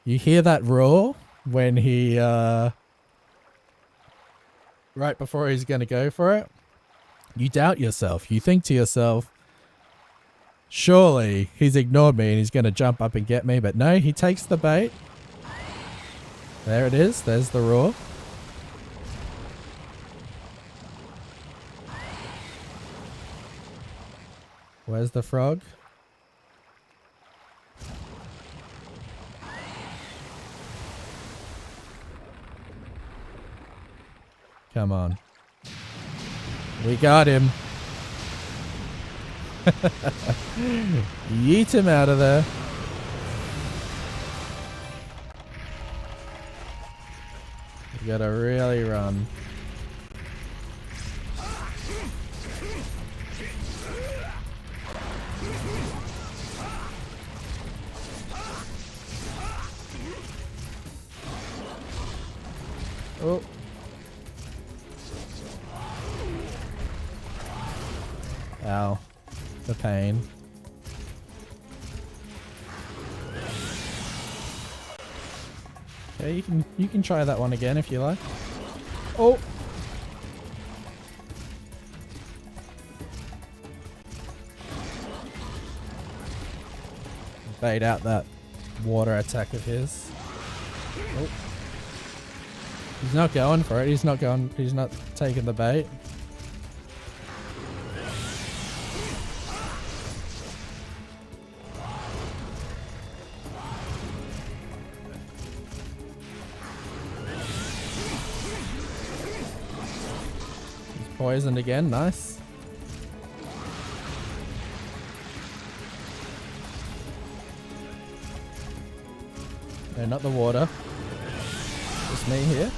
You hear that roar when he, right before he's going to go for it. You doubt yourself. You think to yourself, surely he's ignored me and he's going to jump up and get me. But no, he takes the bait. There it is. There's the roar. Where's the frog? Come on. We got him. Yeet him out of there. You gotta really run. Oh. Ow. The pain. Okay, you can try that one again if you like. Oh. Bait out that water attack of his. Oh. He's not going for it. He's not taking the bait. He's poisoned again. Nice. No, not the water. Just me here.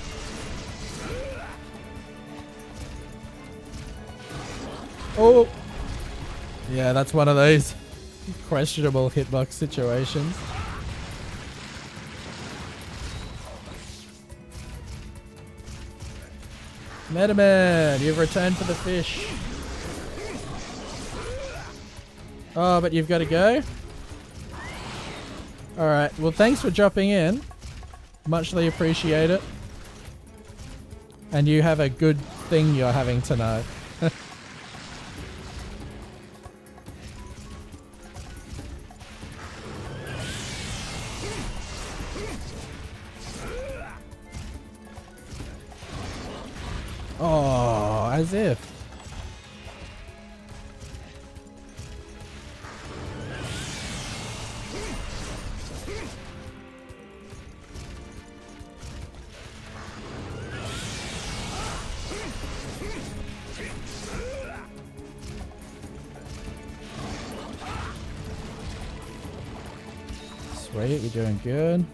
Oh! Yeah, that's one of those questionable hitbox situations. Metaman, you've returned for the fish. Oh, but you've got to go? Alright, well thanks for dropping in. Muchly appreciate it. And you have a good thing you're having tonight. Oh, as if. Sweet, you're doing good.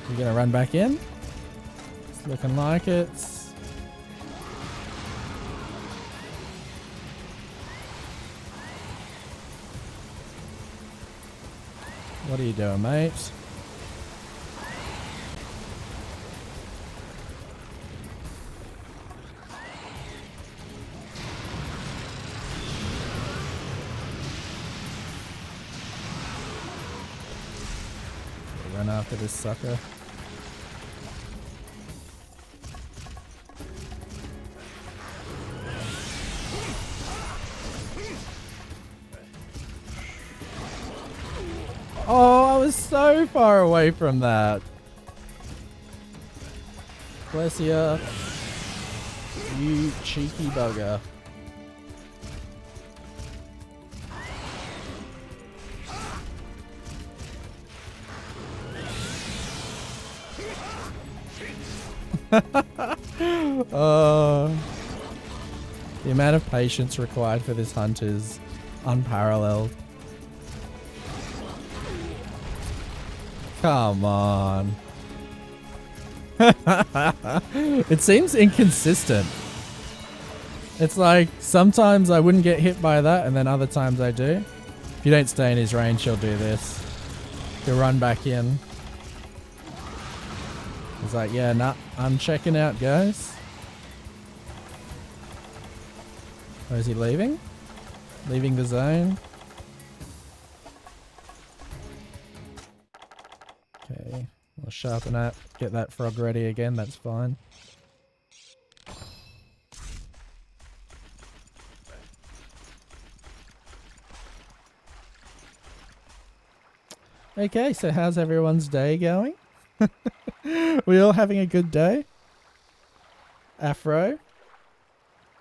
You gonna run back in? It's looking like it. What are you doing, mate? Run after this sucker. Oh, I was so far away from that. Bless ya. You cheeky bugger. The amount of patience required for this hunt is unparalleled. Come on. It seems inconsistent. It's like sometimes I wouldn't get hit by that and then other times I do. If you don't stay in his range, he'll do this. to run back in. He's like, yeah, nah, I'm checking out, guys. Or is he leaving? Leaving the zone? Okay, we'll sharpen up, get that frog ready again, that's fine. Okay, so how's everyone's day going? We all having a good day? Afro?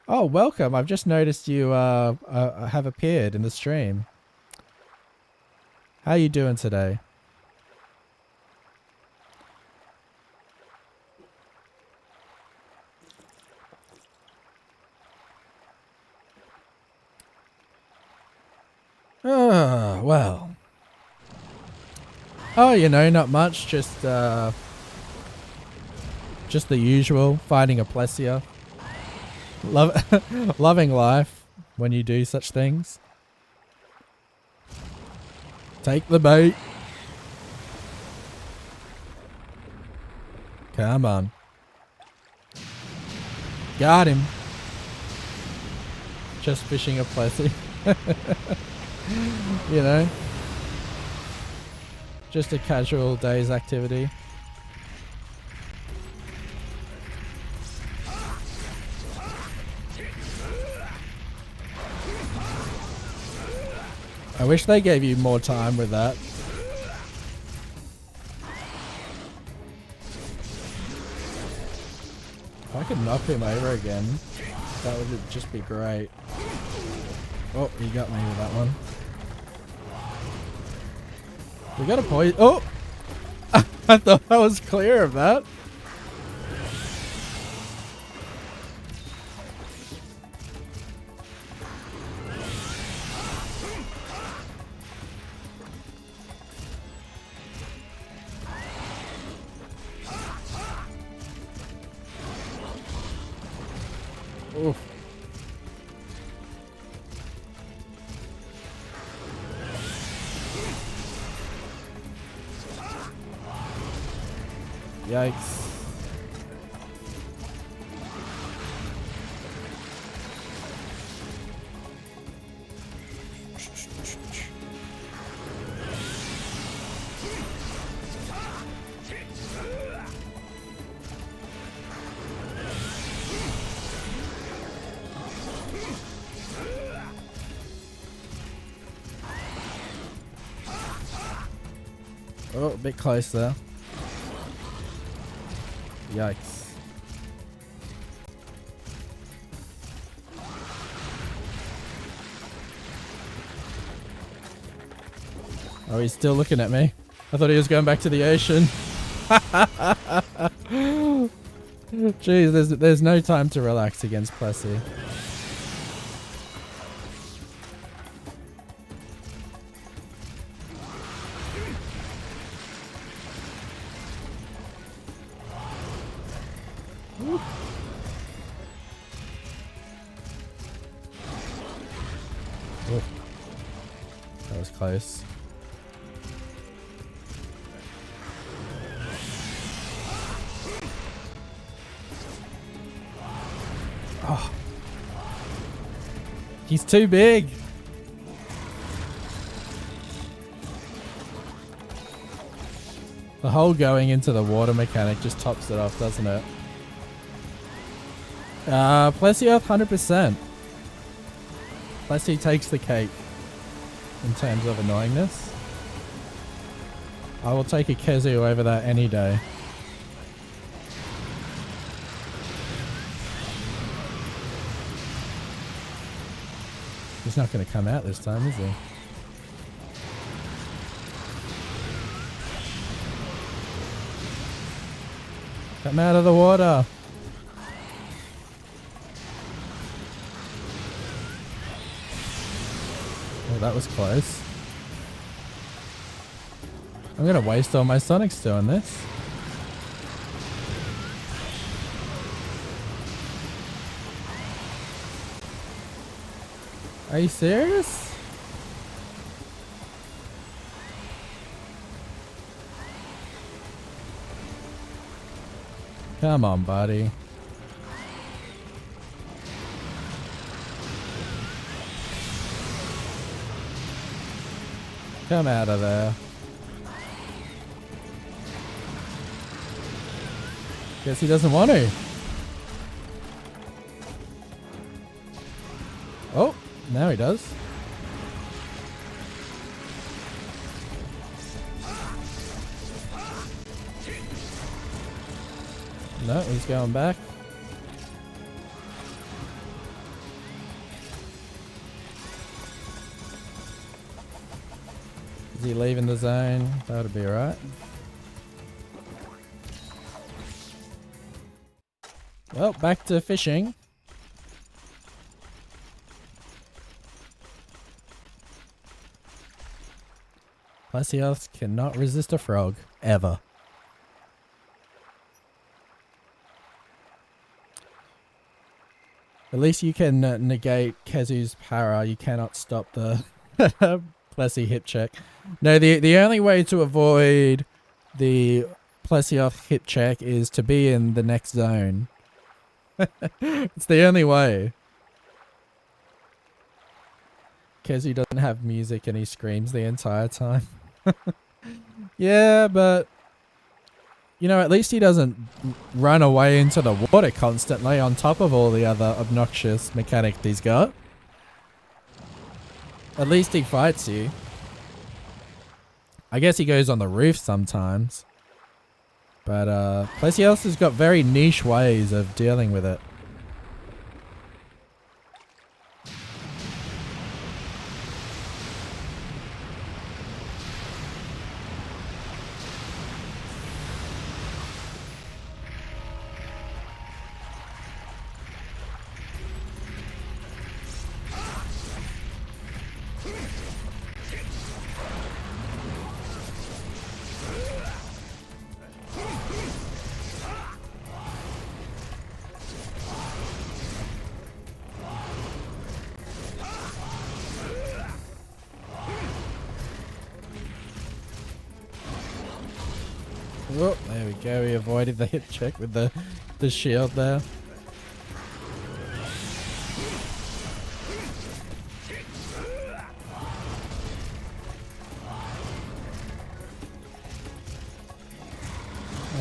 Oh, welcome. I've just noticed you have appeared in the stream. How you doing today? Oh, well. Oh, you know, not much. Just the usual. Fighting a Plessia. Loving life when you do such things. Take the bait. Come on. Got him. Just fishing a Plessia. You know. Just a casual day's activity. I wish they gave you more time with that. If I could knock him over again, that would just be great. Oh, he got me with that one. We got a poison. Oh! I thought I was clear of that. Oof. Yikes. Oh, a bit close there. Yikes. Oh, he's still looking at me. I thought he was going back to the ocean. Jeez, there's no time to relax against Plessie. Oh, that was close. Oh, he's too big. The whole going into the water mechanic just tops it off, doesn't it? Plessie 100%. Plessie takes the cake in terms of annoyingness. I will take a Kezu over that any day. He's not going to come out this time, is he? Come out of the water! Oh, that was close. I'm going to waste all my Sonics doing this. Are you serious? Come on, buddy. Come out of there. Guess he doesn't want to. Oh, now he does. No, he's going back. Is he leaving the zone? That would be alright. Well, back to fishing. Plesios cannot resist a frog. Ever. At least you can negate Kezu's para. You cannot stop the Plessy hip check. No, the only way to avoid the Plesios hip check is to be in the next zone. It's the only way. Kezu doesn't have music and he screams the entire time. Yeah, but you know, at least he doesn't run away into the water constantly on top of all the other obnoxious mechanics he's got. At least he fights you. I guess he goes on the roof sometimes. But Plesios has got very niche ways of dealing with it. Oh, there we go. We avoided the hip check with the shield there.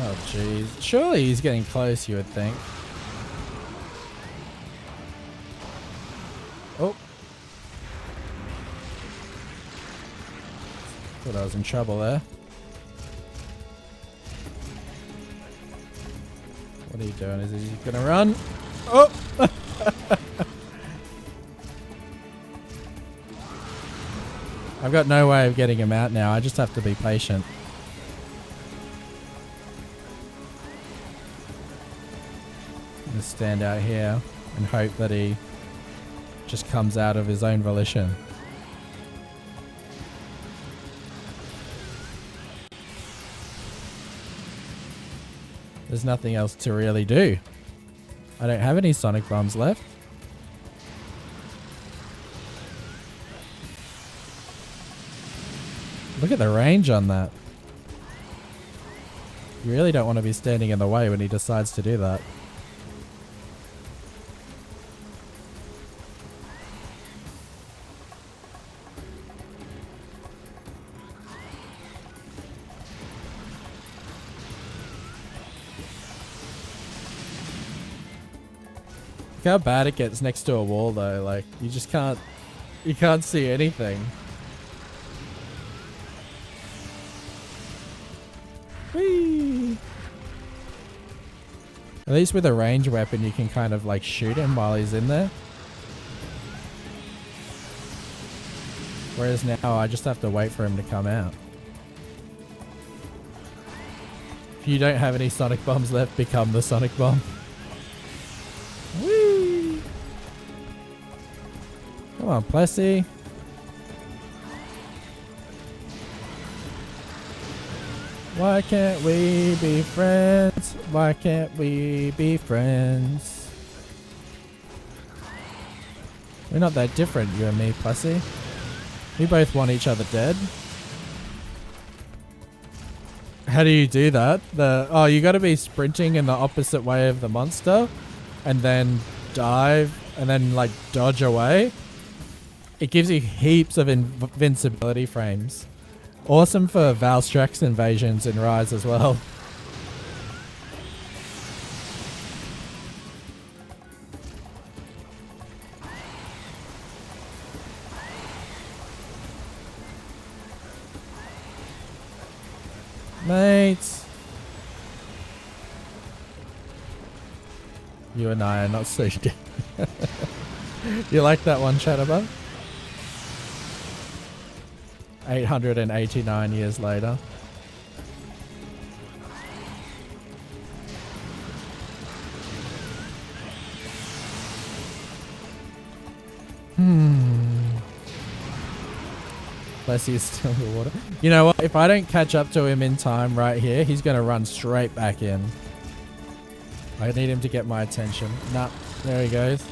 Oh, jeez. Surely he's getting close, you would think. Oh. Thought I was in trouble there. What are you doing? Is he gonna run? Oh! I've got no way of getting him out now. I just have to be patient. I'm gonna stand out here and hope that he just comes out of his own volition. There's nothing else to really do. I don't have any sonic bombs left. Look at the range on that. You really don't want to be standing in the way when he decides to do that. Look how bad it gets next to a wall though, like you just can't see anything. Whee! At least with a ranged weapon you can kind of like shoot him while he's in there. Whereas now I just have to wait for him to come out. If you don't have any sonic bombs left, become the sonic bomb. Whee! Come on, Plessy. Why can't we be friends? Why can't we be friends? We're not that different, you and me, Plessy. We both want each other dead. How do you do that? Oh, you got to be sprinting in the opposite way of the monster, and then dive, and then like dodge away. It gives you heaps of invincibility frames. Awesome for Valstrax invasions in Rise as well. Mates. You and I are not so good. You like that one, Chatterbug? 889 years later. Bless he's still in the water. You know what? If I don't catch up to him in time right here, he's going to run straight back in. I need him to get my attention. Nah, there he goes.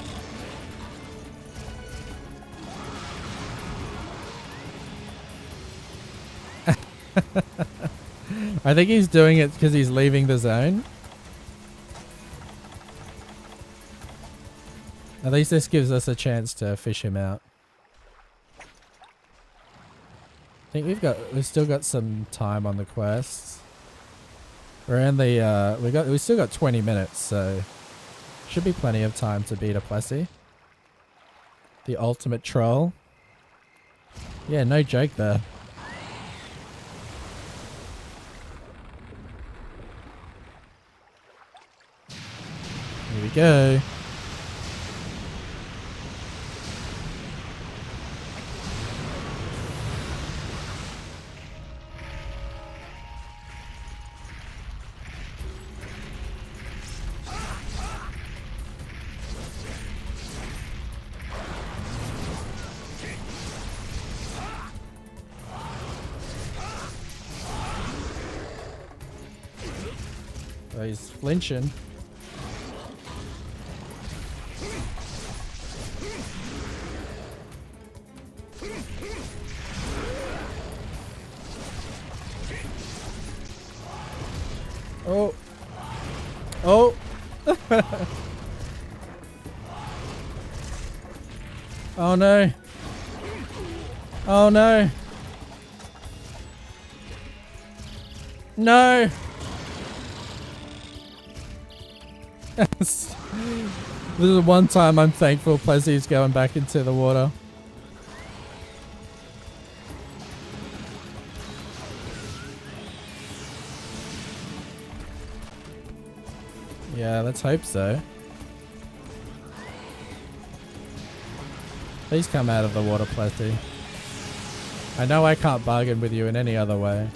I think he's doing it because he's leaving the zone. At least this gives us a chance to fish him out. I think we've still got some time on the quests. We're in the we still got 20 minutes, so should be plenty of time to beat a Plessy. The ultimate troll. Yeah, no joke there. Here we go. Oh, he's flinching. Oh. Oh. Oh no. Oh no. No. This is one time I'm thankful Plessy's going back into the water. Yeah, let's hope so. Please come out of the water, Plessy. I know I can't bargain with you in any other way.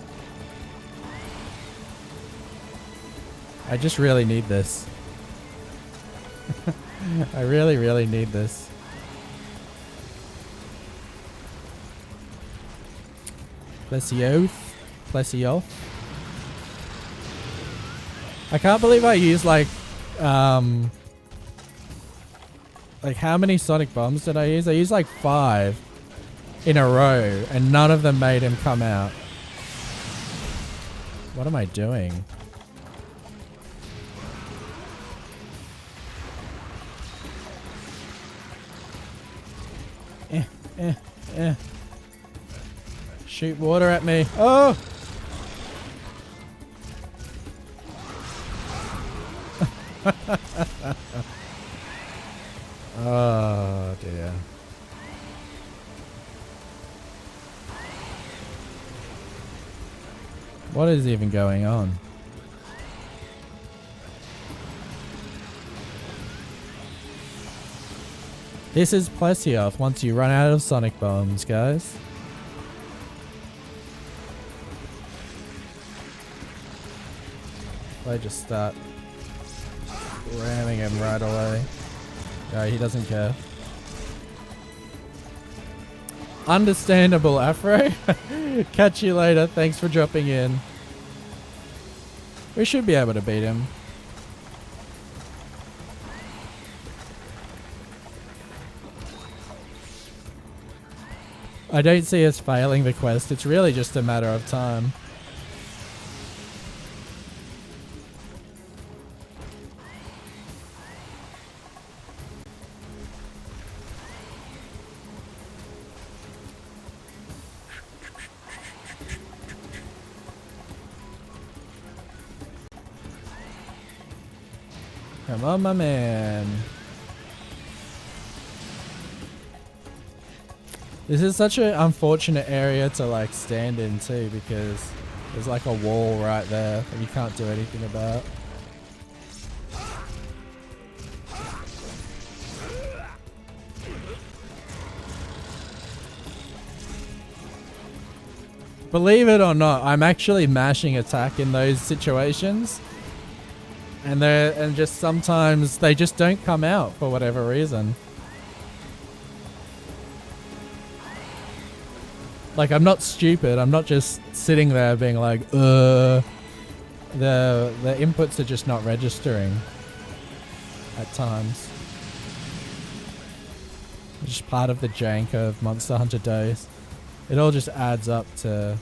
I just really need this. I really, really need this. Plessioth. Plessioth. I can't believe I used like how many sonic bombs did I use? I used like 5 in a row and none of them made him come out. What am I doing? Shoot water at me. Oh! Oh dear. What is even going on? This is Plessioth once you run out of sonic bombs, guys. I just start ramming him right away. No, he doesn't care. Understandable, Afro. Catch you later. Thanks for dropping in. We should be able to beat him. I don't see us failing the quest. It's really just a matter of time. Come on, my man. This is such an unfortunate area to like stand in too, because there's like a wall right there that you can't do anything about. Believe it or not, I'm actually mashing attack in those situations. And just sometimes they just don't come out for whatever reason. Like, I'm not stupid. I'm not just sitting there being like, the inputs are just not registering at times. It's just part of the jank of Monster Hunter Days. It all just adds up to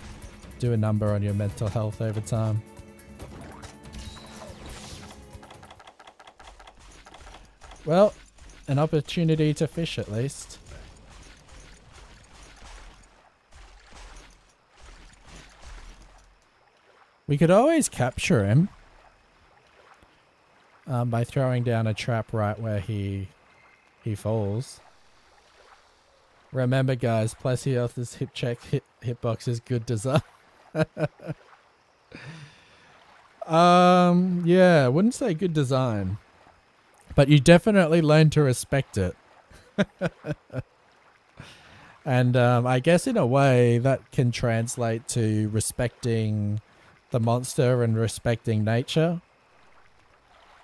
do a number on your mental health over time. Well, an opportunity to fish at least. We could always capture him by throwing down a trap right where he falls. Remember, guys, Plesioth's hitbox is good design. Yeah, wouldn't say good design, but you definitely learn to respect it. And I guess in a way that can translate to respecting the monster and respecting nature.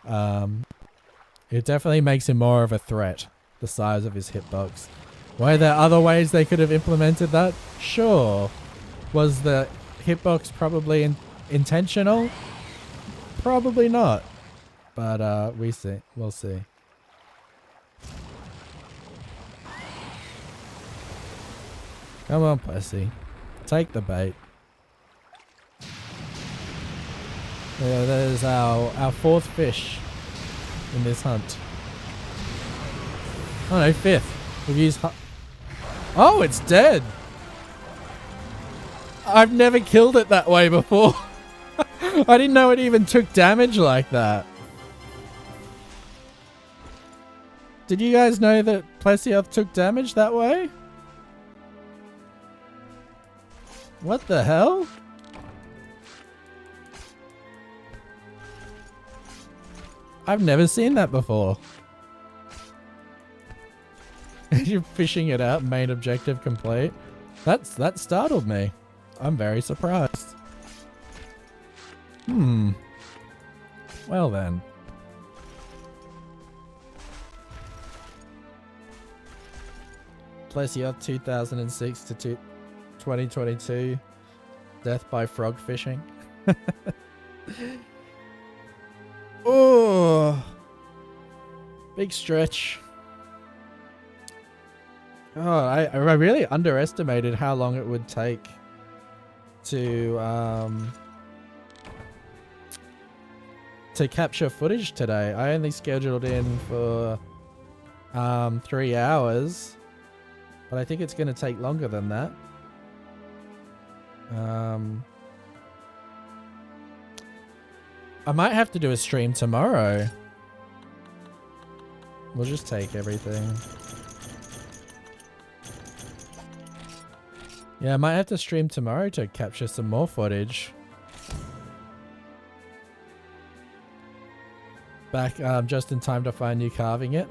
It definitely makes him more of a threat, the size of his hitbox. Were there other ways they could have implemented that? Sure. Was the hitbox probably intentional? Probably not. But we'll see. Come on, Plessy. Take the bait. Yeah, there's our fourth fish in this hunt. Oh no, fifth. We've used... Oh, it's dead! I've never killed it that way before. I didn't know it even took damage like that. Did you guys know that Plesioth took damage that way? What the hell? I've never seen that before. You're fishing it out, main objective complete. That startled me. I'm very surprised. Well then. Plesioth 2006 to 2022. Death by frog fishing. Oh, big stretch. Oh, I really underestimated how long it would take to capture footage today. I only scheduled in for 3 hours, but I think it's going to take longer than that. I might have to do a stream tomorrow. We'll just take everything. Yeah, I might have to stream tomorrow to capture some more footage. Back just in time to find you carving it.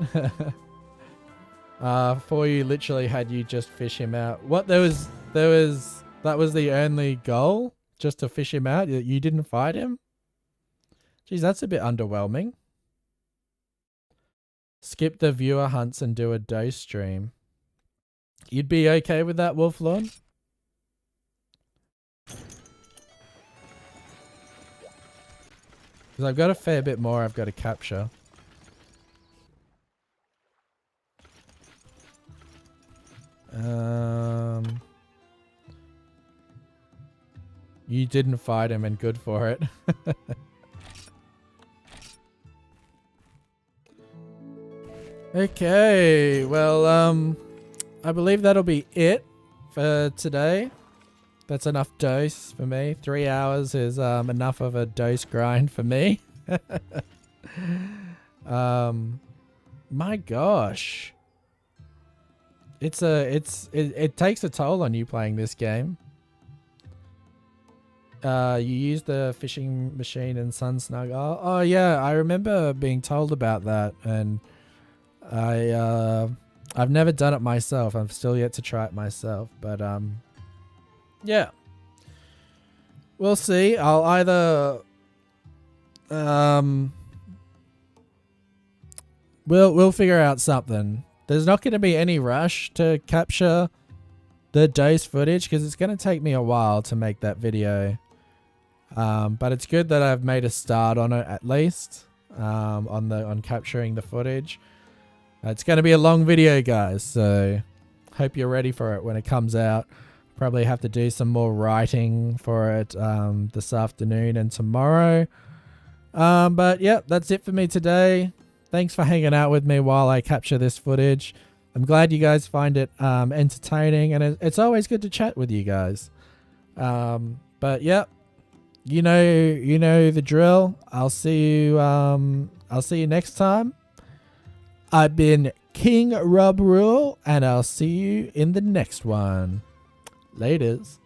For you literally had you just fish him out. What, that was the only goal? Just to fish him out? You didn't fight him? Jeez, that's a bit underwhelming. Skip the viewer hunts and do a dose stream. You'd be okay with that, Wolflord? Because I've got a fair bit more I've got to capture. You didn't fight him and good for it. Okay, well, I believe that'll be it for today. That's enough dose for me. 3 hours is enough of a dose grind for me. My gosh. It takes a toll on you playing this game. You use the fishing machine in Sunsnug. Oh yeah, I remember being told about that, and I've never done it myself. I'm still yet to try it myself, but yeah. We'll see. I'll either we'll figure out something. There's not going to be any rush to capture the dose footage because it's going to take me a while to make that video. But it's good that I've made a start on it at least, on capturing the footage. It's going to be a long video, guys, so hope you're ready for it when it comes out. Probably have to do some more writing for it this afternoon and tomorrow. But yeah, that's it for me today. Thanks for hanging out with me while I capture this footage. I'm glad you guys find it entertaining, and it's always good to chat with you guys. But yeah, you know the drill. I'll see you next time. I've been KRRool, and I'll see you in the next one. Laters.